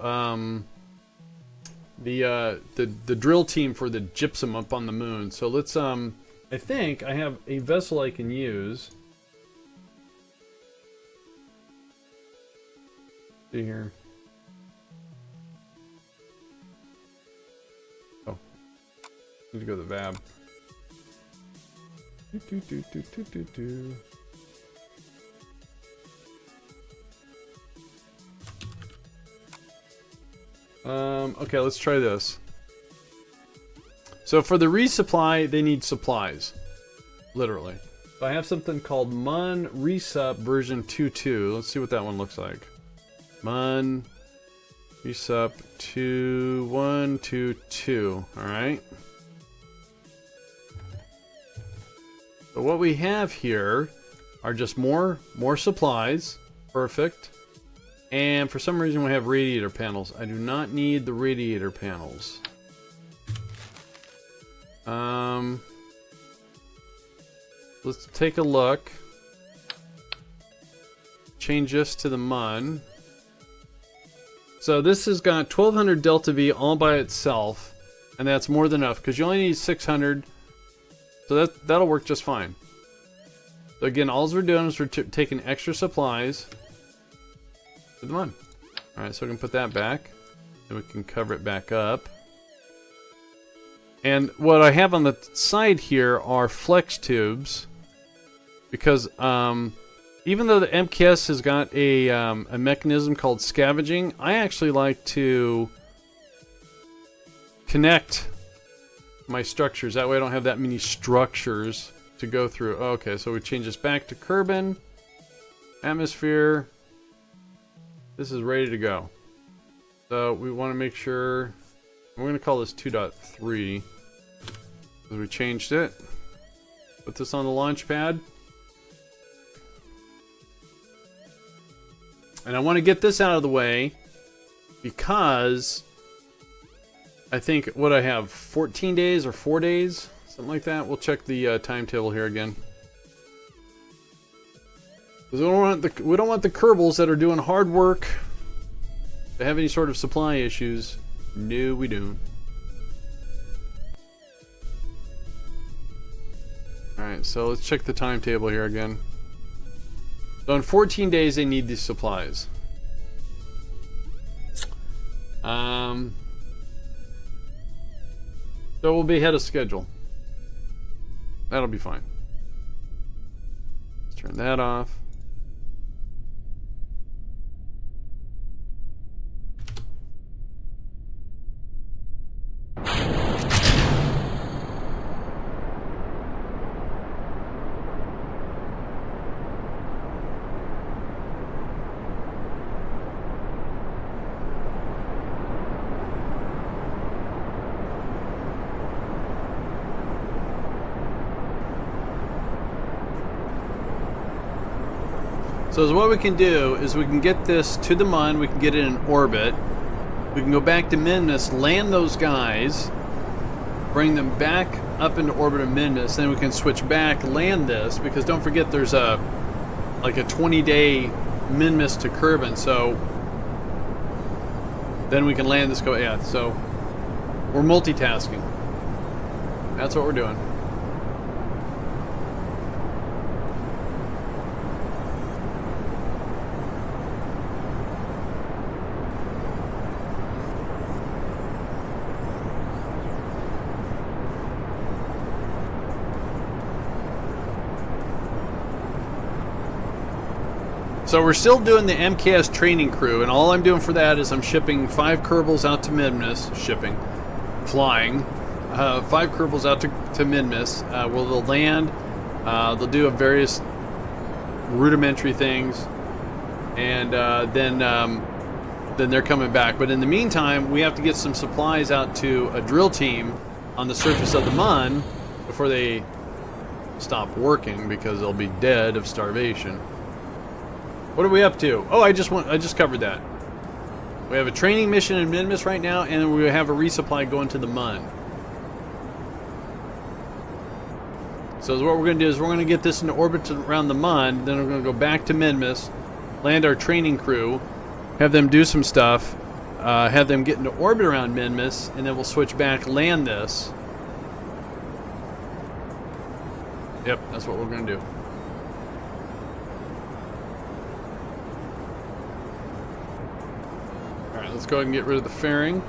Speaker 1: the drill team for the gypsum up on the moon. So let's I think I have a vessel I can use. See here. Oh, need to go to the VAB. Okay, let's try this. So for the resupply, they need supplies. Literally. So I have something called Mun Resup version 2.2. Let's see what that one looks like. Mun Resup 2.1.2.2. Alright. So what we have here are just more supplies. Perfect. And for some reason we have radiator panels. I do not need the radiator panels. Let's take a look. change this to the MUN. So this has got 1200 delta V all by itself, and that's more than enough because you only need 600. So that'll work just fine. So again, all we're doing is we're taking extra supplies to the MUN. All right, so we can put that back, and we can cover it back up. And what I have on the side here are flex tubes, because even though the MKS has got a mechanism called scavenging, I actually like to connect my structures. That way I don't have that many structures to go through. Okay, so we change this back to Kerbin. Atmosphere. This is ready to go. So we want to make sure... We're going to call this 2.3. Because we changed it. Put this on the launch pad. And I want to get this out of the way because I think what I have 14 days or 4 days, something like that. We'll check the timetable here again. Because we don't want the Kerbals that are doing hard work to have any sort of supply issues. No, we don't. Alright, so let's check the timetable here again. So in 14 days they need these supplies. So we'll be ahead of schedule. That'll be fine. Let's turn that off. So what we can do is we can get this to the MUN, we can get it in orbit, we can go back to Minmus, land those guys, bring them back up into orbit of Minmus, then we can switch back, land this, because don't forget there's like a 20-day Minmus to Kerbin, so then we can land this, yeah, so we're multitasking. That's what we're doing. So we're still doing the MKS training crew, and all I'm doing for that is I'm shipping 5 Kerbals out to Minmus, flying, 5 Kerbals out to Minmus, where they'll land, they'll do various rudimentary things, and then they're coming back. But in the meantime, we have to get some supplies out to a drill team on the surface of the MUN before they stop working, because they'll be dead of starvation. What are we up to? Oh, I just covered that. We have a training mission in Minmus right now, and we have a resupply going to the MUN. So what we're going to do is we're going to get this into orbit around the MUN, then we're going to go back to Minmus, land our training crew, have them do some stuff, have them get into orbit around Minmus, and then we'll switch back, land this. Yep, that's what we're going to do. Let's go ahead and get rid of the fairing.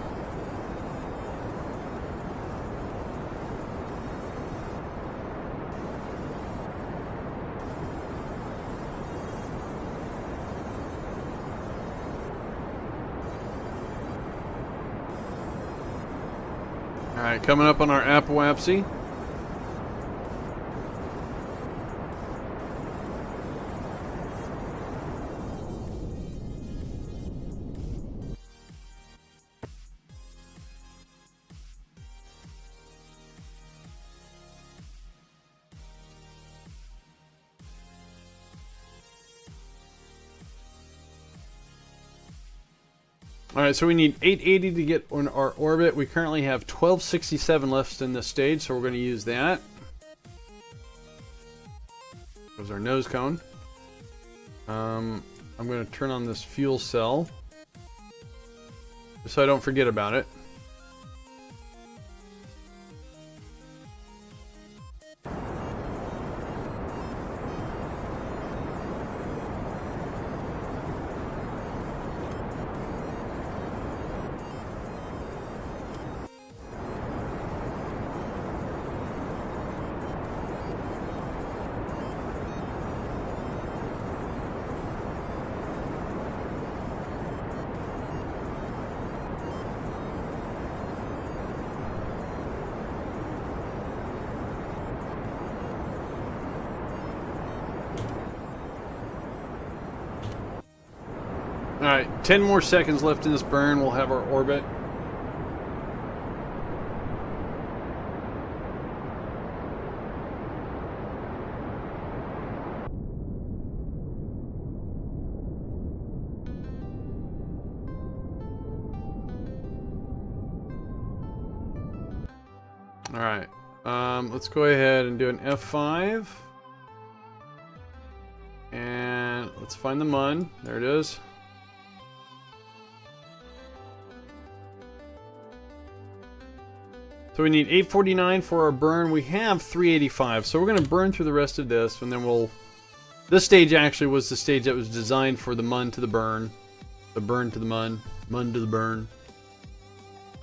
Speaker 1: Alright, coming up on our Apawapsi. Alright, so we need 880 to get on our orbit. We currently have 1267 left in this stage, so we're going to use that. There's our nose cone. I'm going to turn on this fuel cell, just so I don't forget about it. Alright, 10 more seconds left in this burn. We'll have our orbit. Alright, let's go ahead and do an F5. And let's find the MUN. There it is. So we need 849 for our burn. We have 385, so we're going to burn through the rest of this, and then we'll... This stage actually was the stage that was designed for the MUN to the burn. The burn to the MUN. MUN to the burn.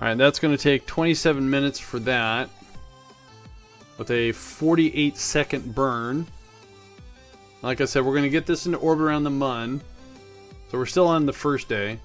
Speaker 1: Alright, that's going to take 27 minutes for that. With a 48-second burn. Like I said, we're going to get this into orbit around the MUN. So we're still on the first day.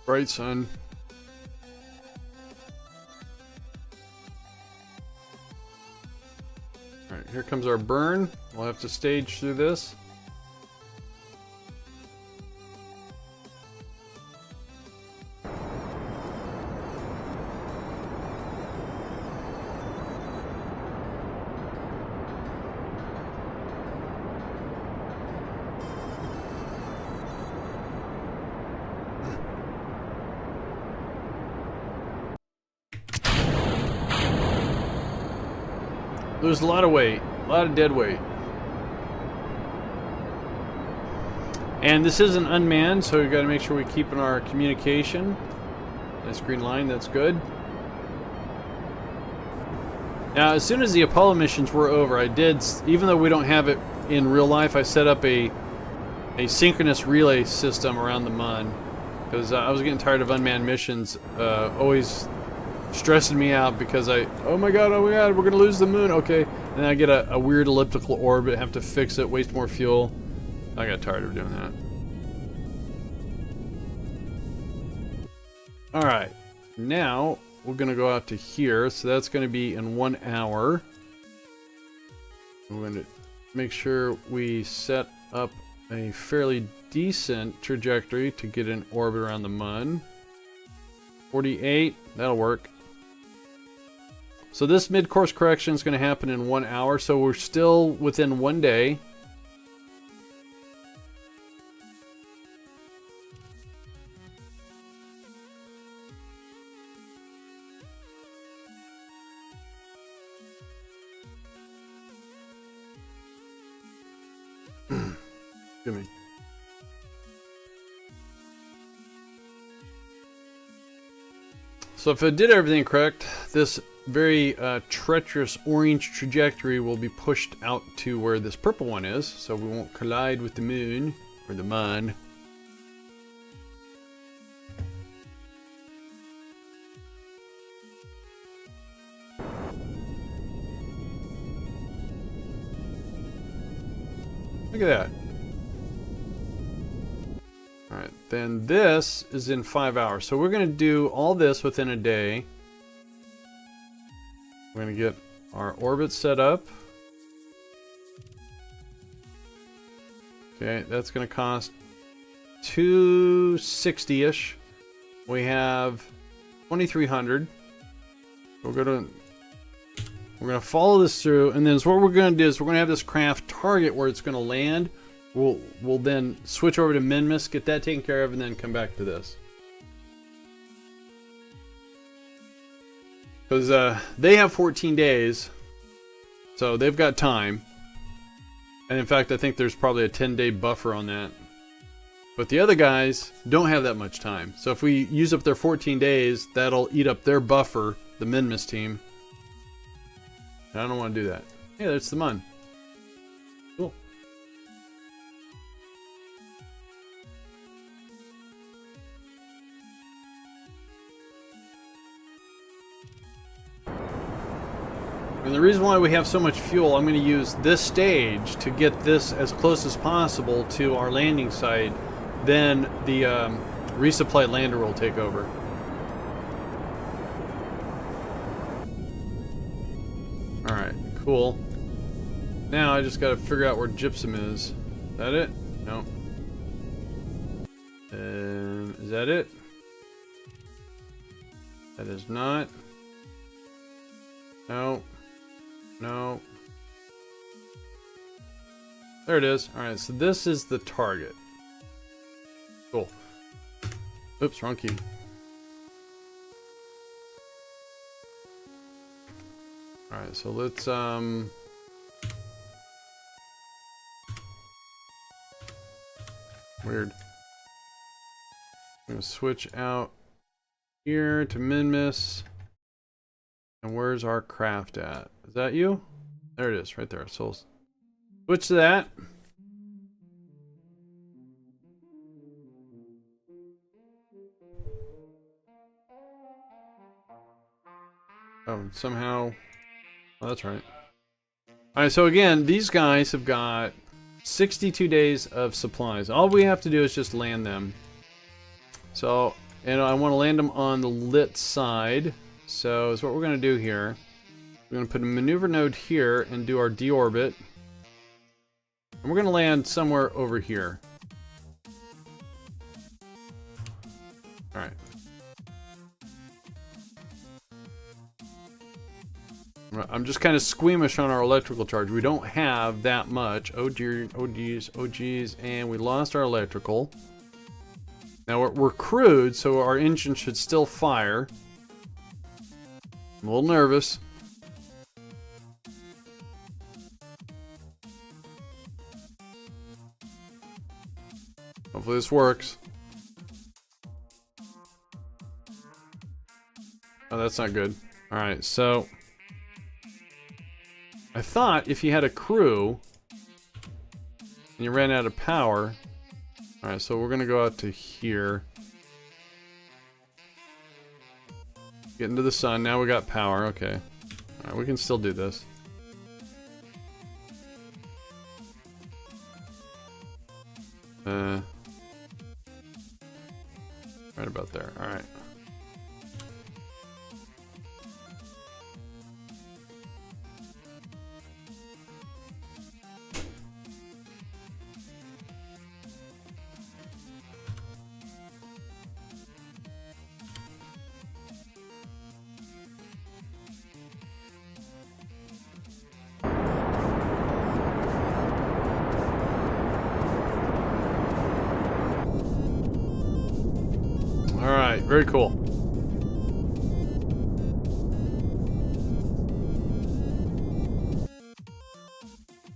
Speaker 1: Right, son. Alright, here comes our burn. We'll have to stage through this. There's a lot of weight, a lot of dead weight. And this isn't unmanned, so we've got to make sure we keep in our communication. Nice green line, that's good. Now, as soon as the Apollo missions were over, I did, even though we don't have it in real life, I set up a synchronous relay system around the MUN. Because I was getting tired of unmanned missions, always stressing me out because oh my god, we're gonna lose the moon, okay. And then I get a weird elliptical orbit, have to fix it, waste more fuel. I got tired of doing that. Alright, now we're gonna go out to here, so that's gonna be in 1 hour. We're gonna make sure we set up a fairly decent trajectory to get in orbit around the MUN. 48, that'll work. So this mid-course correction is going to happen in 1 hour, so we're still within 1 day. Give me. So if I did everything correct, this very treacherous orange trajectory will be pushed out to where this purple one is, so we won't collide with the moon, or the MUN. Look at that. Alright, then this is in 5 hours. So we're going to do all this within a day. We're going to get our orbit set up. Okay, that's going to cost $260-ish. We have 2,300. We're going to follow this through, and then what we're going to do is we're going to have this craft target where it's going to land. We'll then switch over to Minmus, get that taken care of, and then come back to this. Because they have 14 days, so they've got time. And in fact, I think there's probably a 10-day buffer on that. But the other guys don't have that much time. So if we use up their 14 days, that'll eat up their buffer, the Minmus team. And I don't want to do that. Hey, that's the Mun. Cool. And the reason why we have so much fuel, I'm going to use this stage to get this as close as possible to our landing site. Then the resupply lander will take over. Alright, cool. Now I just got to figure out where gypsum is. Is that it? No. Is that it? That is not. No. No. There it is. Alright, so this is the target. Cool. Oops, wrong key. Alright, so let's weird. I'm gonna switch out here to Minmus. And where's our craft at? Is that you? There it is, right there. So switch to that. Oh, somehow. Oh, that's right. Alright, so again, these guys have got 62 days of supplies. All we have to do is just land them. So, and I want to land them on the lit side. So, is what we're going to do here. We're going to put a maneuver node here and do our deorbit. And we're going to land somewhere over here. Alright. I'm just kind of squeamish on our electrical charge. We don't have that much. Oh dear, oh geez, oh geez. And we lost our electrical. Now we're crewed, so our engine should still fire. I'm a little nervous. Hopefully this works. Oh, that's not good. Alright, so I thought if you had a crew and you ran out of power. Alright, so we're gonna go out to here. Get into the sun. Now we got power. Okay. Alright, we can still do this. Right about there. Alright. Alright, very cool.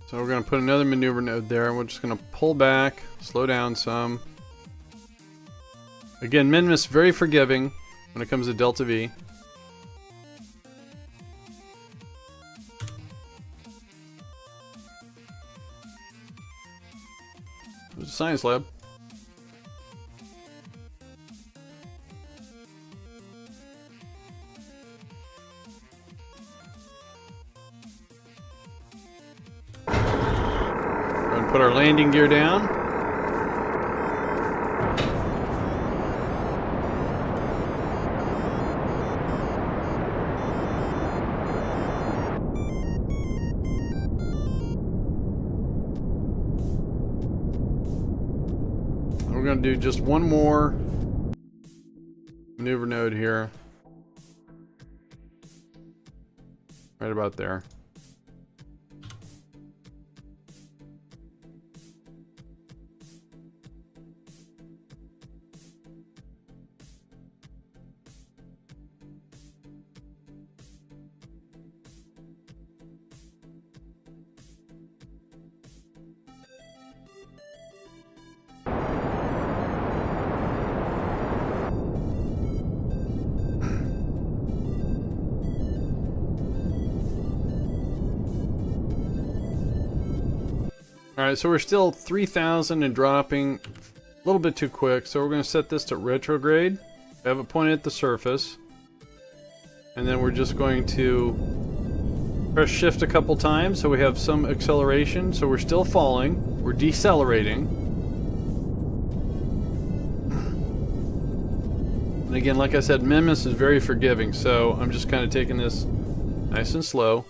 Speaker 1: So we're going to put another maneuver node there. We're just going to pull back, slow down some. Again, Minmus very forgiving when it comes to Delta V. There's a science lab. Put our landing gear down. going to do just one more maneuver node here. Right about there. Alright, so we're still 3,000 and dropping a little bit too quick, so we're going to set this to retrograde. Have it pointed at the surface. And then we're just going to press shift a couple times so we have some acceleration. So we're still falling. We're decelerating. And again, like I said, Mimus is very forgiving, so I'm just kind of taking this nice and slow.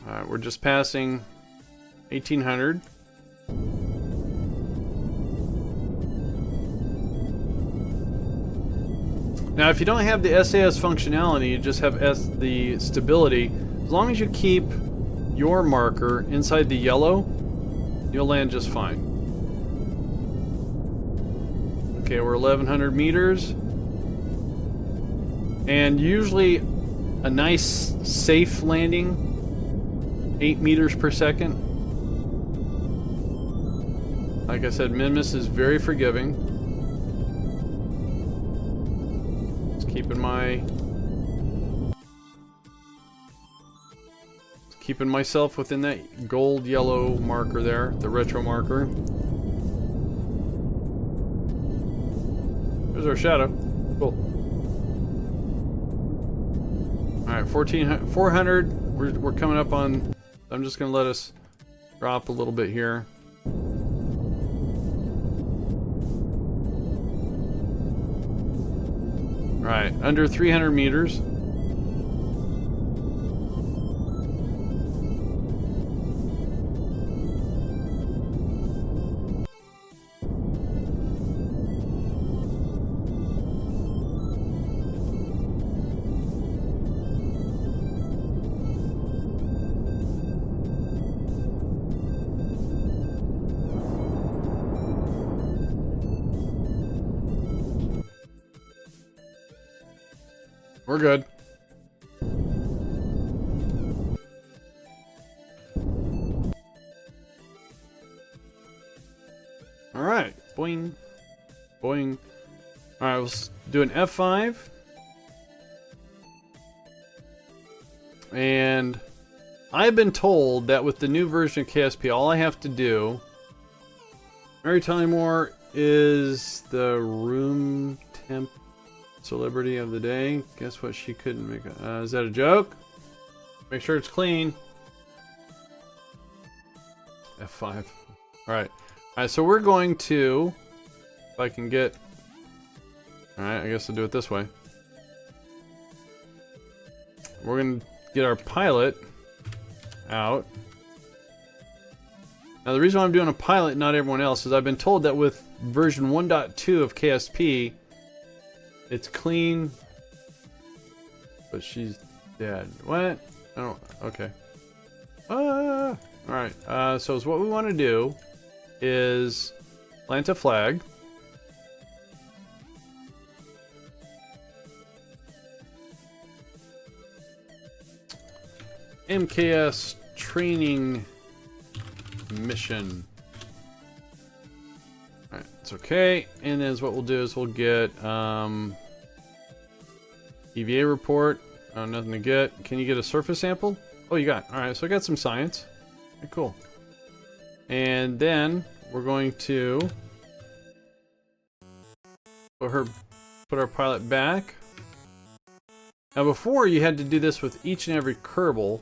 Speaker 1: Alright, we're just passing 1800. Now, if you don't have the SAS functionality, you just have the stability. As long as you keep your marker inside the yellow, you'll land just fine. Okay, we're 1100 meters. And usually a nice, safe landing, 8 meters per second. Like I said, Mimus is very forgiving. Just keeping myself within that gold yellow marker there, the retro marker. There's our shadow. Cool. Alright, 400. We're coming up on. I'm just going to let us drop a little bit here. Alright, under 300 meters. We're good. Alright. Boing. Boing. Alright, let's do an F5. And I've been told that with the new version of KSP, all I have to do... Mary Tullymore is the room temp... celebrity of the day. Guess what she couldn't make is that a joke? Make sure it's clean. F5. Alright. Alright, so we're going to, if I can get, alright, I guess I'll do it this way. We're going to get our pilot out. Now the reason why I'm doing a pilot and not everyone else is I've been told that with version 1.2 of KSP, it's clean, but she's dead. What? I don't. Okay. Alright. So what we want to do is plant a flag. MKS training mission. Alright, it's okay. And then what we'll do is we'll get EVA report. Oh, nothing to get. Can you get a surface sample? Oh, you got. Alright, so I got some science. Okay, cool. And then we're going to put our pilot back. Now before you had to do this with each and every Kerbal,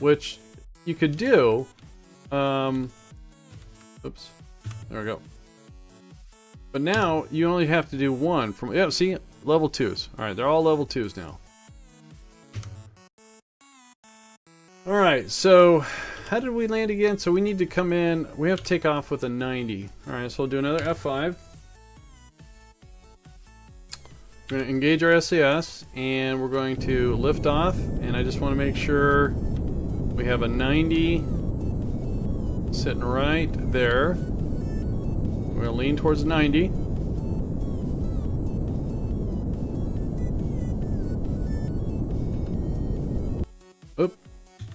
Speaker 1: which you could do. Oops. There we go. But now you only have to do one from, yeah, see, level 2s. Alright, they're all level 2s now. Alright, so how did we land again? So we need to come in, we have to take off with a 90. Alright, so we'll do another F5. We're going to engage our SAS, and we're going to lift off, and I just want to make sure we have a 90 sitting right there. We're going to lean towards 90. Oop.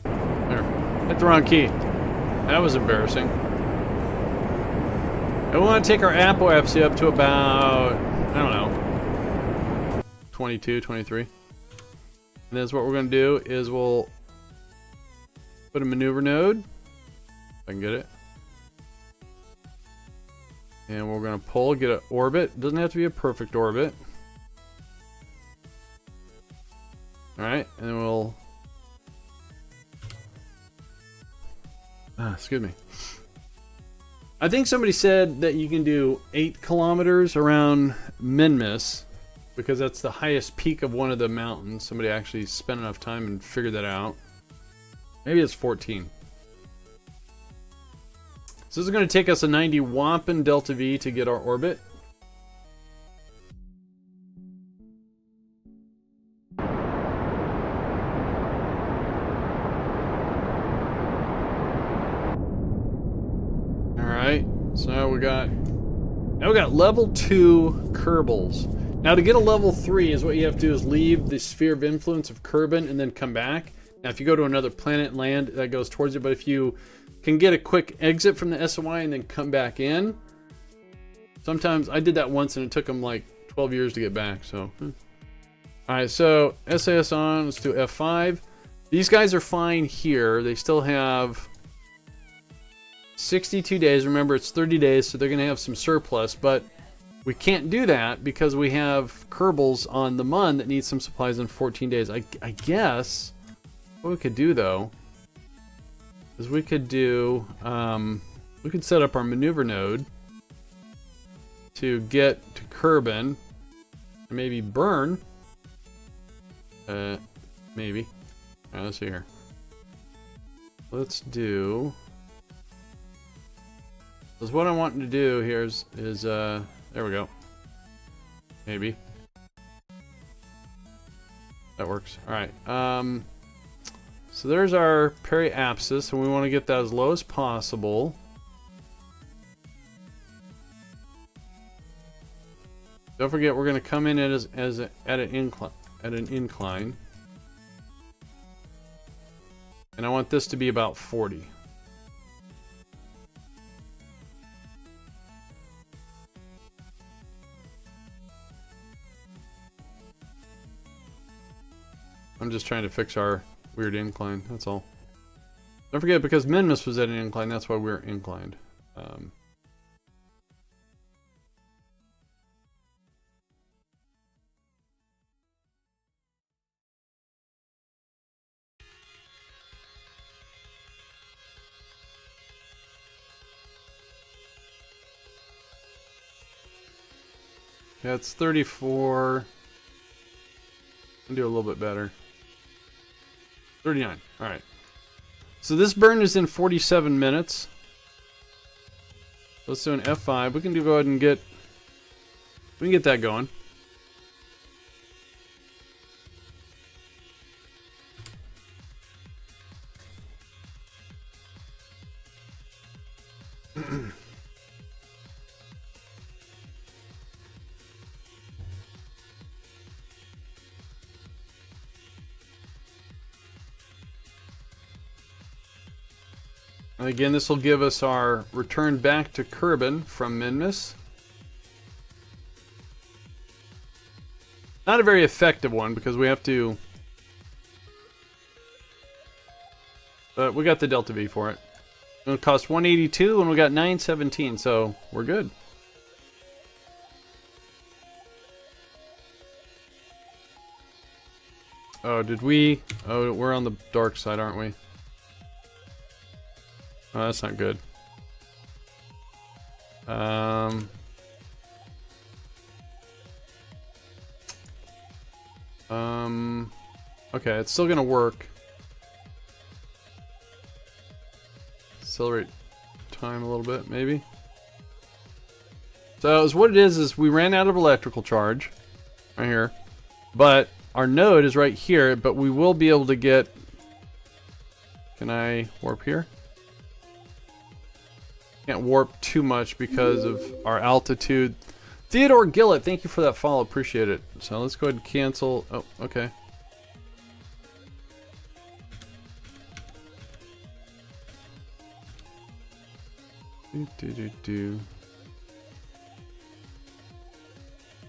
Speaker 1: There. Hit the wrong key. That was embarrassing. And we want to take our apoapsy up to about, I don't know, 22, 23. And then what we're going to do is we'll put a maneuver node. If I can get it. And we're going to pull, get an orbit. It doesn't have to be a perfect orbit. Alright, and then we'll... excuse me. I think somebody said that you can do 8 kilometers around Minmus, because that's the highest peak of one of the mountains. Somebody actually spent enough time and figured that out. Maybe it's 14. So this is going to take us a 90 whomping delta V to get our orbit. Alright, so now we got level 2 Kerbals. Now to get a level 3 is what you have to do is leave the sphere of influence of Kerbin and then come back. Now if you go to another planet and land, that goes towards it, but if you can get a quick exit from the SOI and then come back in, sometimes I did that once and it took them like 12 years to get back, so. Alright, so SAS on, let's do F5. These guys are fine here. They still have 62 days. Remember, it's 30 days, so they're going to have some surplus, but we can't do that because we have Kerbals on the Mun that need some supplies in 14 days. I guess what we could do, though, is we could do, we could set up our maneuver node to get to Kerbin and maybe burn. Maybe. All right, let's see here. Let's do... Because what I'm wanting to do here is there we go. Maybe. That works. Alright. So there's our periapsis, and we want to get that as low as possible. Don't forget, we're going to come in at an incline. And I want this to be about 40. I'm just trying to fix our weird incline, that's all. Don't forget, because Minmus was at an incline, that's why we're inclined. Yeah, it's 34. I'll do a little bit better. 39. Alright. So this burn is in 47 minutes. Let's do an F5. We can go ahead and get... We can get that going. Again, this will give us our return back to Kerbin from Minmus. Not a very effective one because we have to... But we got the Delta V for it. It'll cost 182 and we got 917, so we're good. Oh, did we... Oh, we're on the dark side, aren't we? Oh, that's not good. Okay, it's still gonna work. accelerate time a little bit, maybe. So what it is we ran out of electrical charge right here, but our node is right here, but we will be able to get... Can I warp here? Can't warp too much because of our altitude. Theodore Gillett, thank you for that follow. Appreciate it. So let's go ahead and cancel. Oh, okay.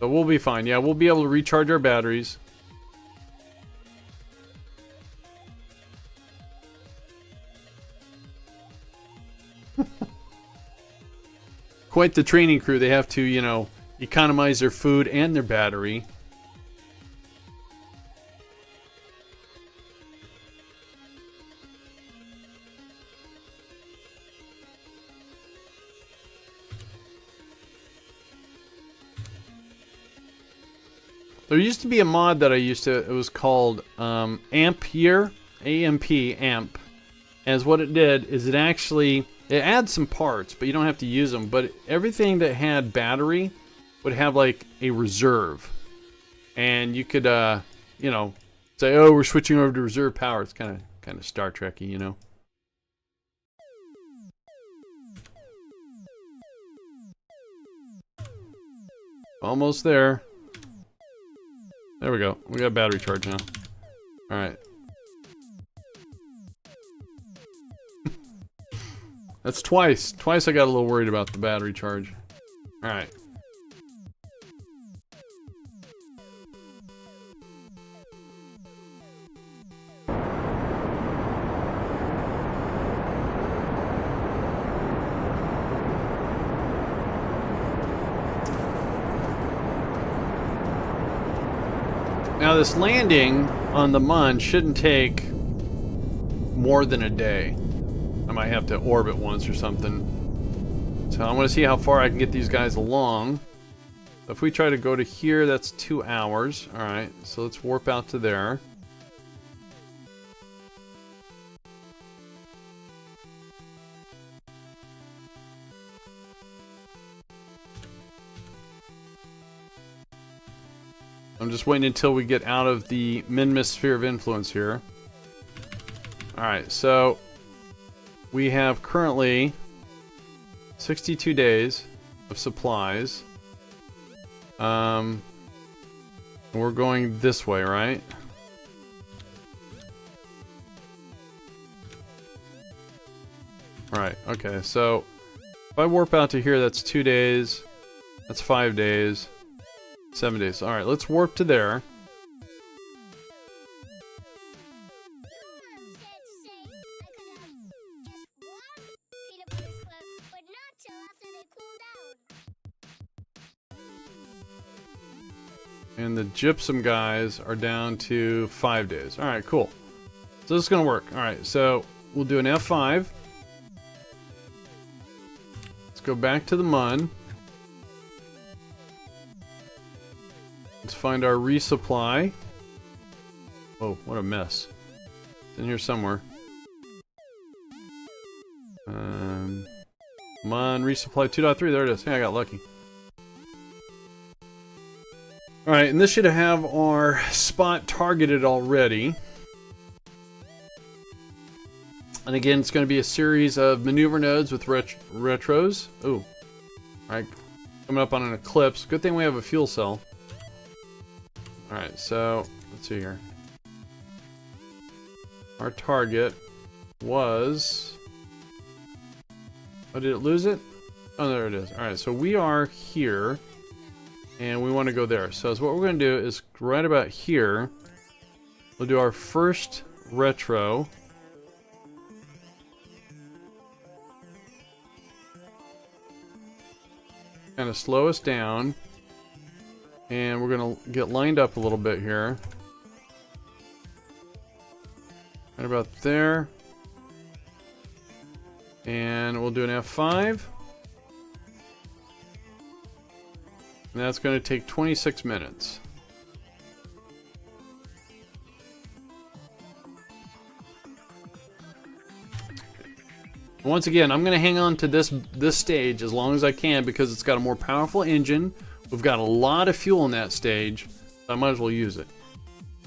Speaker 1: So we'll be fine. Yeah, we'll be able to recharge our batteries. Quite the training crew. They have to, you know, economize their food and their battery. There used to be a mod that I used to, it was called Ampere, A-M-P, AMP. As what it did is it actually, it adds some parts, but you don't have to use them. But everything that had battery would have like a reserve. And you could, you know, say, oh, we're switching over to reserve power. It's kind of Star Trek-y, you know. Almost there. There we go. We got battery charge now. Alright. That's twice. Twice I got a little worried about the battery charge. Alright. Now this landing on the Mun shouldn't take more than a day. I might have to orbit once or something. So I want to see how far I can get these guys along. If we try to go to here, that's 2 hours. Alright, so let's warp out to there. I'm just waiting until we get out of the Minmus sphere of influence here. Alright, so we have currently 62 days of supplies. We're going this way, right? Alright, okay, so if I warp out to here, that's 2 days. That's 5 days. 7 days. Alright, let's warp to there. And the gypsum guys are down to 5 days. Alright, cool. So this is going to work. Alright, so we'll do an F5. Let's go back to the Mun. Let's find our resupply. Oh, what a mess. It's in here somewhere. Mun resupply 2.3. There it is. Yeah, I got lucky. Alright, and this should have our spot targeted already. And again, it's going to be a series of maneuver nodes with retros. Ooh. Alright, coming up on an eclipse. Good thing we have a fuel cell. Alright, so let's see here. Our target was... Oh, did it lose it? Oh, there it is. Alright, so we are here. And we want to go there. So what we're going to do is right about here, we'll do our first retro. Kind of slow us down. And we're going to get lined up a little bit here. Right about there. And we'll do an F5. And that's going to take 26 minutes. Once again, I'm going to hang on to this stage as long as I can because it's got a more powerful engine. We've got a lot of fuel in that stage, so I might as well use it.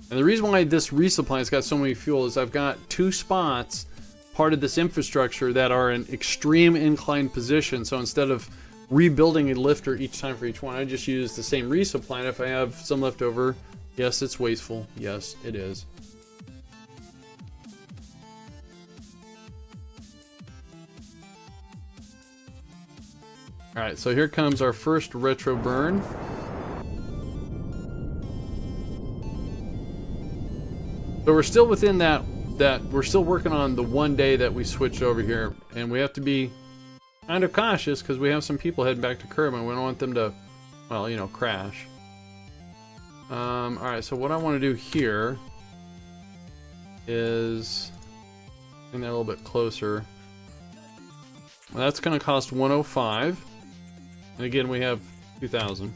Speaker 1: And the reason why this resupply has got so many fuel is I've got 2 spots, part of this infrastructure, that are in extreme inclined position. So instead of rebuilding a lifter each time for each one, I just use the same resupply. And if I have some left over, yes, it's wasteful. Yes, it is. Alright, so here comes our first retro burn. So we're still within that we're still working on the one day that we switched over here, and we have to be kind of cautious because we have some people heading back to Kerbal and we don't want them to, well, you know, crash. Alright, so what I want to do here is bring that a little bit closer. Well, that's going to cost 105, and again we have 2,000.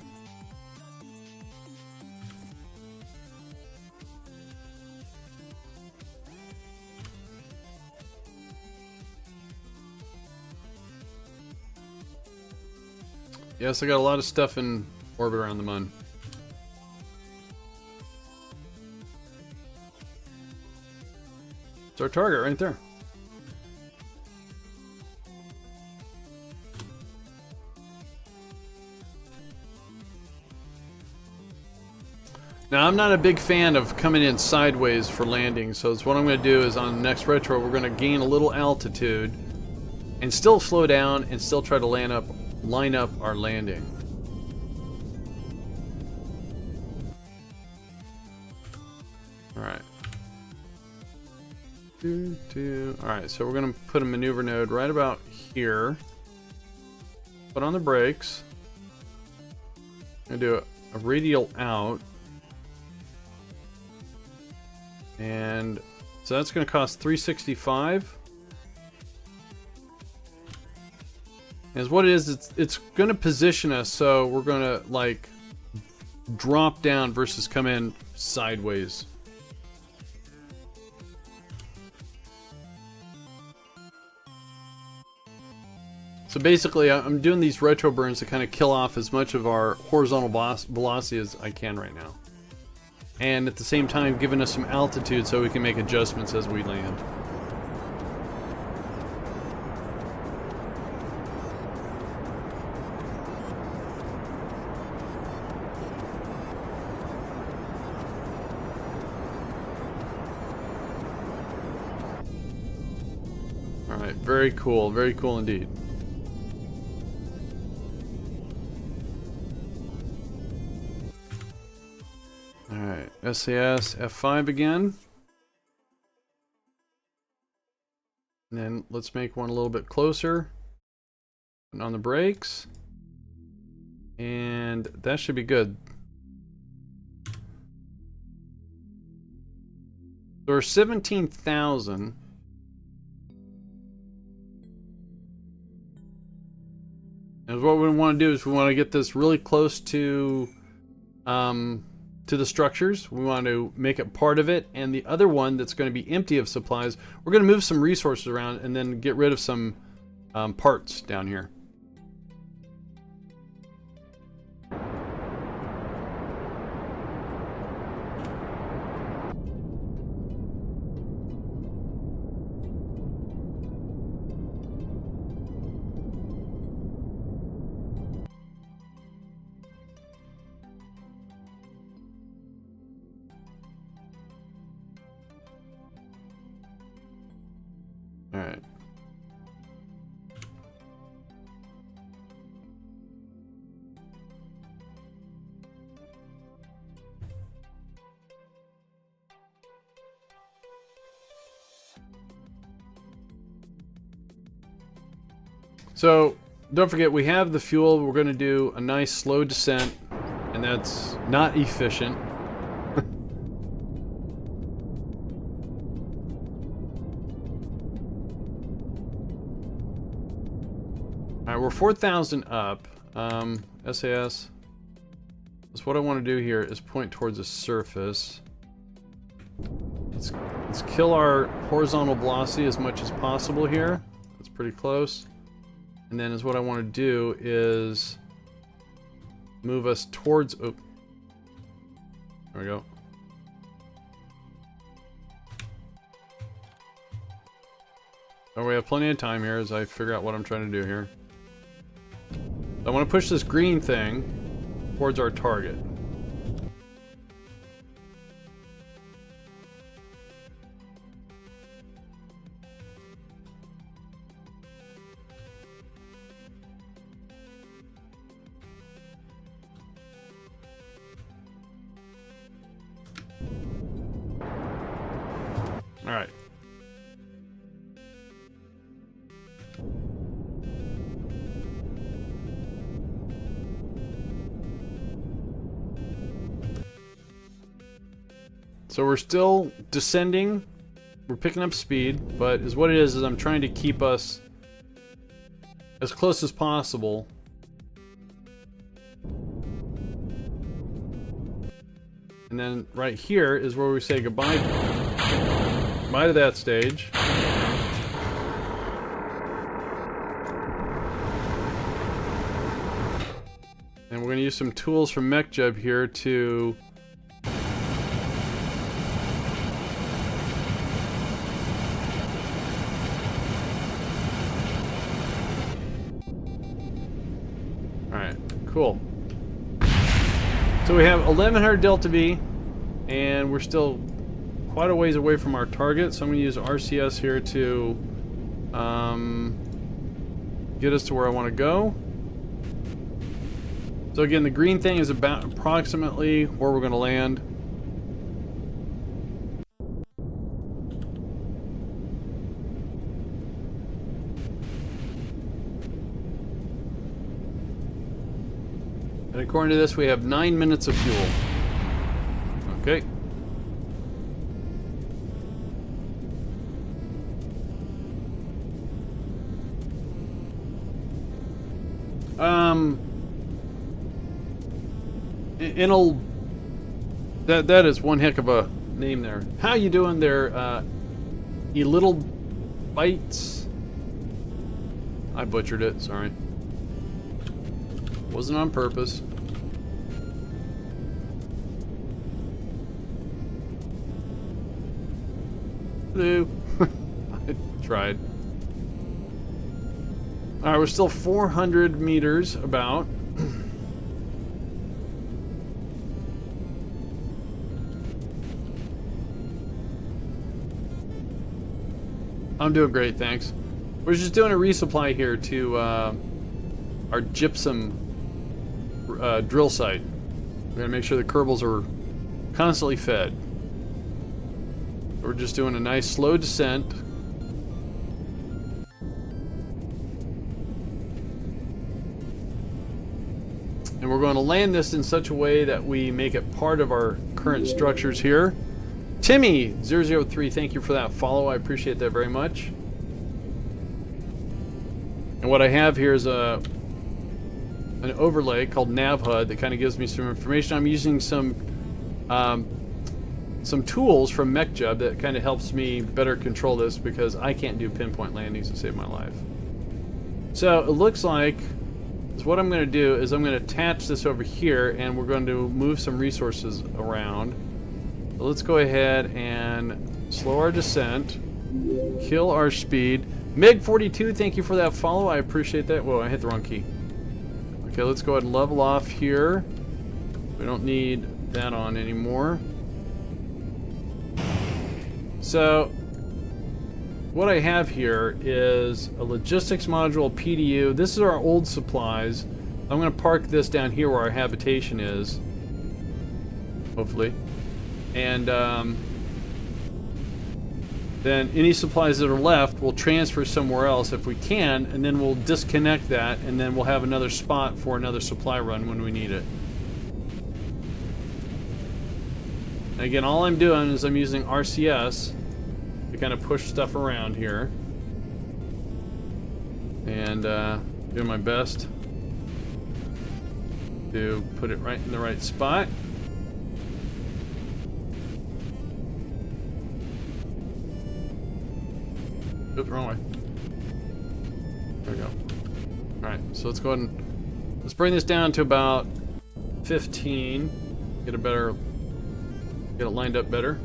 Speaker 1: Yes, I got a lot of stuff in orbit around the Mun. It's our target right there. Now, I'm not a big fan of coming in sideways for landing, so it's what I'm going to do is on the next retro, we're going to gain a little altitude and still slow down and still try to line up our landing. Alright. Alright, so we're going to put a maneuver node right about here. Put on the brakes. I'm going to do a radial out. And so that's going to cost 365. As what it is, it's going to position us so we're going to like drop down versus come in sideways. So basically, I'm doing these retro burns to kind of kill off as much of our horizontal velocity as I can right now. And at the same time, giving us some altitude so we can make adjustments as we land. Alright, very cool indeed. Alright, SAS F5 again. And then let's make one a little bit closer. And on the brakes. And that should be good. So we're 17,000. And what we want to do is we want to get this really close to the structures. We want to make it part of it, and the other one that's going to be empty of supplies, we're going to move some resources around and then get rid of some parts down here. All right. So don't forget, we have the fuel. We're going to do a nice slow descent, and that's not efficient. Alright, we're 4,000 up. SAS. So what I want to do here is point towards the surface. Let's kill our horizontal velocity as much as possible here. That's pretty close. And then is what I want to do is move us towards... Oh. There we go. Oh, we have plenty of time here as I figure out what I'm trying to do here. I want to push this green thing towards our target. All right. So we're still descending. We're picking up speed, but what it is I'm trying to keep us as close as possible. And then right here is where we say goodbye. Goodbye to that stage. And we're going to use some tools from MechJub here to cool. So we have 1100 Delta V, and we're still quite a ways away from our target, so I'm going to use RCS here to get us to where I want to go. So again, the green thing is about approximately where we're going to land. And according to this, we have 9 minutes of fuel. Okay. That is one heck of a name there. How you doing there, you little bites? I butchered it, sorry. Wasn't on purpose. Hello. I tried. Alright, we're still 400 meters about. I'm doing great, thanks. We're just doing a resupply here to our gypsum drill site. We're gonna make sure the Kerbals are constantly fed. We're just doing a nice slow descent. And we're going to land this in such a way that we make it part of our current structures here. Timmy003, thank you for that follow. I appreciate that very much. And what I have here is an overlay called NavHUD that kind of gives me some information. I'm using some tools from MechJub that kind of helps me better control this because I can't do pinpoint landings to save my life. So it looks like what I'm going to do is I'm going to attach this over here and we're going to move some resources around. So let's go ahead and slow our descent, kill our speed. Meg42, thank you for that follow. I appreciate that. Whoa, I hit the wrong key. Okay, let's go ahead and level off here. We don't need that on anymore. So what I have here is a logistics module, PDU. This is our old supplies. I'm going to park this down here where our habitation is, hopefully. And then any supplies that are left we'll transfer somewhere else if we can, and then we'll disconnect that, and then we'll have another spot for another supply run when we need it. And again, all I'm doing is I'm using RCS to kind of push stuff around here. And doing my best to put it right in the right spot. Oops, wrong way. There we go. Alright, so let's go ahead and let's bring this down to about 15. Get it lined up better.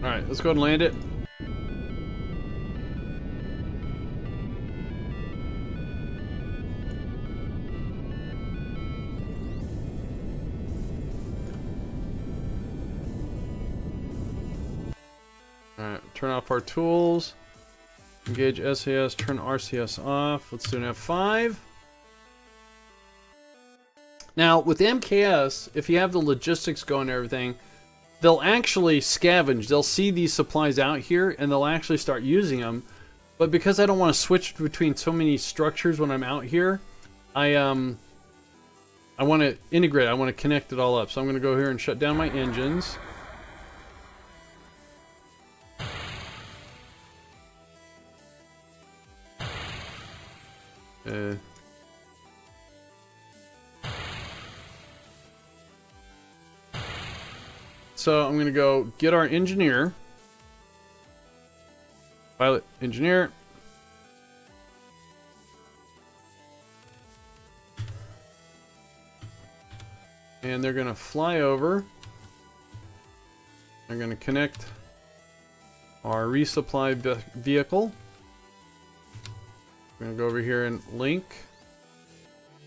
Speaker 1: Alright, let's go ahead and land it. Alright, turn off our tools. Engage SAS, turn RCS off. Let's do an F5. Now, with MKS, if you have the logistics going and everything, they'll actually scavenge. They'll see these supplies out here, and they'll actually start using them. But because I don't want to switch between so many structures when I'm out here, I want to integrate. I want to connect it all up. So I'm going to go here and shut down my engines. So I'm going to go get our engineer. Pilot engineer. And they're going to fly over. They're going to connect our resupply vehicle. We're going to go over here and link.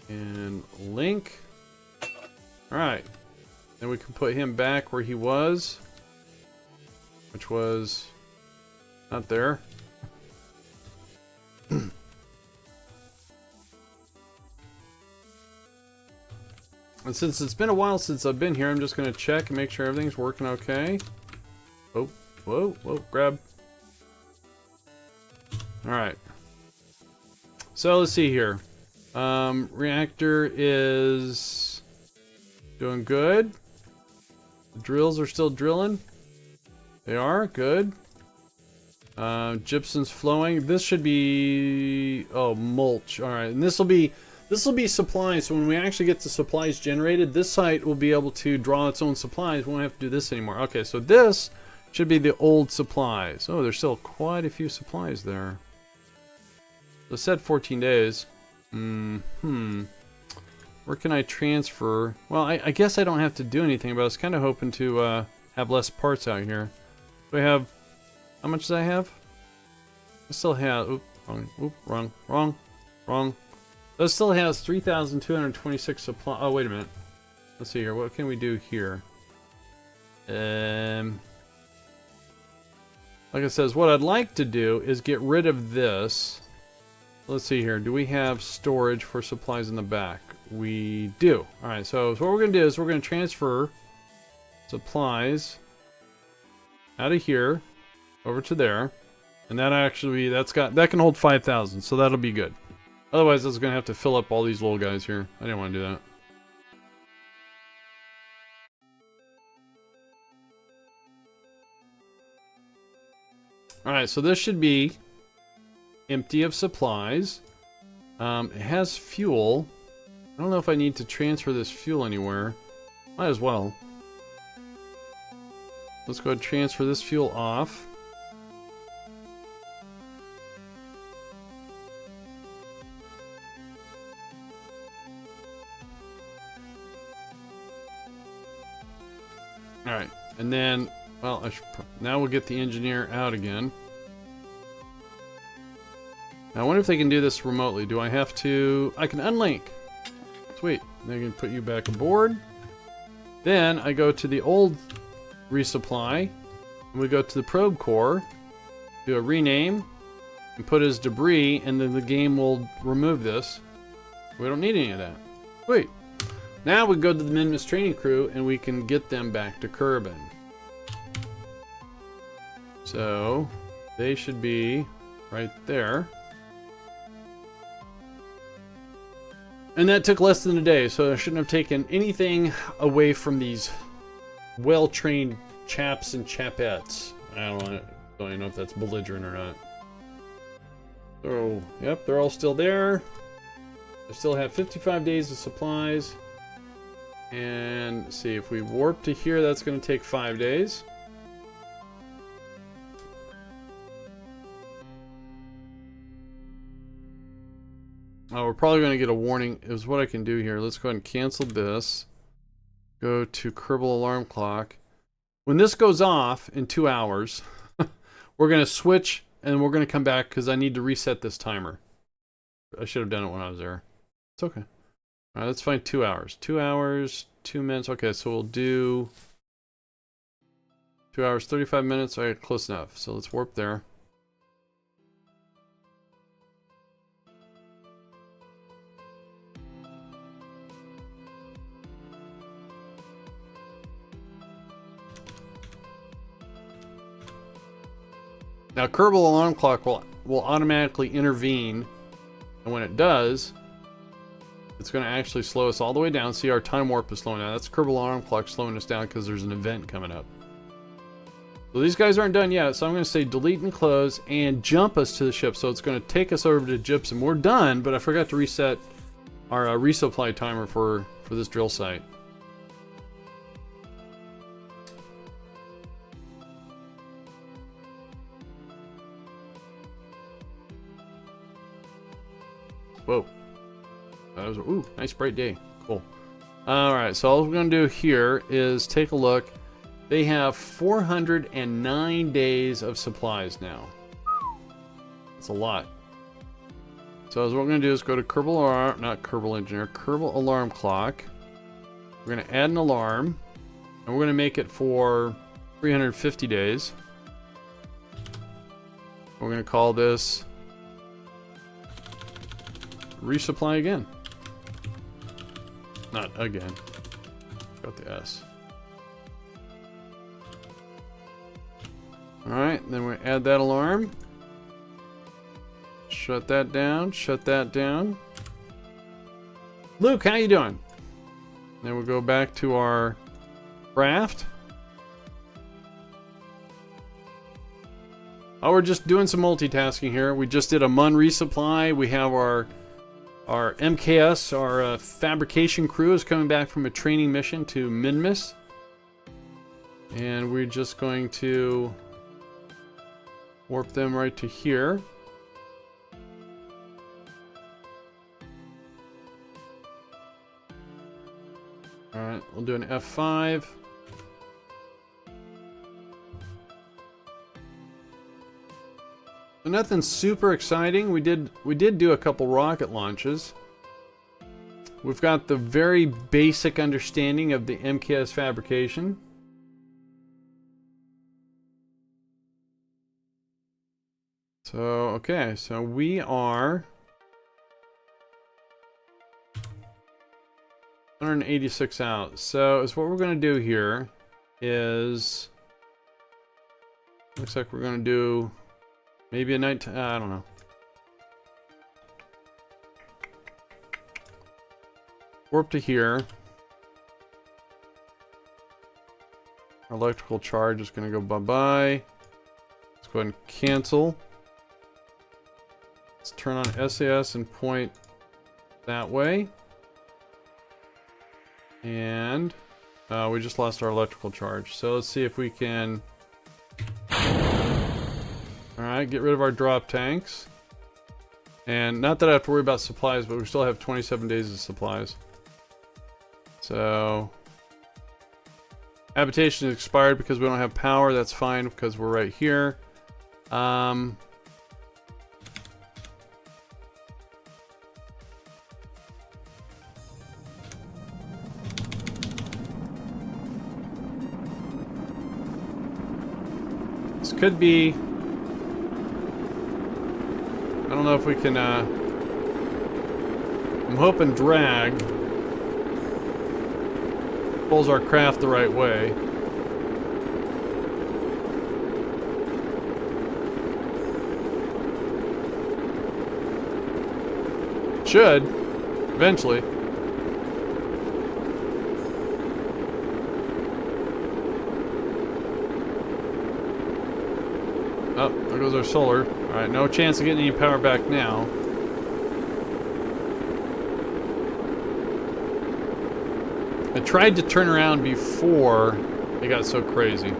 Speaker 1: And link. Alright. Then we can put him back where he was. Which was not there. And since it's been a while since I've been here, I'm just going to check and make sure everything's working okay. Oh, whoa, whoa, grab. Alright. So let's see here. Reactor is doing good. The drills are still drilling. They are good. Gypsum's flowing. This should be mulch. All right, and this will be supplies. So when we actually get the supplies generated, this site will be able to draw its own supplies. We won't have to do this anymore. Okay, so this should be the old supplies. Oh, there's still quite a few supplies there. So it said 14 days. Where can I transfer? Well, I guess I don't have to do anything, but I was kind of hoping to have less parts out here. Do I have... How much do I have? I still have... Wrong. That still has 3,226 supply... Oh, wait a minute. Let's see here. What can we do here? Like it says, what I'd like to do is get rid of this. Let's see here. Do we have storage for supplies in the back? We do. Alright, so what we're going to do is we're going to transfer supplies out of here over to there. And that actually, that can hold 5,000, so that'll be good. Otherwise, I was going to have to fill up all these little guys here. I didn't want to do that. Alright, so this should be empty of supplies. It has fuel. I don't know if I need to transfer this fuel anywhere. Might as well. Let's go ahead and transfer this fuel off. Alright, and then, well, now we'll get the engineer out again. Now, I wonder if they can do this remotely. Do I have to... I can unlink. Sweet. They can put you back aboard. Then I go to the old resupply. And we go to the probe core. Do a rename. And put as debris. And then the game will remove this. We don't need any of that. Sweet. Now we go to the Minimus training crew. And we can get them back to Kerbin. So... They should be right there. And that took less than a day, so I shouldn't have taken anything away from these well-trained chaps and chapettes. I don't even know if that's belligerent or not. So, yep, they're all still there. I still have 55 days of supplies. And let's see, if we warp to here, that's going to take 5 days. Oh, we're probably going to get a warning. Is what I can do here. Let's go ahead and cancel this. Go to Kerbal Alarm Clock. When this goes off in 2 hours, we're going to switch and we're going to come back because I need to reset this timer. I should have done it when I was there. It's okay. All right, let's find 2 hours. 2 hours, 2 minutes. Okay, so we'll do 2 hours, 35 minutes. All right, close enough. So let's warp there. Now, Kerbal Alarm Clock will automatically intervene, and when it does, it's going to actually slow us all the way down. See, our time warp is slowing down. That's Kerbal Alarm Clock slowing us down because there's an event coming up. So these guys aren't done yet, so I'm going to say delete and close and jump us to the ship. So it's going to take us over to Gypsum. We're done, but I forgot to reset our resupply timer for this drill site. Whoa. That was, ooh, nice bright day. Cool. Alright, so all we're going to do here is take a look. They have 409 days of supplies now. That's a lot. So what we're going to do is go to Kerbal Alarm, not Kerbal Engineer, Kerbal Alarm Clock. We're going to add an alarm. And we're going to make it for 350 days. We're going to call this resupply again. Not again. Got the S. Alright, then we add that alarm. Shut that down. Shut that down. Luke, how you doing? Then we'll go back to our craft. Oh, we're just doing some multitasking here. We just did a MUN resupply. We have our MKS, our fabrication crew, is coming back from a training mission to Minmus. And we're just going to warp them right to here. Alright, we'll do an F5. So nothing super exciting. We did do a couple rocket launches. We've got the very basic understanding of the MKS fabrication. So, okay, so we are 186 out. So, what we're going to do here is, looks like we're going to do maybe a night, I don't know. Warp to here. Our electrical charge is going to go bye-bye. Let's go ahead and cancel. Let's turn on SAS and point that way. And we just lost our electrical charge. So let's see if we can... Alright, get rid of our drop tanks. And not that I have to worry about supplies, but we still have 27 days of supplies. So... habitation is expired because we don't have power. That's fine because we're right here. This could be... I don't know if we can, I'm hoping drag pulls our craft the right way. should, eventually. Oh, there goes our solar. Alright, no chance of getting any power back now. I tried to turn around before it got so crazy.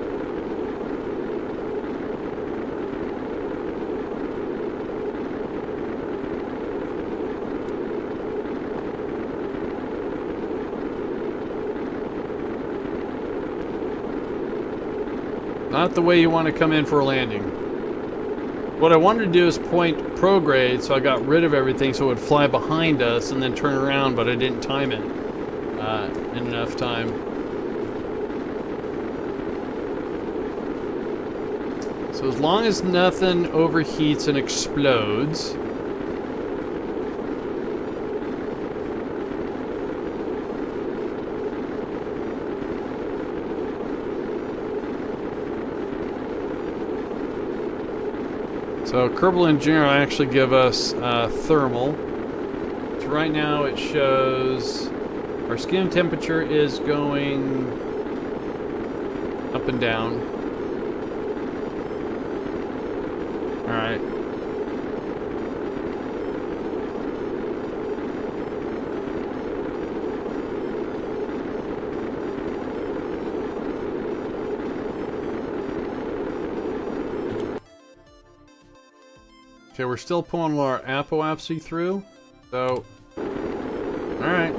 Speaker 1: Not the way you want to come in for a landing. What I wanted to do is point prograde, so I got rid of everything so it would fly behind us and then turn around, but I didn't time it in enough time. So as long as nothing overheats and explodes. So Kerbal Engineer will actually give us thermal. So right now it shows our skin temperature is going up and down. Alright. Okay, we're still pulling our apoapsy through, so, alright.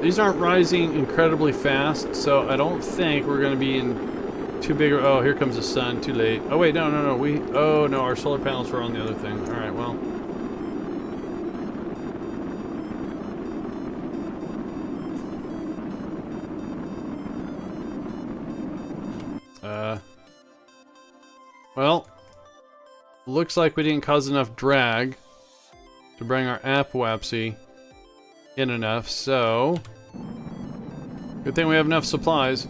Speaker 1: These aren't rising incredibly fast, so I don't think we're going to be in too big. Oh, here comes the sun, too late. Oh wait, no, oh no, our solar panels were on the other thing. Alright, well. Well, looks like we didn't cause enough drag to bring our apoapsy in enough, so good thing we have enough supplies.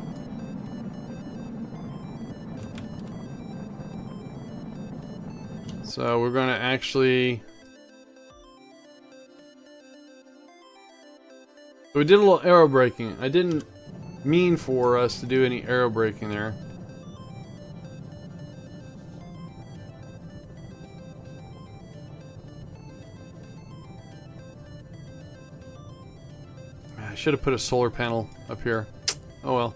Speaker 1: So we're going to actually... So we did a little aero braking. I didn't mean for us to do any aero braking there. I should have put a solar panel up here. Oh well.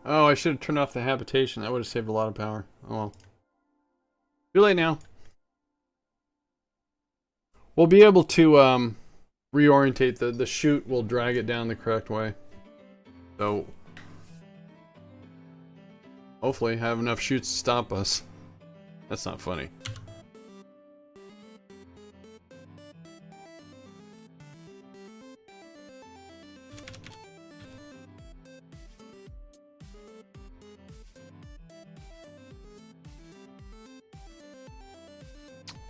Speaker 1: Oh, I should have turned off the habitation. That would have saved a lot of power. Oh well. Too late now. We'll be able to reorientate the chute. Will drag it down the correct way. So hopefully have enough chutes to stop us. That's not funny.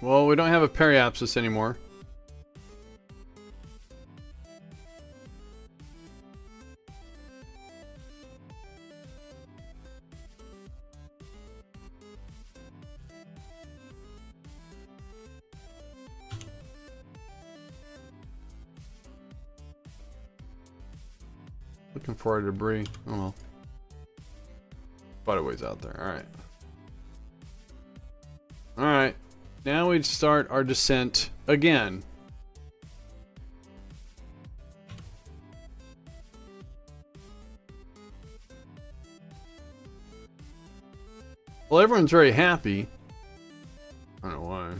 Speaker 1: Well, we don't have a periapsis anymore. Looking for our debris. Oh well. Quite a ways out there. Alright. Alright. Now we'd start our descent again. Well, everyone's very happy. I don't know why.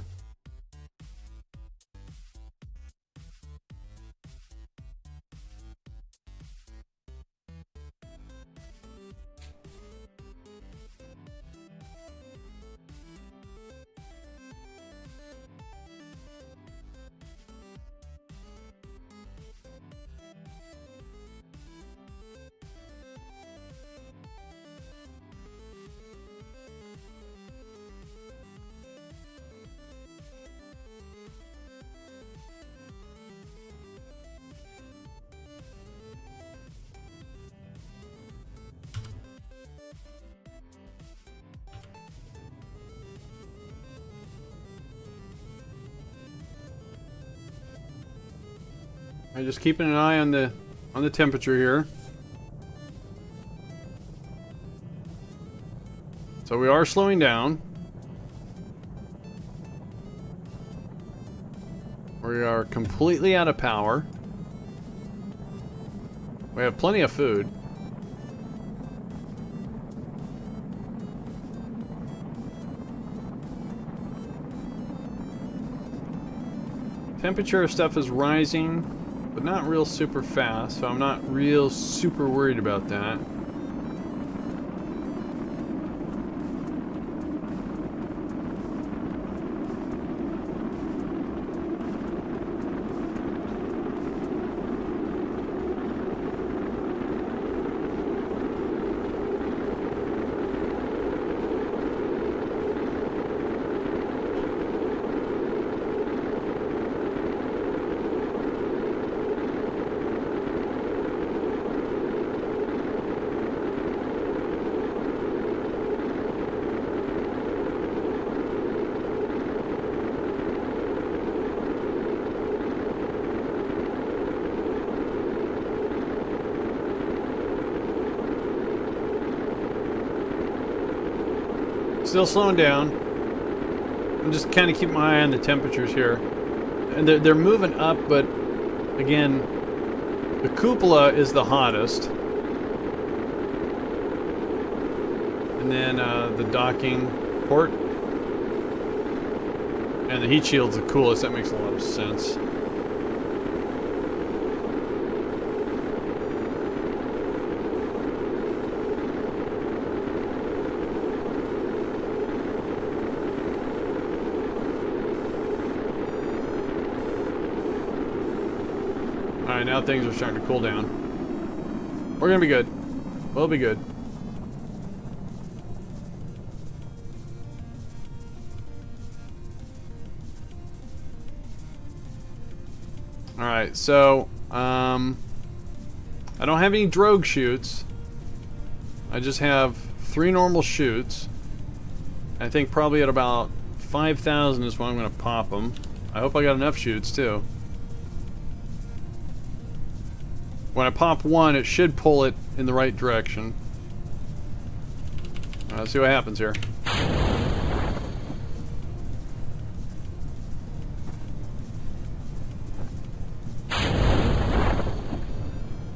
Speaker 1: I'm just keeping an eye on the temperature here. So we are slowing down. We are completely out of power. We have plenty of food. Temperature of stuff is rising, but not real super fast, so I'm not real super worried about that. Still slowing down. I'm just kind of keeping my eye on the temperatures here. And they're moving up, but again, the cupola is the hottest. And then the docking port. And the heat shield's the coolest. That makes a lot of sense. Alright, now things are starting to cool down. We're gonna be good. We'll be good. Alright, so, I don't have any drogue chutes. I just have 3 normal chutes. I think probably at about 5,000 is when I'm gonna pop them. I hope I got enough chutes, too. When I pop one, it should pull it in the right direction. Let's see what happens here.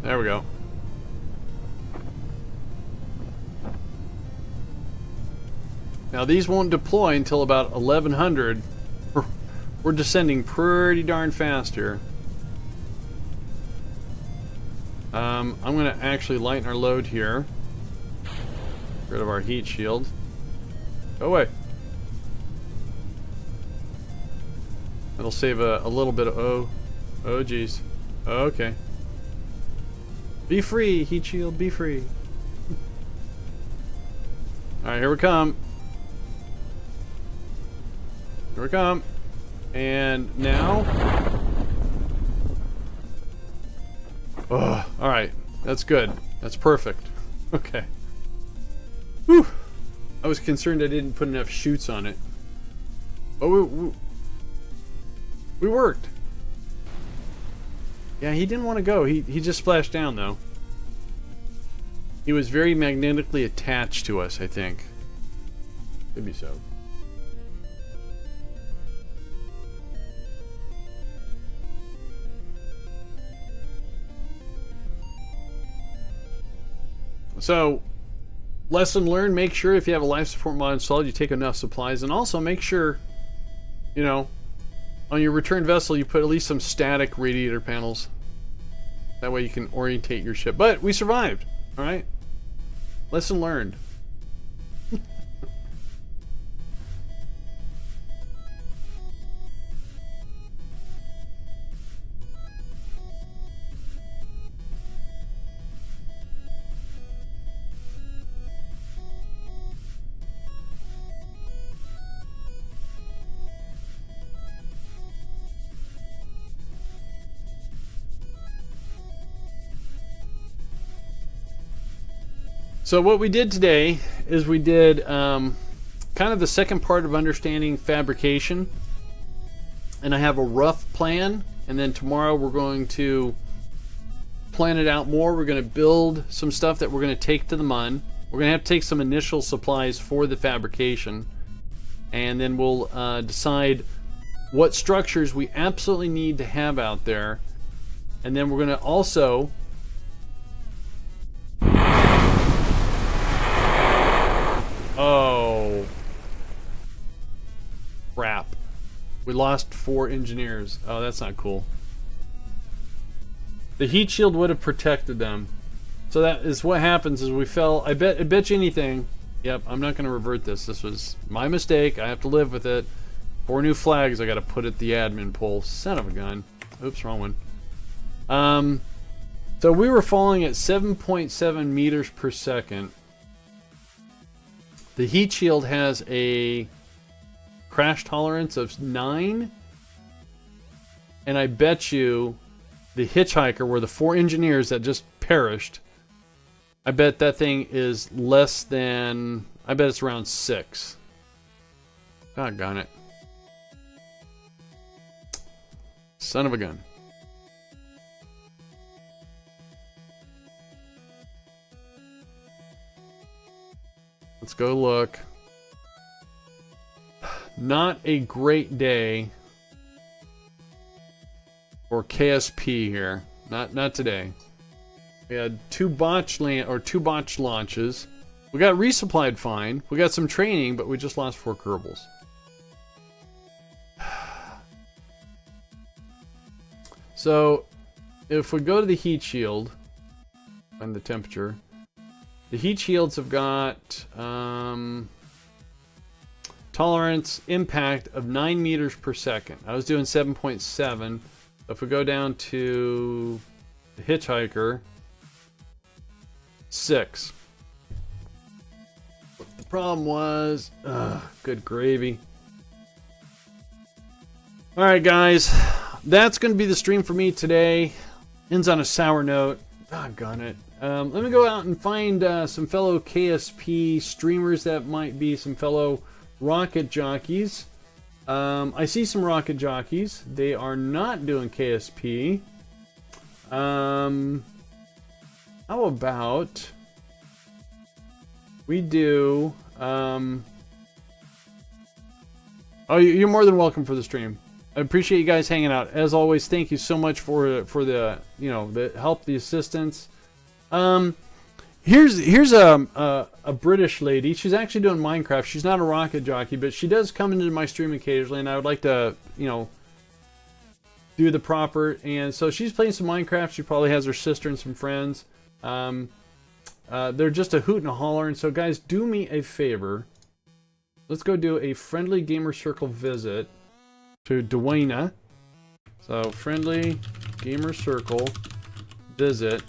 Speaker 1: There we go. Now these won't deploy until about 1100. We're descending pretty darn fast here. I'm going to actually lighten our load here. Get rid of our heat shield. Go away. That'll save a little bit of... Oh geez. Okay. Be free, heat shield, be free. Alright, here we come. Here we come. And now... Oh, alright. That's good. That's perfect. Okay. Whew. I was concerned I didn't put enough chutes on it. Oh, we worked. Yeah, he didn't want to go. He just splashed down, though. He was very magnetically attached to us, I think. Maybe so. So, lesson learned, make sure if you have a life support mod installed, you take enough supplies, and also make sure, you know, on your return vessel, you put at least some static radiator panels. That way you can orientate your ship. But we survived, alright? Lesson learned. So what we did today is we did kind of the second part of understanding fabrication, and I have a rough plan and then tomorrow we're going to plan it out more. We're going to build some stuff that we're going to take to the MUN. We're going to have to take some initial supplies for the fabrication, and then we'll decide what structures we absolutely need to have out there. And then we're going to also oh crap, we lost 4 engineers. Oh, that's not cool. The heat shield would have protected them. So that is what happens is we fell. I bet you anything. Yep, I'm not going to revert this. This was my mistake. I have to live with it. 4 new flags I got to put at the admin pole. Son of a gun. Oops, wrong one. So we were falling at 7.7 meters per second. The heat shield has a crash tolerance of 9. And I bet you the hitchhiker, were the 4 engineers that just perished, I bet that thing is less than, I bet it's around 6. Doggone it. Son of a gun. Let's go look. Not a great day for KSP here. Not today. We had 2 botched launches. We got resupplied fine. We got some training, but we just lost 4 Kerbals. So, if we go to the heat shield, find the temperature. The heat shields have got tolerance impact of 9 meters per second. I was doing 7.7. If we go down to the hitchhiker, 6. The problem was, good gravy. All right, guys, that's going to be the stream for me today. Ends on a sour note. Doggone it. Let me go out and find some fellow KSP streamers that might be some fellow rocket jockeys. I see some rocket jockeys. They are not doing KSP. How about we do? Oh, you're more than welcome for the stream. I appreciate you guys hanging out. As always, thank you so much for the the help, the assistance. Here's a British lady. She's actually doing Minecraft. She's not a rocket jockey, but she does come into my stream occasionally, and I would like to do the proper. And so she's playing some Minecraft. She probably has her sister and some friends. They're just a hoot and a holler. And so, guys, do me a favor. Let's go do a friendly gamer circle visit to Dwayna. So, friendly gamer circle visit.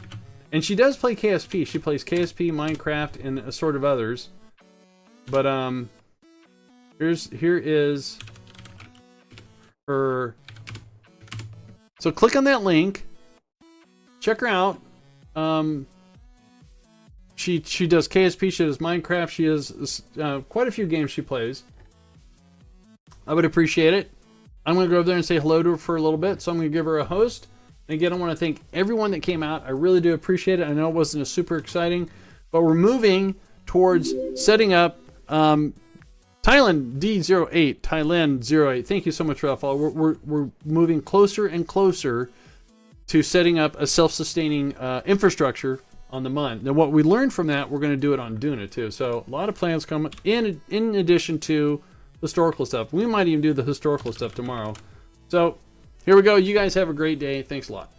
Speaker 1: And she does play KSP. She plays KSP, Minecraft, and a sort of others. But here is her. So click on that link. Check her out. She does KSP. She does Minecraft. She has quite a few games she plays. I would appreciate it. I'm going to go over there and say hello to her for a little bit. So I'm going to give her a host. And again, I want to thank everyone that came out. I really do appreciate it. I know it wasn't a super exciting, but we're moving towards setting up Thailand D08, Thailand 08. Thank you so much for that follow. We're moving closer and closer to setting up a self-sustaining infrastructure on the MUN. Now, what we learned from that, we're going to do it on Duna too. So a lot of plans come in addition to historical stuff. We might even do the historical stuff tomorrow. So here we go. You guys have a great day. Thanks a lot.